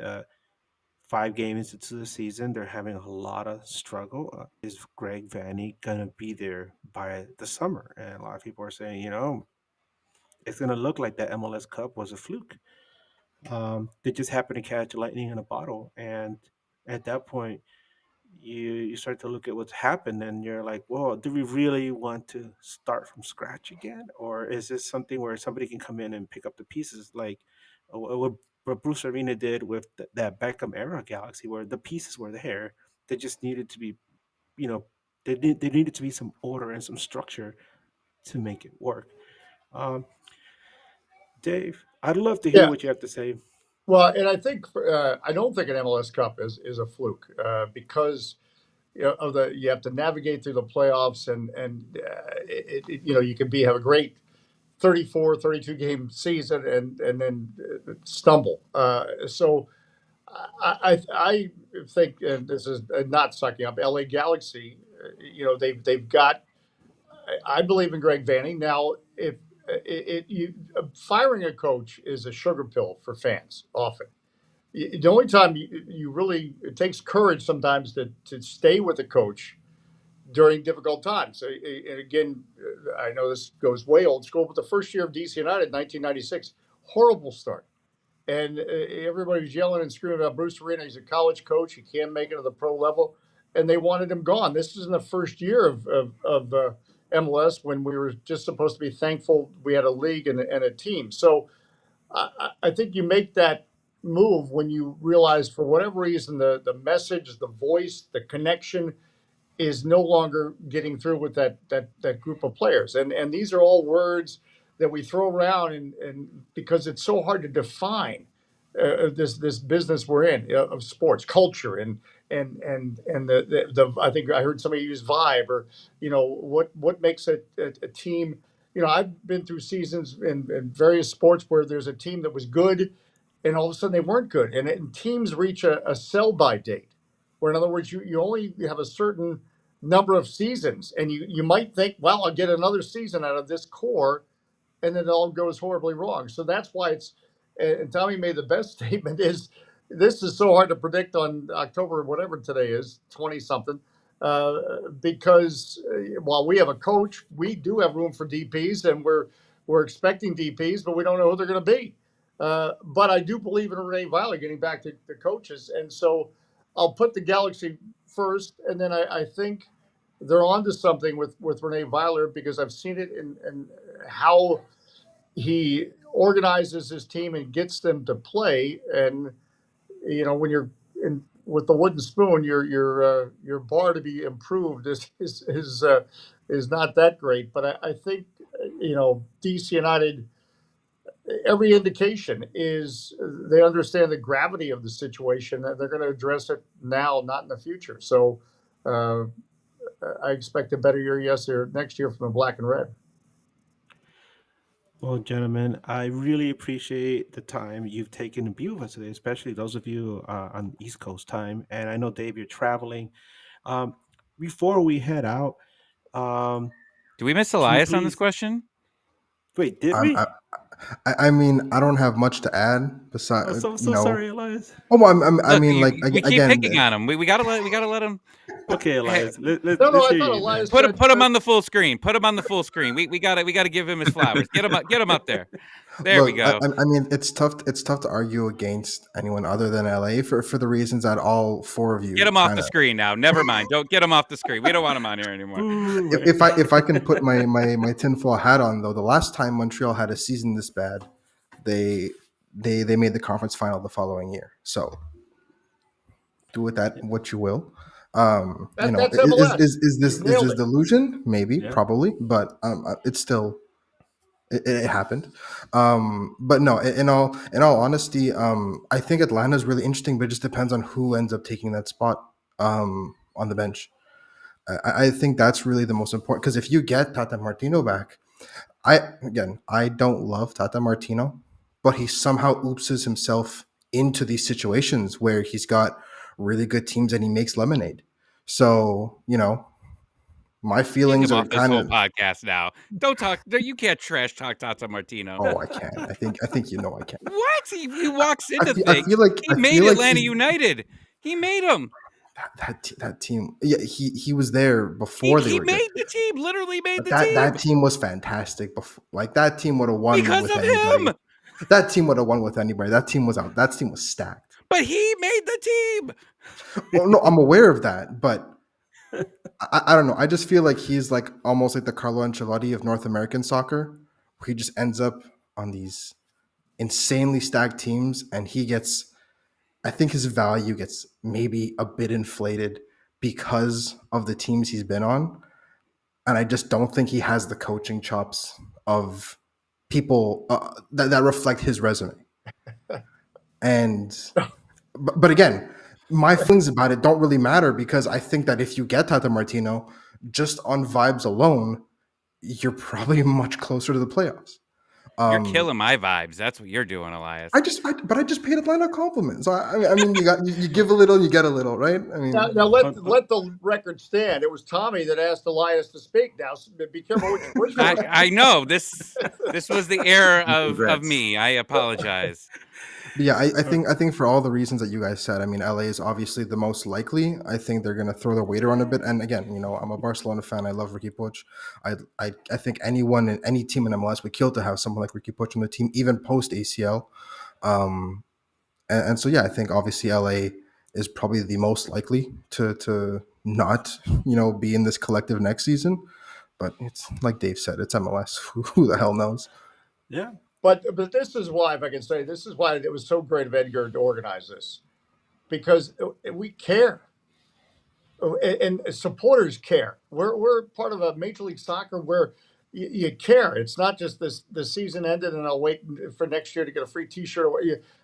5 games into the season, they're having a lot of struggle. Is Greg Vanney gonna be there by the summer? And a lot of people are saying, it's gonna look like that MLS Cup was a fluke. They just happened to catch lightning in a bottle, and at that point, you start to look at what's happened, and you're like, "Well, do we really want to start from scratch again, or is this something where somebody can come in and pick up the pieces, like what Bruce Arena did with that Beckham era Galaxy, where the pieces were there, they just needed to be, you know, they needed to be some order and some structure to make it work." Um, Dave, I'd love to hear Yeah. what you have to say. Well, and I think I don't think an MLS Cup is a fluke because of the you have to navigate through the playoffs and you can have a great 34, 32 game season and then stumble. So I think, and this is not sucking up LA Galaxy. They've got. I believe in Greg Vanney. Now, if firing a coach is a sugar pill for fans often. The only time you really it takes courage sometimes to stay with a coach during difficult times. And again, I know this goes way old school, but the first year of DC United, 1996, horrible start. And everybody was yelling and screaming about Bruce Arena. He's a college coach. He can't make it to the pro level. And they wanted him gone. This is in the first year of MLS when we were just supposed to be thankful we had a league and a team. So I think you make that move when you realize, for whatever reason, the message, the voice, the connection is no longer getting through with that group of players. And these are all words that we throw around and because it's so hard to define this business we're in of sports culture and the I think I heard somebody use vibe or what makes a team. I've been through seasons in various sports where there's a team that was good and all of a sudden they weren't good and teams reach a sell by date where, in other words, you only have a certain number of seasons, and you might think, well, I'll get another season out of this core, and then it all goes horribly wrong. So that's why and Tommy made the best statement is this is so hard to predict on October, whatever today is, 20 something, because while we have a coach, we do have room for DPs, and we're expecting DPs, but we don't know who they're going to be. But I do believe in Renee Violet, getting back to coaches, and so I'll put the Galaxy first, and then I think they're onto something with Renee Weiler, because I've seen it in how he organizes his team and gets them to play. And when you're in with the wooden spoon, your bar to be improved is not that great. But I think DC United, every indication is they understand the gravity of the situation, and they're going to address it now, not in the future. So uh, I expect a better year next year from the black and red. Well, gentlemen, I really appreciate the time you've taken to be with us today, especially those of you on East Coast time. And I know, Dave, you're traveling. Um, Before we head out, um, Do we miss can you Elias on this please question? wait? Did I'm, we? I mean, I don't have much to add Oh, besides, so sorry, Elias. Oh, well, I Look, mean, like we keep again, picking on him. We gotta let him. Okay, Hey, Elias, No, let's I hear thought you, man. Elias said put him on the full screen. Put him on the full screen. We gotta give him his flowers. Get him up there. There we look, go. I mean, it's tough. It's tough to argue against anyone other than LA for the reasons that all four of Get you him off kind the of. screen now. Never mind. Don't get him off the screen. We don't want him on here anymore. Boo, man. If I can put my tinfoil hat on, though, the last time Montreal had a season this bad, they they made the conference final the following year. So do with that what you will. that's MLS. Is You this nailed it. delusion? Maybe, Yeah. probably, but it's still it happened. But no, in all honesty, I think Atlanta is really interesting, but it just depends on who ends up taking that spot on the bench. I think that's really the most important, because if you get Tata Martino back, I don't love Tata Martino, but he somehow oopses himself into these situations where he's got really good teams and he makes lemonade. So my Get feelings him are off this kind whole of. podcast now. Don't talk. You can't trash talk Tata Martino. Oh, I can. I think I can. What? He walks I into feel, I things. feel like He I made feel like Atlanta he's United. He made them. that team. Yeah, he was there He, before they he were good. made the team. Literally made But the that team team was fantastic. Before, like, that team would have won because with of anybody. him. That team would have won with anybody. That team was out. That team was stacked. But he made the team. Oh no, I'm aware of that, but I don't know. I just feel like he's like almost like the Carlo Ancelotti of North American soccer, where he just ends up on these insanely stacked teams, and he gets. I think his value gets maybe a bit inflated because of the teams he's been on, and I just don't think he has the coaching chops of people that reflect his resume. And but again, my feelings about it don't really matter, because I think that if you get Tata Martino, just on vibes alone, you're probably much closer to the playoffs. You're Um, killing my vibes. That's what you're doing, Elias. but I just paid Atlanta compliments. I mean, you give a little, you get a little, right? I Now, mean, now let On- let the record stand. It was Tommy that asked Elias to speak. Now, be careful what you wish for. I know this was the error of Congrats. me. I apologize. but yeah, I think for all the reasons that you guys said, I mean, LA is obviously the most likely. I think they're going to throw the weight around a bit. And again, I'm a Barcelona fan. I love Ricky Puig. I think anyone in any team in MLS would kill to have someone like Ricky Puig on the team, even post ACL. Um, and so yeah, I think obviously LA is probably the most likely to not be in this collective next season. But it's like Dave said, it's MLS. Who the hell knows? yeah. But this is why, if I can say, this is why it was so great of Edgar to organize this, because we care. And supporters care. We're part of a Major League Soccer where you care. It's not just this the season ended and I'll wait for next year to get a free T-shirt.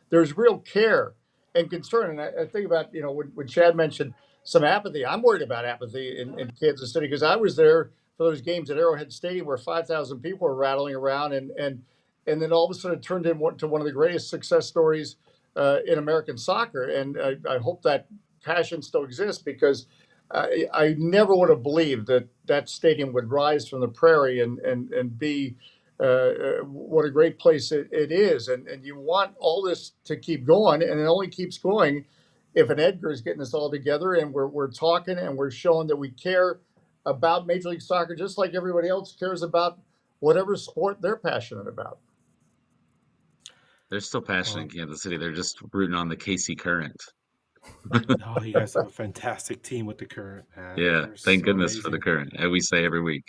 There's real care and concern. And I think about when Chad mentioned some apathy. I'm worried about apathy in Kansas City, because I was there for those games at Arrowhead Stadium where 5,000 people were rattling around, and then all of a sudden it turned into one of the greatest success stories in American soccer. And I hope that passion still exists, because I never would have believed that stadium would rise from the prairie and be what a great place it is. And you want all this to keep going, and it only keeps going if an Edgar is getting us all together, and we're talking and we're showing that we care about Major League Soccer just like everybody else cares about whatever sport they're passionate about. They're still passionate in Kansas City. They're just rooting on the KC Current. Oh, you guys have a fantastic team with the Current, man. Yeah, They're thank so goodness for the amazing. current, as we say every week.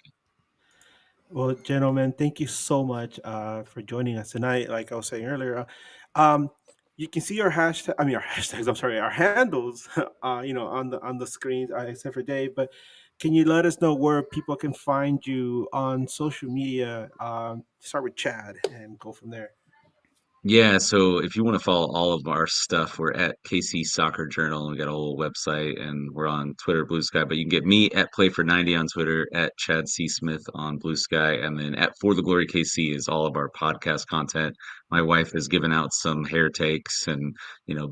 Well, gentlemen, thank you so much for joining us tonight. Like I was saying earlier, um, you can see our hashtag. I mean, our hashtags. I'm sorry, our handles. On the screens, except for Dave. But can you let us know where people can find you on social media? Start with Chad and go from there. Yeah, so if you want to follow all of our stuff, we're at KC Soccer Journal, and we got a whole website, and we're on Twitter, Blue Sky. But you can get me at Play for 90 on Twitter, at Chad C. Smith on Blue Sky, and then at For the Glory KC is all of our podcast content. My wife has given out some hair takes and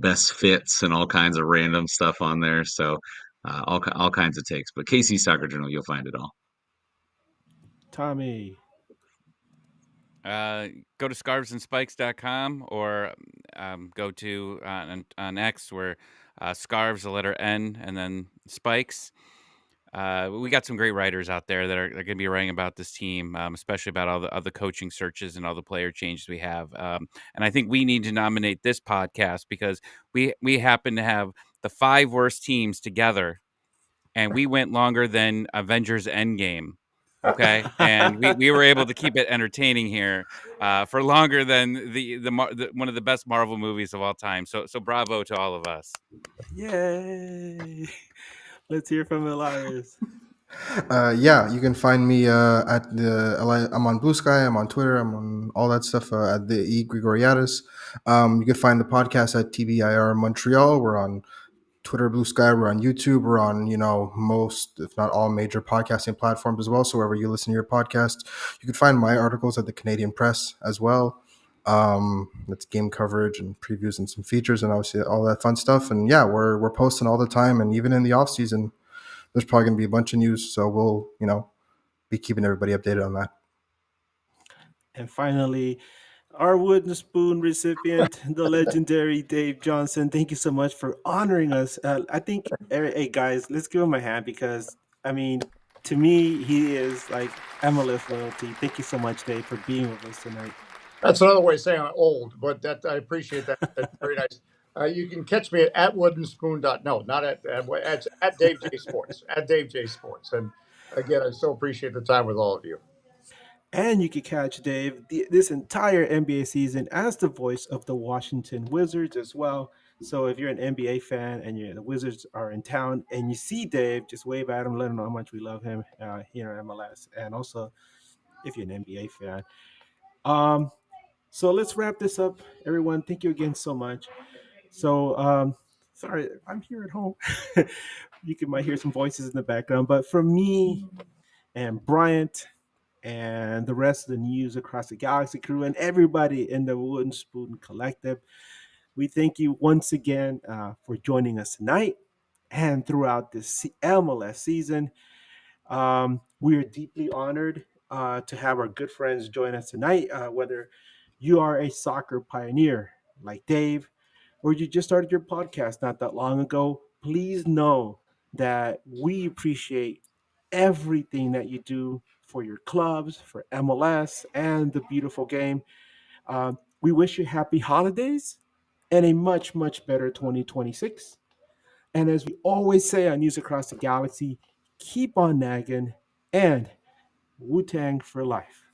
best fits and all kinds of random stuff on there. So all kinds of takes. But KC Soccer Journal, you'll find it all. Tommy. Go to scarvesandspikes.com or go to on X where scarves, the letter N, and then spikes. We got some great writers out there that are going to be writing about this team, especially about all the coaching searches and all the player changes we have. And I think we need to nominate this podcast because we happen to have the 5 worst teams together, and we went longer than Avengers Endgame. Okay, and we were able to keep it entertaining here for longer than the one of the best Marvel movies of all time. So bravo to all of us. Yay! Let's hear from Elias. Yeah, you can find me at the. I'm on Blue Sky. I'm on Twitter. I'm on all that stuff at the E Gregoriadis. You can find the podcast at TBIR Montreal. We're on Twitter, Blue Sky. We're on YouTube. We're on most, if not all, major podcasting platforms as well. So wherever you listen to your podcast, you can find my articles at the Canadian Press as well. That's game coverage and previews and some features and obviously all that fun stuff. And yeah, we're posting all the time, and even in the off season there's probably going to be a bunch of news, so we'll be keeping everybody updated on that. And finally, our wooden spoon recipient, the legendary Dave Johnson. Thank you so much for honoring us. I think, hey guys, let's give him a hand because, I mean, to me, he is like MLS loyalty. Thank you so much, Dave, for being with us tonight. That's another way of saying I'm old, but that I appreciate that. That's very nice. You can catch me at woodenspoon. No, not at Dave J Sports. At Dave J Sports. And again, I so appreciate the time with all of you. And you can catch Dave this entire NBA season as the voice of the Washington Wizards as well. So if you're an NBA fan and the Wizards are in town and you see Dave, just wave at him, let him know how much we love him here in MLS. And also, if you're an NBA fan. So let's wrap this up, everyone. Thank you again so much. So, sorry, I'm here at home. Might hear some voices in the background, but from me and Bryant and the rest of the News Across the Galaxy crew and everybody in the Wooden Spoon Collective, we thank you once again for joining us tonight and throughout this MLS season. We are deeply honored to have our good friends join us tonight, whether you are a soccer pioneer like Dave, or you just started your podcast not that long ago. Please know that we appreciate everything that you do for your clubs, for MLS, and the beautiful game. We wish you happy holidays and a much, much better 2026. And as we always say on News Across the Galaxy, keep on nagging and Wu Tang for life.